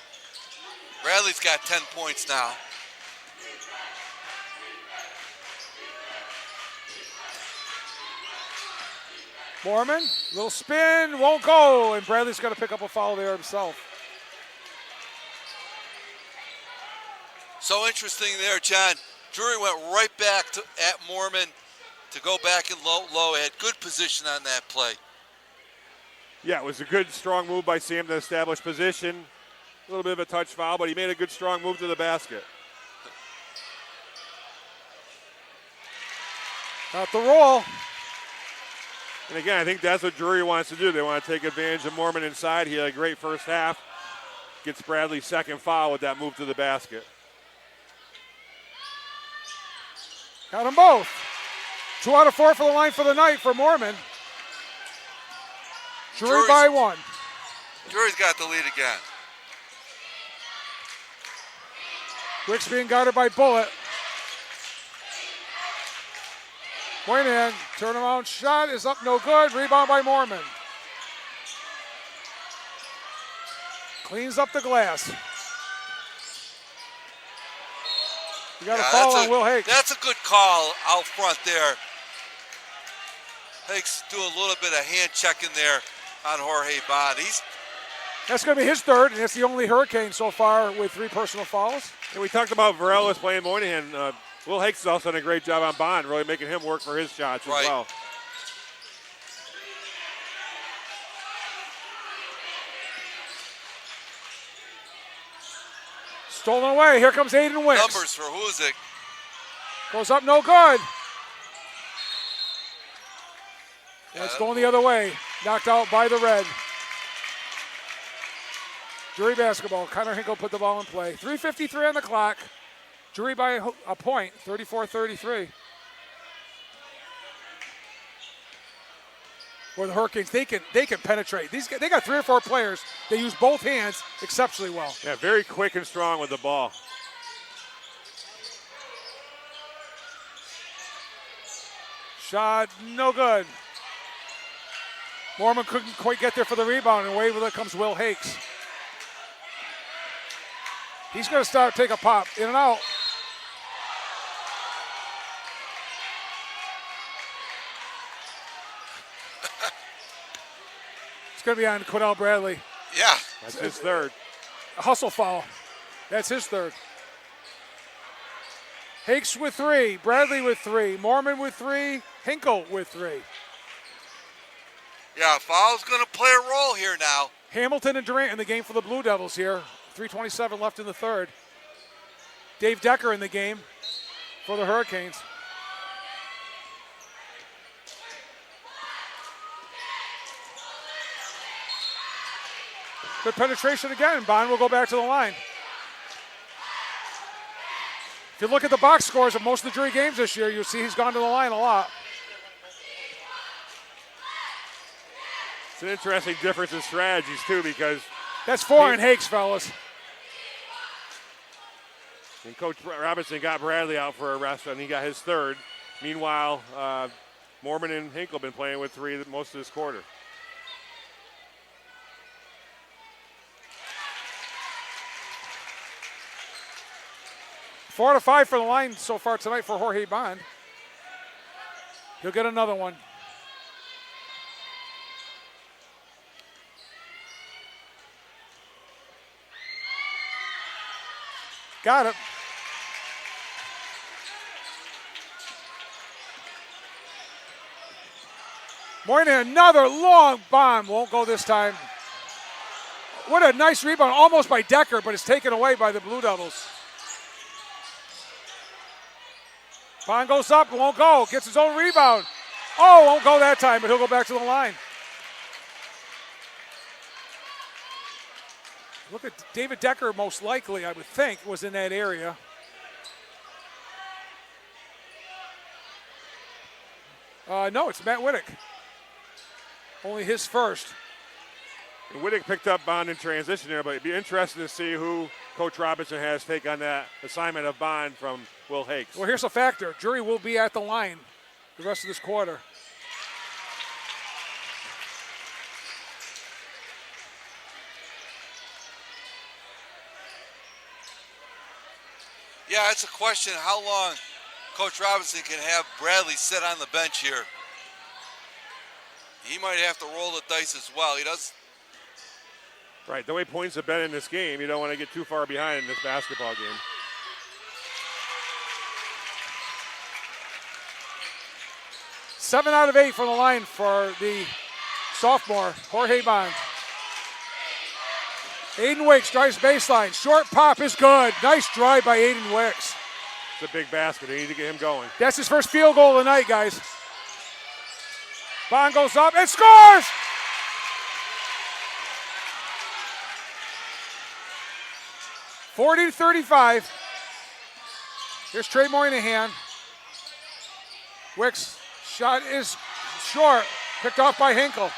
Bradley's got 10 points now. Mormon, little spin, won't go, and Bradley's got to pick up a foul there himself. So interesting there, John. Drury went right back at Mormon to go back in low. Had good position on that play. Yeah, it was a good, strong move by Sam to establish position. A little bit of a touch foul, but he made a good, strong move to the basket. Got the roll. And again, I think that's what Drury wants to do. They want to take advantage of Mormon inside. He had a great first half. Gets Bradley's 2nd foul with that move to the basket. Got them both. 2 out of 4 for the line for the night for Mormon. Drury by 1. Drury's got the lead again. Wicks being guarded by Bullet. Moynihan, turnaround shot is up, no good. Rebound by Mormon. Cleans up the glass. We got a foul on Will Hakes. That's a good call out front there. Hakes do a little bit of hand checking there on Jorge Bond. That's going to be his third, and it's the only Hurricane so far with 3 personal fouls. And we talked about Varelis playing Moynihan Will Hakes has also done a great job on Bond, really making him work for his shots as well. Stolen away. Here comes Aiden Wicks. Numbers for Hoosac. Goes up, no good. And it's going the other way. Knocked out by the red. Drury basketball. Connor Hinkle put the ball in play. 3:53 on the clock. Drury by a point, 34-33. Where the Hurricanes, they can penetrate. They got 3 or 4 players. They use both hands exceptionally well. Yeah, very quick and strong with the ball. Shot, no good. Mormon couldn't quite get there for the rebound, and away with it comes Will Hakes. He's going to take a pop, in and out. It's going to be on Quinnell Bradley. Yeah. That's his third. A hustle foul. That's his third. Hakes with 3, Bradley with 3, Mormon with 3, Hinkle with 3. Yeah, foul's going to play a role here now. Hamilton and Durant in the game for the Blue Devils here. 3:27 left in the third. Dave Decker in the game for the Hurricanes. Good penetration again. Bond will go back to the line. If you look at the box scores of most of the Drury games this year, you'll see he's gone to the line a lot. It's an interesting difference in strategies, too, because that's 4 in Hakes, fellas. And Coach Robinson got Bradley out for a rest, and he got his third. Meanwhile, Mormon and Hinkle have been playing with 3 most of this quarter. Four out of 5 for the line so far tonight for Jorge Bond. He'll get another one. Got it. Moynihan, another long bomb. Won't go this time. What a nice rebound, almost by Decker, but it's taken away by the Blue Devils. Bond goes up, won't go. Gets his own rebound. Oh, won't go that time, but he'll go back to the line. Look at David Decker, most likely, I would think, was in that area. No, it's Matt Whittick. Only his first. And Whittick picked up Bond in transition there, but it'd be interesting to see who Coach Robinson has take on that assignment of Bond from Will Hakes. Well, here's a factor. Drury will be at the line the rest of this quarter. Yeah, it's a question how long Coach Robinson can have Bradley sit on the bench here. He might have to roll the dice as well. He does. Right, the way points have been in this game, you don't want to get too far behind in this basketball game. Seven out of 8 from the line for the sophomore, Jorge Bond. Aiden Wicks drives baseline. Short pop is good. Nice drive by Aiden Wicks. It's a big basket. They need to get him going. That's his first field goal of the night, guys. Bond goes up and scores! (40-35). Here's Trey Moynihan. Wicks' shot is short. Picked off by Hinkle.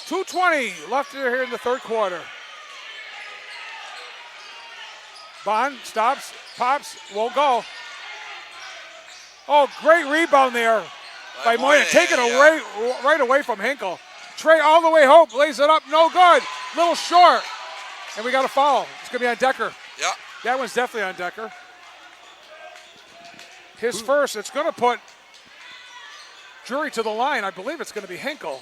.220 left here in the third quarter. Bond stops, pops, won't go. Oh, great rebound there by Moynihan. Taken away, right away from Hinkle. Trey all the way home, lays it up, no good. Little short. And we got a foul. It's going to be on Decker. Yeah. That one's definitely on Decker. His first, it's going to put Drury to the line. I believe it's going to be Hinkle.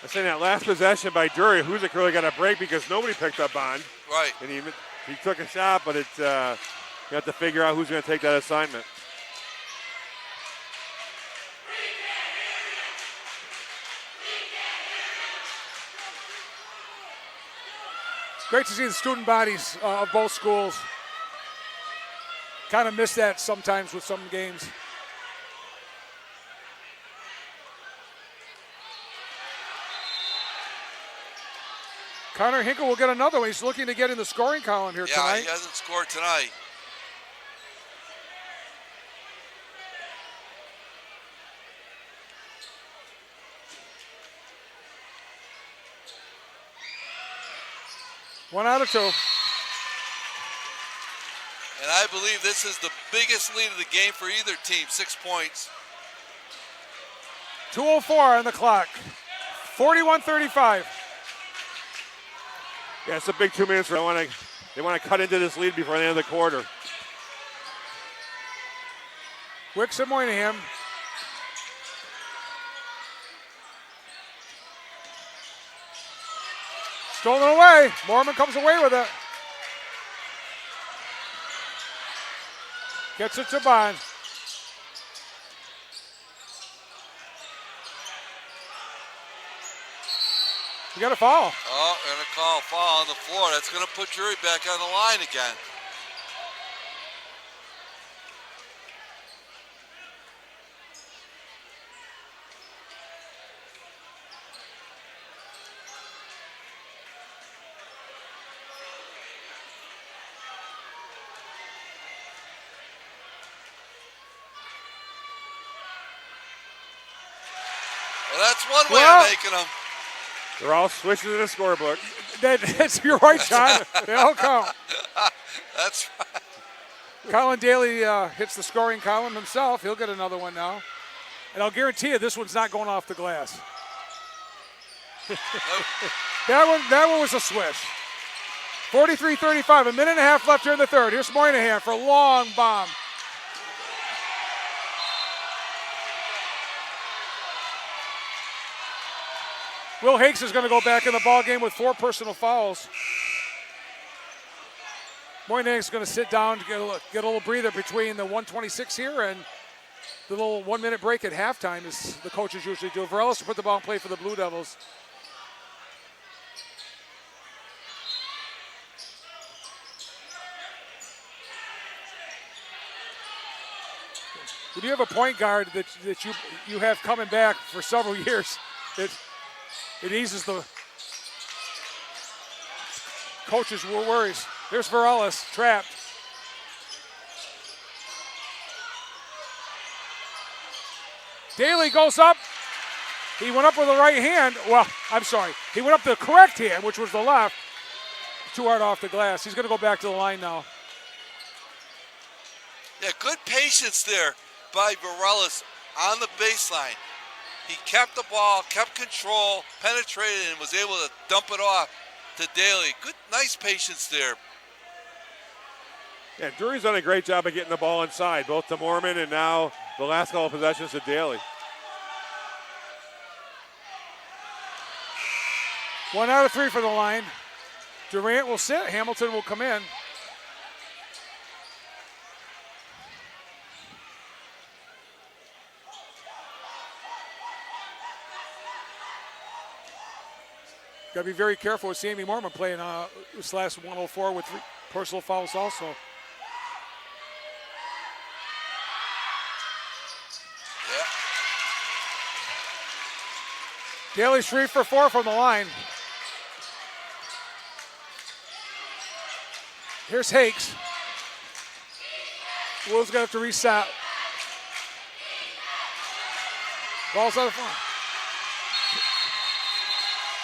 I say that last possession by Drury, Hoosac really got a break because nobody picked up on. Right. And he took a shot, but you have to figure out who's going to take that assignment. Great to see the student bodies of both schools. Kind of miss that sometimes with some games. Connor Hinkle will get another one. He's looking to get in the scoring column here tonight. Yeah, he hasn't scored tonight. One out of two. And I believe this is the biggest lead of the game for either team, 6 points. 2:04 on the clock. 41-35. Yeah, it's a big 2 minutes. They want to cut into this lead before the end of the quarter. Wicks and Moynihan. Stolen away. Mormon comes away with it. Gets it to Bond. You got a foul. Oh, they're going to call a foul on the floor. That's going to put Drury back on the line again. Well, that's one way of making them. They're all switching in the scorebook. You're right, John. They all count. That's right. Colin Daly hits the scoring column himself. He'll get another one now. And I'll guarantee you this one's not going off the glass. That one was a swish. 43-35, a minute and a half left here in the third. Here's Moynihan for a long bomb. Will Hakes is going to go back in the ball game with 4 personal fouls. Moynihan is going to sit down to get a little breather between the 1:26 here and the little 1 minute break at halftime, as the coaches usually do. Varellis to put the ball in play for the Blue Devils. When you have a point guard that you have coming back for several years, it eases the coach's worries. There's Varellis, trapped. Daly goes up. He went up with the right hand. Well, I'm sorry. He went up the correct hand, which was the left. Too hard off the glass. He's going to go back to the line now. Yeah, good patience there by Varellis on the baseline. He kept the ball, kept control, penetrated, and was able to dump it off to Daly. Good, nice patience there. Yeah, Drury's done a great job of getting the ball inside, both to Mormon and now the last couple of possessions to Daly. 1 out of 3 for the line. Durant will sit. Hamilton will come in. Got to be very careful with Sammy Mormon playing this last 104 with 3 personal fouls also. Yeah. Daly's 3 for 4 from the line. Here's Hakes. Will's going to have to reset. Ball's out of front.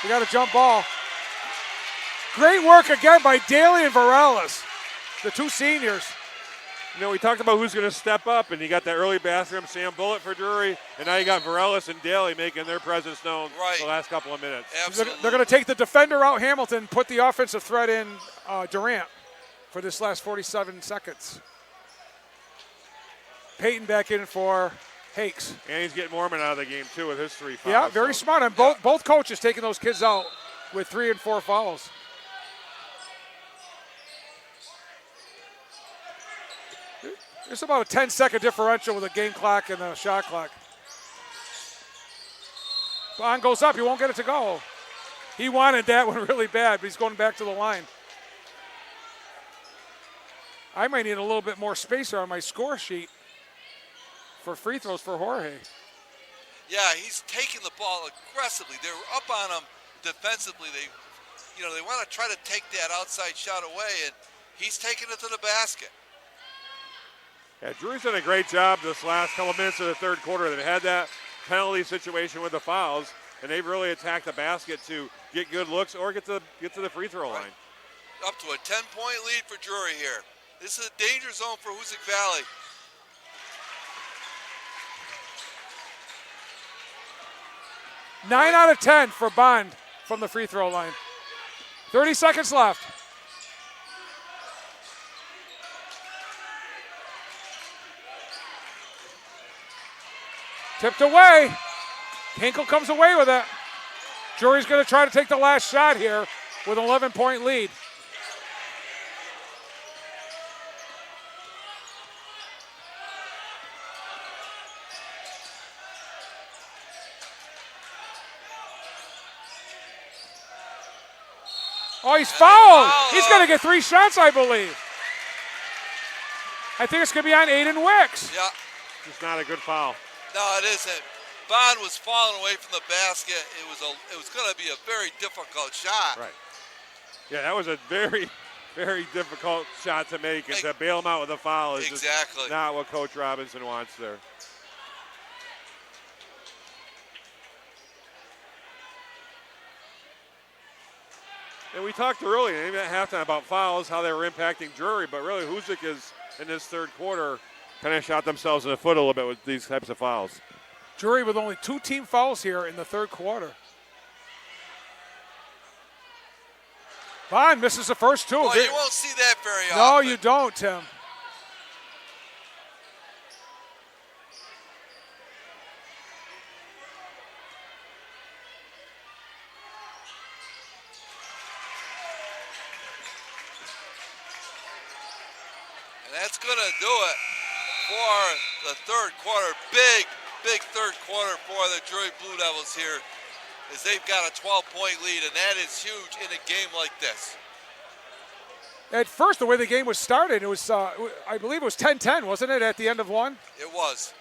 We got a jump ball. Great work again by Daly and Varellis, the 2 seniors. You know, we talked about who's going to step up, and you got that early basket from Sam Bullitt for Drury, and now you got Varellis and Daly making their presence known the last couple of minutes. Absolutely. They're going to take the defender out, Hamilton, put the offensive threat in Durant for this last 47 seconds. Peyton back in for Hakes. And he's getting Mormon out of the game, too, with his 3 fouls. Yeah, very smart. And both coaches taking those kids out with 3 and 4 fouls. There's about a 10-second differential with a game clock and a shot clock. Bond goes up. He won't get it to go. He wanted that one really bad, but he's going back to the line. I might need a little bit more spacer on my score sheet for free throws for Jorge. Yeah, he's taking the ball aggressively. They're up on him defensively. They want to try to take that outside shot away, and he's taking it to the basket. Yeah, Drury's done a great job this last couple minutes of the third quarter. They've had that penalty situation with the fouls, and they've really attacked the basket to get good looks or get to the free throw line. Up to a 10-point lead for Drury here. This is a danger zone for Hoosac Valley. Nine out of 10 for Bond from the free throw line. 30 seconds left. Tipped away. Hinkle comes away with it. Drury's going to try to take the last shot here with an 11-point lead. Oh, he's fouled. He's going to get 3 shots, I believe. I think it's going to be on Aiden Wicks. Yeah. It's not a good foul. No, it isn't. Bond was falling away from the basket. It was going to be a very difficult shot. Right. Yeah, that was a very, very difficult shot to make, and to bail him out with a foul is exactly just not what Coach Robinson wants there. And we talked earlier, even at halftime, about fouls, how they were impacting Drury, but really Hoosac is, in this third quarter, kind of shot themselves in the foot a little bit with these types of fouls. Drury with only 2 team fouls here in the third quarter. Bond misses the first 2. Well, you won't see that very often. No, you don't, Tim. And that's going to do it for the third quarter. Big third quarter for the Drury Blue Devils here, as they've got a 12-point lead, and that is huge in a game like this. At first, the way the game was started, it was, I believe it was 10-10, wasn't it, at the end of one? It was.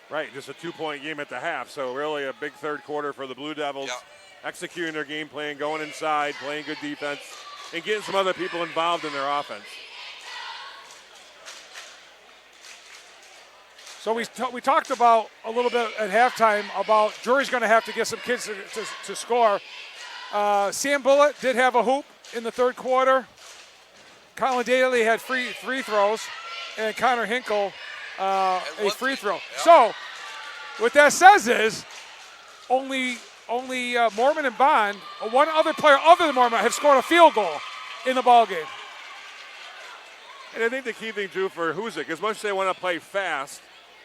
Right, just a 2-point game at the half, so really a big third quarter for the Blue Devils, executing their game plan, going inside, playing good defense, and getting some other people involved in their offense. So we talked about a little bit at halftime about Drury's going to have to get some kids to score. Sam Bullitt did have a hoop in the third quarter. Colin Daly had free throws, and Connor Hinkle a free throw. Yeah. So what that says is only Mormon and Bond, one other player other than Mormon, have scored a field goal in the ballgame. And I think the key thing, too, for Hoosac, as much as they want to play fast,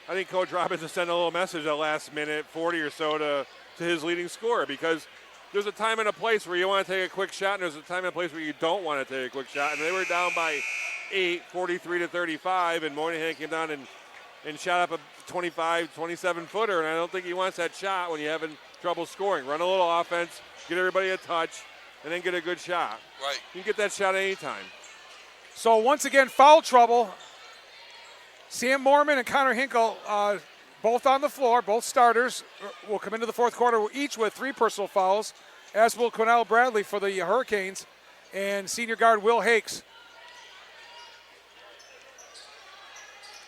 I think Coach Robinson sent a little message at last minute, 40 or so, to his leading scorer, because there's a time and a place where you want to take a quick shot, and there's a time and a place where you don't want to take a quick shot. And they were down by 8, 43-35, and Moynihan came down and shot up a 25, 27-footer, and I don't think he wants that shot when you're having trouble scoring. Run a little offense, get everybody a touch, and then get a good shot. Right. You can get that shot anytime. So once again, foul trouble. Sam Mormon and Connor Hinkle, both on the floor, both starters, will come into the fourth quarter each with 3 personal fouls, as will Cornell Bradley for the Hurricanes and senior guard Will Hakes.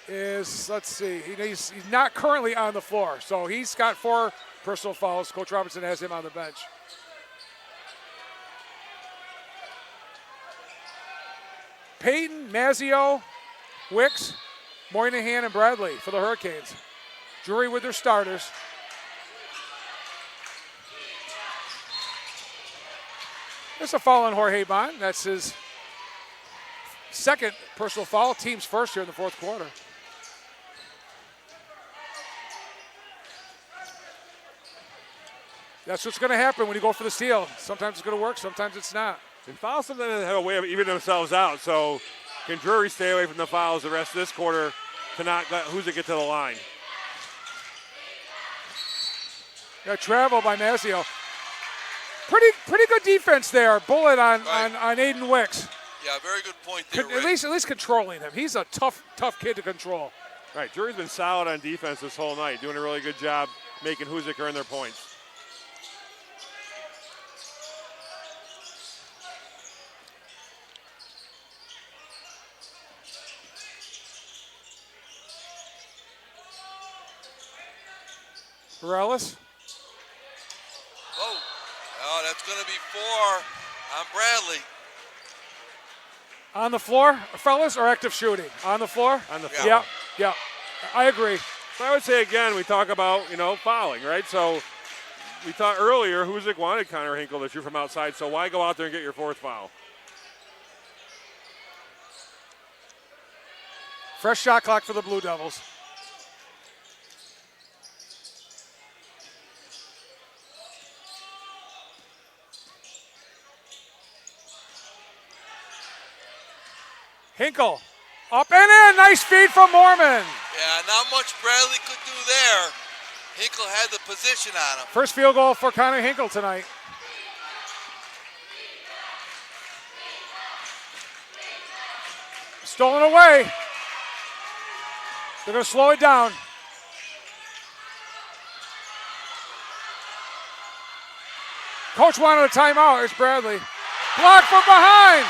Let's see, he's not currently on the floor, so he's got 4 personal fouls. Coach Robinson has him on the bench. Payton, Mazzio, Wicks, Moynihan, and Bradley for the Hurricanes. Drury with their starters. There's a foul on Jorge Bond. That's his second personal foul, team's first here in the fourth quarter. That's what's going to happen when you go for the steal. Sometimes it's going to work, sometimes it's not. And fouls sometimes have a way of evening themselves out. So can Drury stay away from the fouls the rest of this quarter to not let Hoosac get to the line? Got travel by Mazzio. Pretty good defense there. Bullet on Aiden Wicks. Yeah, very good point there, At least controlling him. He's a tough kid to control. Right, Drury's been solid on defense this whole night, doing a really good job making Hoosac earn their points. Morales. Whoa. Oh, that's going to be 4 on Bradley. On the floor, fellas, or active shooting? On the floor? On the floor. Yeah. I agree. So I would say, again, we talk about, fouling, right? So we thought earlier Hoosac wanted Connor Hinkle to shoot from outside, so why go out there and get your 4th foul? Fresh shot clock for the Blue Devils. Hinkle, up and in, nice feed from Mormon. Yeah, not much Bradley could do there. Hinkle had the position on him. First field goal for Connor Hinkle tonight. Stolen away. They're going to slow it down. Coach wanted a timeout. It's Bradley. Block from behind.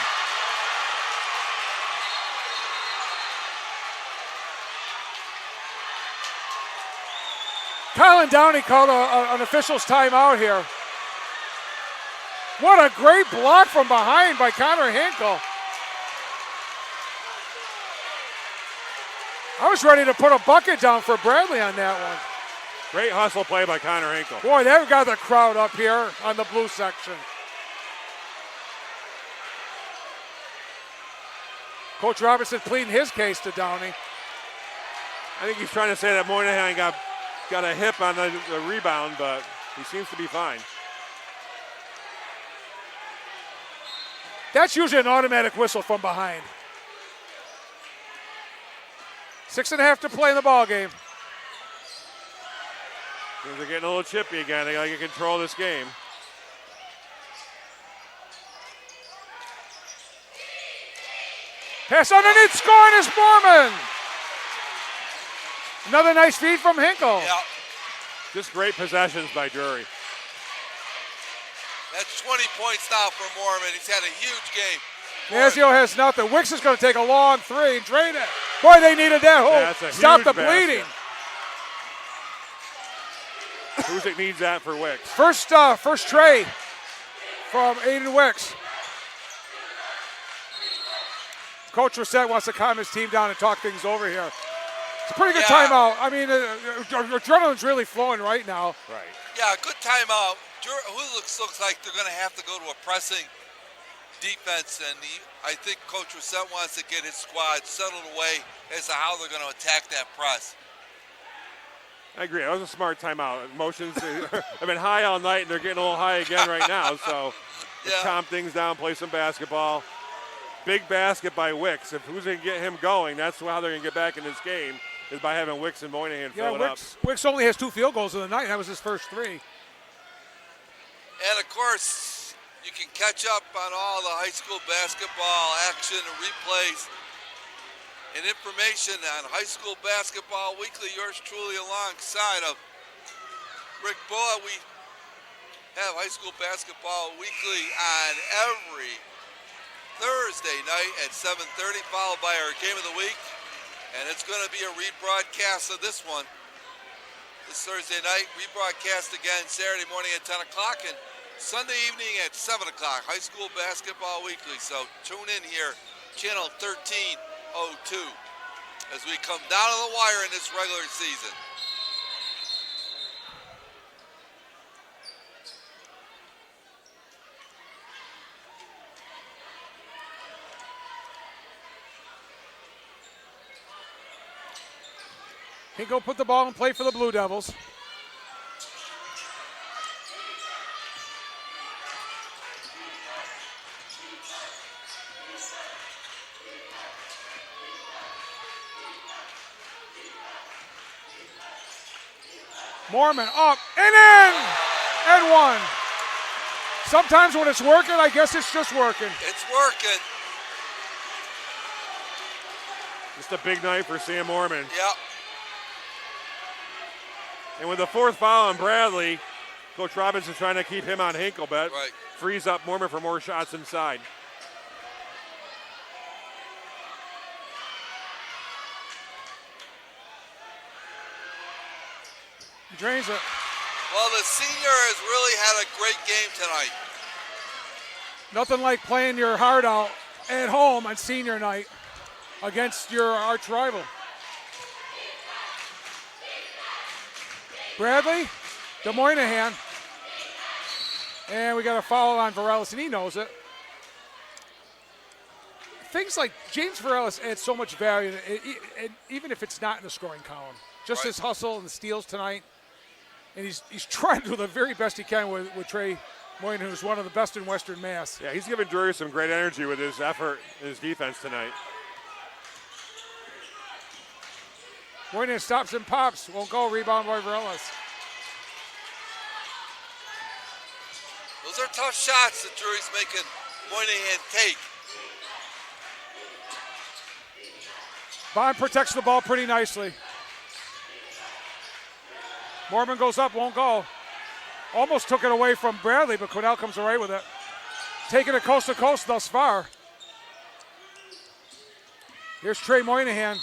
Colin Downey called an official's timeout here. What a great block from behind by Connor Hinkle. I was ready to put a bucket down for Bradley on that one. Great hustle play by Connor Hinkle. Boy, that got the crowd up here on the blue section. Coach Robertson pleading his case to Downey. I think he's trying to say that Moynihan got a hip on the rebound, but he seems to be fine. That's usually an automatic whistle from behind. 6.5 to play in the ball game. They're getting a little chippy again. They got to get control of this game. Pass underneath, scoring is Mormon. Another nice feed from Hinkle. Yeah. Just great possessions by Drury. That's 20 points now for Mormon. He's had a huge game. Mazzio has nothing. Wicks is going to take a long three and drain it. Boy, they needed that hoop. That's a Stop huge the basket. bleeding. Hoosac needs that for Wicks. First tray from Aiden Wicks. Coach Rossett wants to calm his team down and talk things over here. It's a pretty good timeout. I mean, adrenaline's really flowing right now. Right. Yeah, good timeout. Looks like they're going to have to go to a pressing defense, and I think Coach Rossett wants to get his squad settled away as to how they're going to attack that press. I agree. That was a smart timeout. Emotions have been high all night, and they're getting a little high again right now. So let's calm things down, play some basketball. Big basket by Wicks. If who's going to get him going, that's how they're going to get back in this game, is by having Wicks and Moynihan fill it up. Wicks only has 2 field goals in the night. That was his first 3. And, of course, you can catch up on all the high school basketball action and replays and information on High School Basketball Weekly. Yours truly alongside of Rick Bulla. We have High School Basketball Weekly on every Thursday night at 7:30, followed by our Game of the Week. And it's going to be a rebroadcast of this one this Thursday night. Rebroadcast again Saturday morning at 10 o'clock and Sunday evening at 7 o'clock. High School Basketball Weekly. So tune in here, channel 1302, as we come down to the wire in this regular season. Hinkle put the ball in play for the Blue Devils. Mormon up and in and one. Sometimes when it's working, I guess it's just working. It's working. Just a big night for Sam Mormon. Yep. And with the fourth foul on Bradley, Coach Robinson trying to keep him on Hinkle-bet. Right. Frees up Mormon for more shots inside. He drains it. Well, the senior has really had a great game tonight. Nothing like playing your heart out at home on senior night against your arch rival. Bradley to Moynihan. And we got a foul on Varelis, and he knows it. Things like James Varelis adds so much value, and even if it's not in the scoring column. Just his hustle and the steals tonight. And he's trying to do the very best he can with Trey Moynihan, who's one of the best in Western Mass. Yeah, he's giving Drury some great energy with his effort, his defense tonight. Moynihan stops and pops. Won't go. Rebound by Varelis. Those are tough shots that Drury's making Moynihan take. Bond protects the ball pretty nicely. Mormon goes up, won't go. Almost took it away from Bradley, but Quinnell comes away with it. Taking it coast to coast thus far. Here's Trey Moynihan.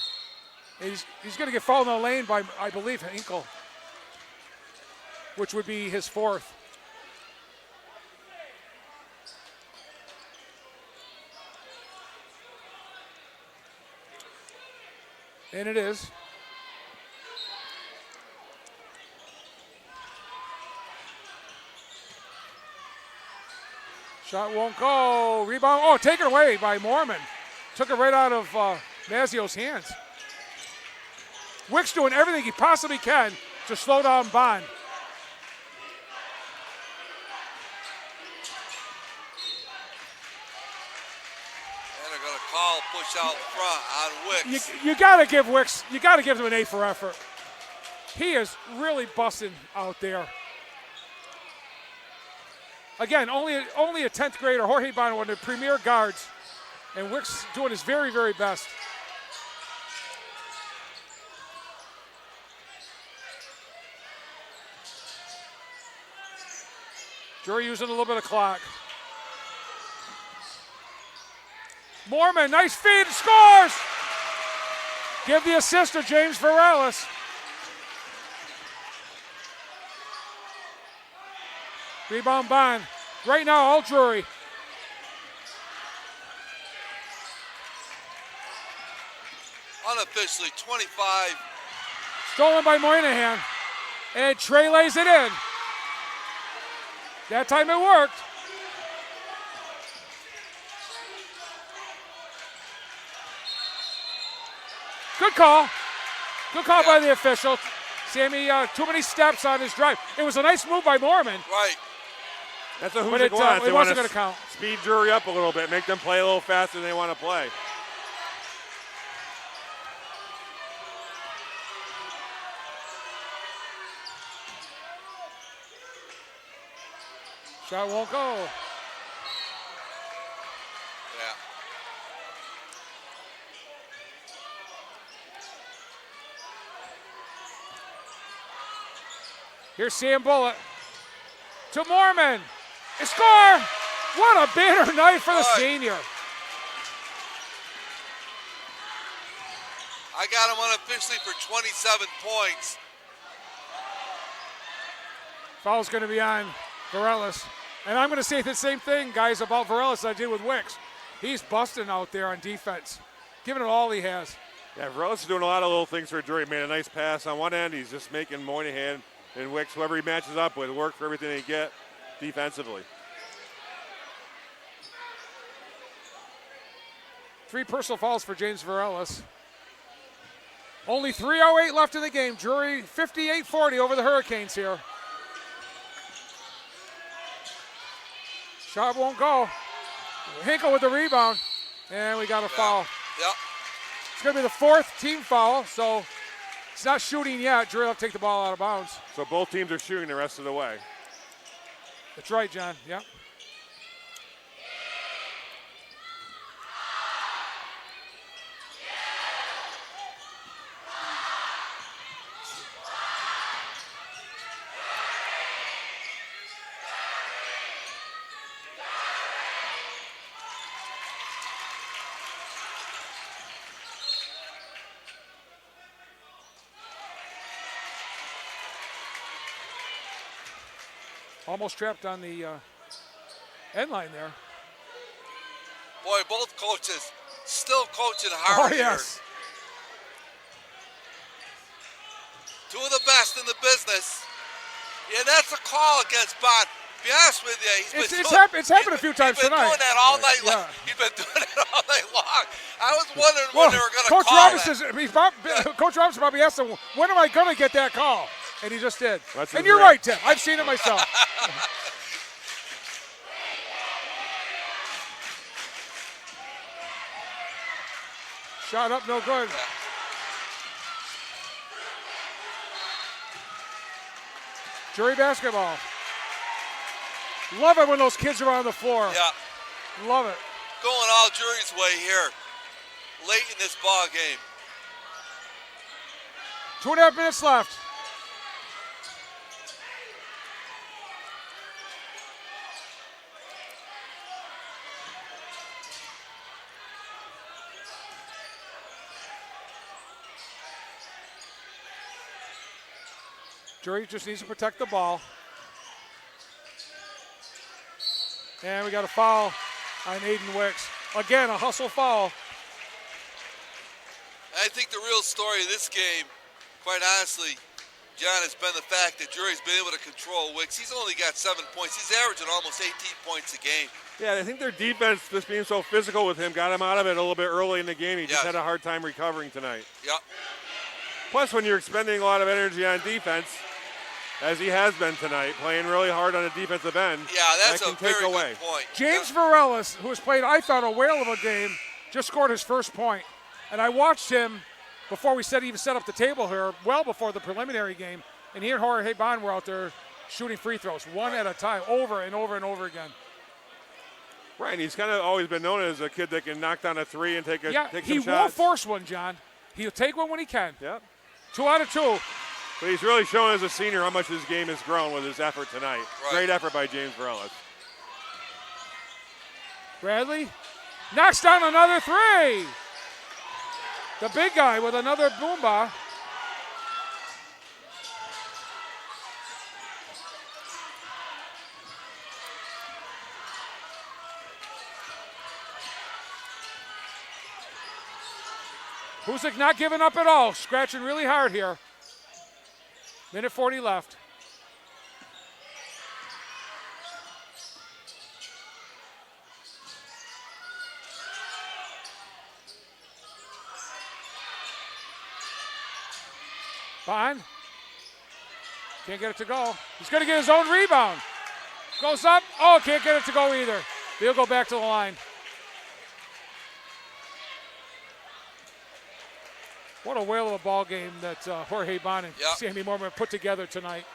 He's going to get fouled in the lane by, I believe, Hinkle, which would be his fourth. And it is. Shot won't go. Rebound. Oh, taken away by Mormon. Took it right out of Mazzio's hands. Wick's doing everything he possibly can to slow down Bond. And they're going to call push out front on Wicks. You got to give Wicks, you got to give him an A for effort. He is really busting out there. Again, only a 10th grader, Jorge Bond, one of the premier guards, and Wicks doing his very, very best. Drury using a little bit of clock. Mormon, nice feed, scores! Give the assist to James Varelis. Rebound Bond. Right now, all Drury. Unofficially, 25. Stolen by Moynihan. And Trey lays it in. That time it worked. Good call. Good call by the official. Sammy, too many steps on his drive. It was a nice move by Mormon. Right. That's what But Hoosac it wants. They want wasn't to going to count. speed Drury up a little bit, make them play a little faster than they want to play. Shot won't go. Yeah. Here's Sam Bullitt to Mormon. A score! What a banner night for the senior. I got him unofficially for 27 points. Foul's going to be on Varelis. And I'm going to say the same thing, guys, about Varelis I did with Wicks. He's busting out there on defense, giving it all he has. Yeah, Varelis is doing a lot of little things for Drury. Made a nice pass on one end. He's just making Moynihan and Wicks, whoever he matches up with, work for everything they get defensively. 3 personal fouls for James Varelis. Only 3:08 left in the game. Drury 58-40 over the Hurricanes here. Shot won't go. Hinkle with the rebound. And we got a foul. Yep. It's going to be the 4th team foul, so It's not shooting yet. Drury will take the ball out of bounds. So both teams are shooting the rest of the way. That's right, John. Yep. Almost trapped on the end line there. Boy, both coaches still coaching hard Oh, yes. here. Two of the best in the business. Yeah, that's a call against Bond. To be honest with you, It's happened a few times he's been tonight. doing that all night long. Yeah. He's been doing it all night long. I was wondering when they were going to Coach call Robinson, Coach Robinson probably asked him, when am I going to get that call? And he just did. That's And his you're rep. right, Tim. I've seen it myself. Shot up, no good. Drury basketball. Love it when those kids are on the floor. Yeah, Love it. going all Drury's way here late in this ball game. 2.5 minutes left. Drury just needs to protect the ball. And we got a foul on Aiden Wicks. Again, a hustle foul. I think the real story of this game, quite honestly, John, has been the fact that Drury's been able to control Wicks. He's only got 7 points. He's averaging almost 18 points a game. Yeah, I think their defense, just being so physical with him, got him out of it a little bit early in the game. He just Yes. had a hard time recovering tonight. Yep. Plus, when you're expending a lot of energy on defense, as he has been tonight, playing really hard on the defensive end, Yeah, that's that a can take very away. good point. James Varellis, who has played, I thought, a whale of a game, just scored his first point. And I watched him before we even set up the table here, well before the preliminary game. And he and Jorge Bond were out there shooting free throws, one at a time, over and over and over again. Right, and he's kind of always been known as a kid that can knock down a three and take Yeah, some he shots. won't force one, John. He'll take one when he can. Yep. 2 out of 2. But he's really shown as a senior how much his game has grown with his effort tonight. Right. Great effort by James Varellis. Bradley knocks down another 3. The big guy with another boomba. Hoosac not giving up at all, scratching really hard here. Minute 40 left. Bond. Can't get it to go. He's going to get his own rebound. Goes up. Oh, can't get it to go either. He'll go back to the line. What a whale of a ball game that Jorge Bond and Yep. Sammy Mormon put together tonight.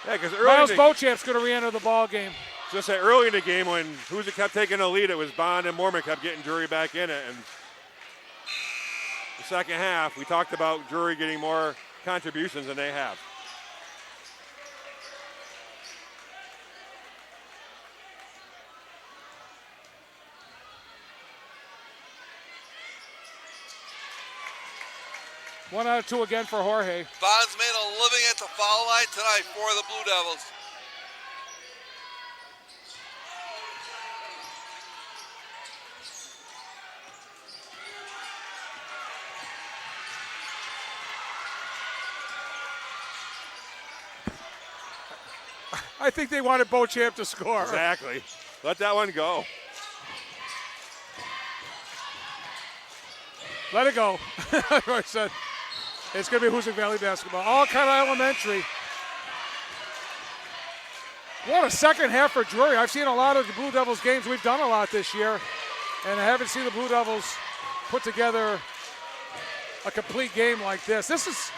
Yeah, because Miles early, Beauchamp's going to re-enter the ball game. just that early in the game when Hoosac kept taking the lead, it was Bond and Mormon kept getting Drury back in it. And the second half, we talked about Drury getting more contributions than they have. One out of 2 again for Jorge. Bond's made a living at the foul line tonight for the Blue Devils. I think they wanted Beauchamp to score. Exactly. Let that one go. Let it go. Roy said it's going to be Hoosac Valley basketball. All kind of elementary. What a second half for Drury. I've seen a lot of the Blue Devils games. We've done a lot this year. And I haven't seen the Blue Devils put together a complete game like this. This is,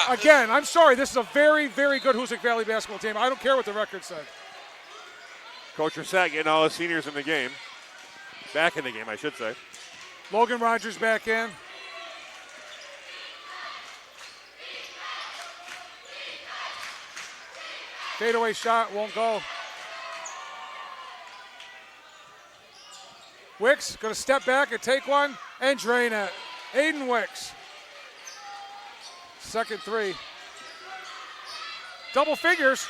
again, I'm sorry, this is a very, very good Hoosac Valley basketball team. I don't care what the record said. Coach Hoosac getting all the seniors in the game. Back in the game, I should say. Logan Rogers back in. Fadeaway shot won't go. Wicks going to step back and take one and drain it. Aiden Wicks. Second three. Double figures.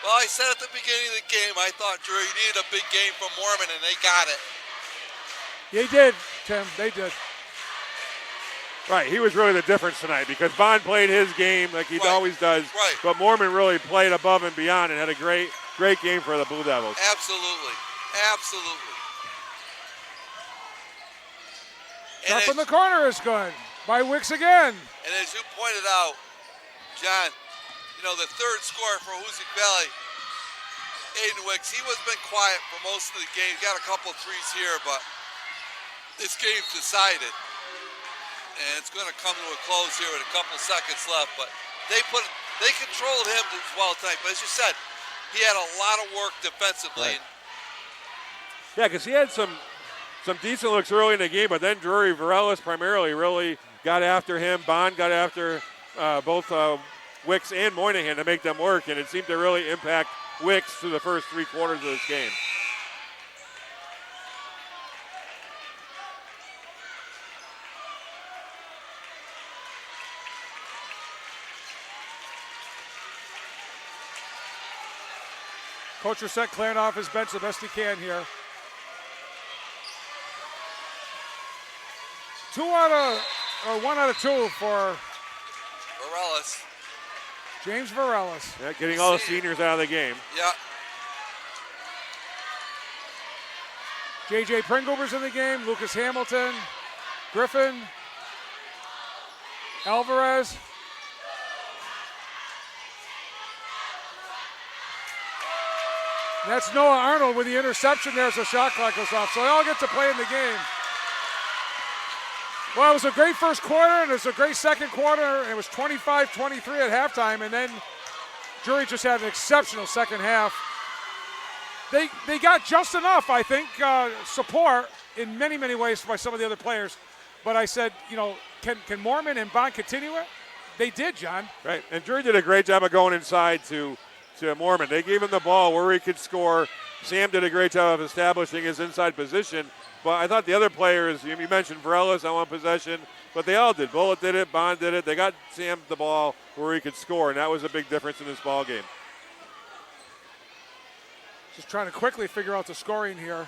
Well, I said at the beginning of the game, I thought Drury needed a big game from Mormon, and they got it. They did, Tim. They did. Right, he was really the difference tonight because Bond played his game like he always does. Right. But Mormon really played above and beyond and had a great game for the Blue Devils. Absolutely. Absolutely. Up in the corner is good by Wicks again. And as you pointed out, John, you know, the third scorer for Hoosac Valley, Aiden Wicks, he was been quiet for most of the game. Got a couple threes here, but this game's decided. And it's going to come to a close here with a couple seconds left. But they controlled him as well tonight. But as you said, he had a lot of work defensively. Right. Yeah, because he had some decent looks early in the game, but then Drury Varellis primarily really got after him. Bond got after both Wicks and Moynihan to make them work, and it seemed to really impact Wicks through the first 3 quarters of this game. Coach Hoosac clearing off his bench the best he can here. 1 out of 2 for Varellis. James Varellis. Yeah, getting all the seniors out of the game. Yeah. J.J. Pringleber's in the game. Lucas Hamilton. Griffin. Alvarez. That's Noah Arnold with the interception there as the shot clock goes off. So they all get to play in the game. Well, it was a great first quarter, and it was a great second quarter. It was 25-23 at halftime, and then Drury just had an exceptional second half. They got just enough, I think, support in many, many ways by some of the other players. But I said, you know, can Mormon and Bond continue it? They did, John. Right, and Drury did a great job of going inside to Mormon. They gave him the ball where he could score. Sam did a great job of establishing his inside position. But I thought the other players, you mentioned Varellis on one possession, but they all did. Bullitt did it, Bond did it. They got Sam the ball where he could score, and that was a big difference in this ball game. Just trying to quickly figure out the scoring here.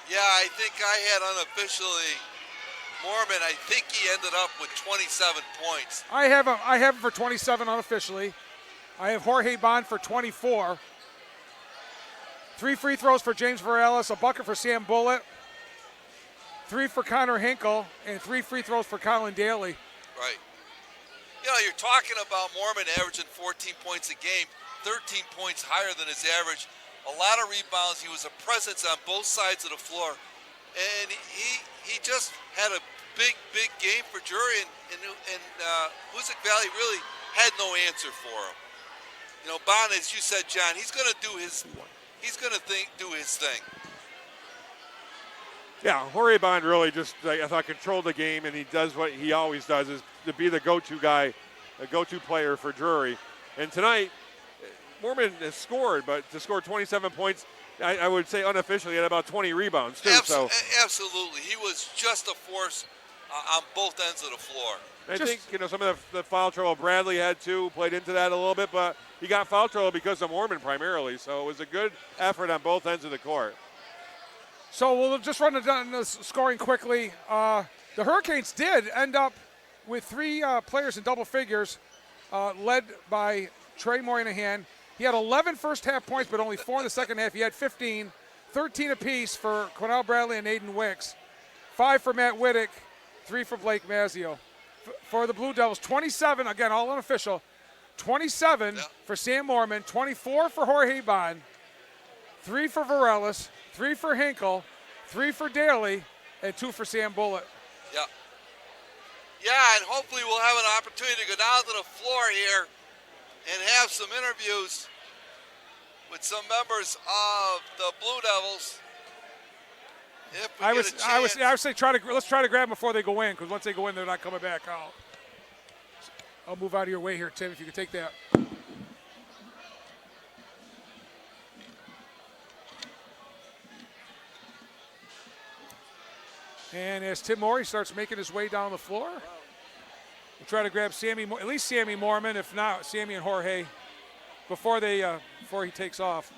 Yeah, I think I had unofficially Mormon. I think he ended up with 27 points. I have him for 27 unofficially. I have Jorge Bond for 24. 3 free throws for James Varellis, a bucket for Sam Bullitt, 3 for Connor Hinkle, and 3 free throws for Colin Daly. Right. You know, you're talking about Mormon averaging 14 points a game, 13 points higher than his average, a lot of rebounds. He was a presence on both sides of the floor. And he just had a big game for Drury, and Hoosac Valley really had no answer for him. You know, Bond, as you said, John, he's going to do his thing. Yeah, Jorge Bond really just, I thought, controlled the game, and he does what he always does, is to be the go-to guy, a go-to player for Drury. And tonight, Mormon has scored, but to score 27 points, I would say unofficially, had about 20 rebounds, too. Absolutely. He was just a force on both ends of the floor. I think, some of the foul trouble Bradley had, too, played into that a little bit, but he got foul trouble because of Mormon primarily, so it was a good effort on both ends of the court. So we'll just run down the scoring quickly. The Hurricanes did end up with 3 players in double figures, led by Trey Moynihan. He had 11 first half points, but only 4 in the second half. He had 15, 13 apiece for Quinell Bradley and Aiden Wicks, 5 for Matt Wittick, 3 for Blake Mazzio. For the Blue Devils, 27, again, all unofficial, 27 for Sam Mormon, 24 for Jorge Bond, 3 for Varelis, 3 for Hinkle, 3 for Daly, and 2 for Sam Bullitt. Yeah. Yeah, and hopefully we'll have an opportunity to go down to the floor here and have some interviews with some members of the Blue Devils. If we I get a chance. would say let's try to grab them before they go in, because once they go in, they're not coming back out. I'll move out of your way here, Tim, if you could take that. And as Tim Morey starts making his way down the floor, we'll try to grab at least Sammy Mormon, if not Sammy and Jorge, before he takes off.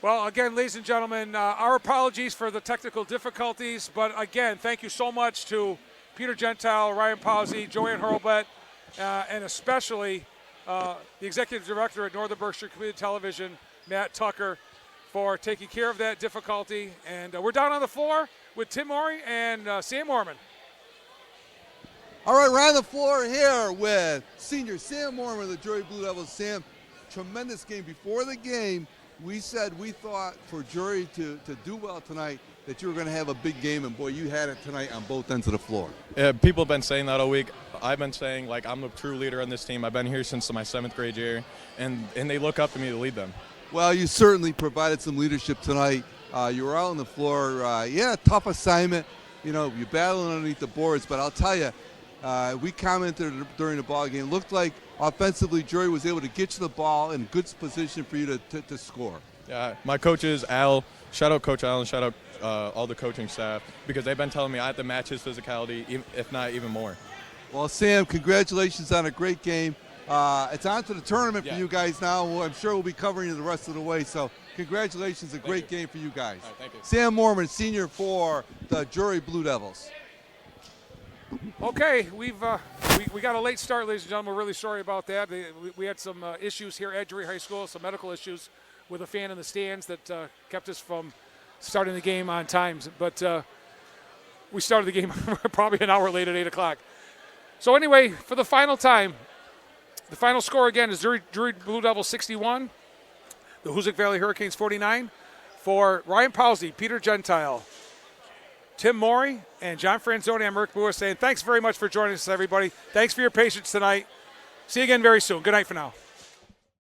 Well, again, ladies and gentlemen, our apologies for the technical difficulties, but again, thank you so much to Peter Gentile, Ryan Pawsey, Joanne Hurlbut, and especially the Executive Director at Northern Berkshire Community Television, Matt Tucker, for taking care of that difficulty. And we're down on the floor with Tim Morey and Sam Mormon. All right, we're on the floor here with senior Sam Mormon of the Drury Blue Devils. Sam, tremendous game. Before the game, we said we thought for Drury to do well tonight that you were going to have a big game, and boy, you had it tonight on both ends of the floor. Yeah, people have been saying that all week. I've been saying, like, I'm the true leader on this team. I've been here since my 7th grade year, and they look up to me to lead them. Well, you certainly provided some leadership tonight. You were out on the floor. Tough assignment. You know, you're battling underneath the boards, but I'll tell you, we commented during the ball game. Looked like offensively, Drury was able to get to the ball in good position for you to score. Yeah, my coaches, Al, shout out Coach Al and shout out all the coaching staff, because they've been telling me I have to match his physicality, if not even more. Well, Sam, congratulations on a great game. It's on to the tournament for you guys now. I'm sure we'll be covering you the rest of the way. So congratulations, a great game for you guys. All right, thank you. Sam Mormon, senior for the Drury Blue Devils. Okay, we got a late start, ladies and gentlemen. We're really sorry about that. We had some issues here at Drury High School, some medical issues with a fan in the stands that kept us from starting the game on time. But we started the game probably an hour late at 8 o'clock. So anyway, for the final time, the final score again is Drury Blue Devils 61, the Hoosac Valley Hurricanes 49. For Ryan Pawsey, Peter Gentile, Tim Morey, and John Franzoni, I'm Merck Boer saying thanks very much for joining us, everybody. Thanks for your patience tonight. See you again very soon. Good night for now.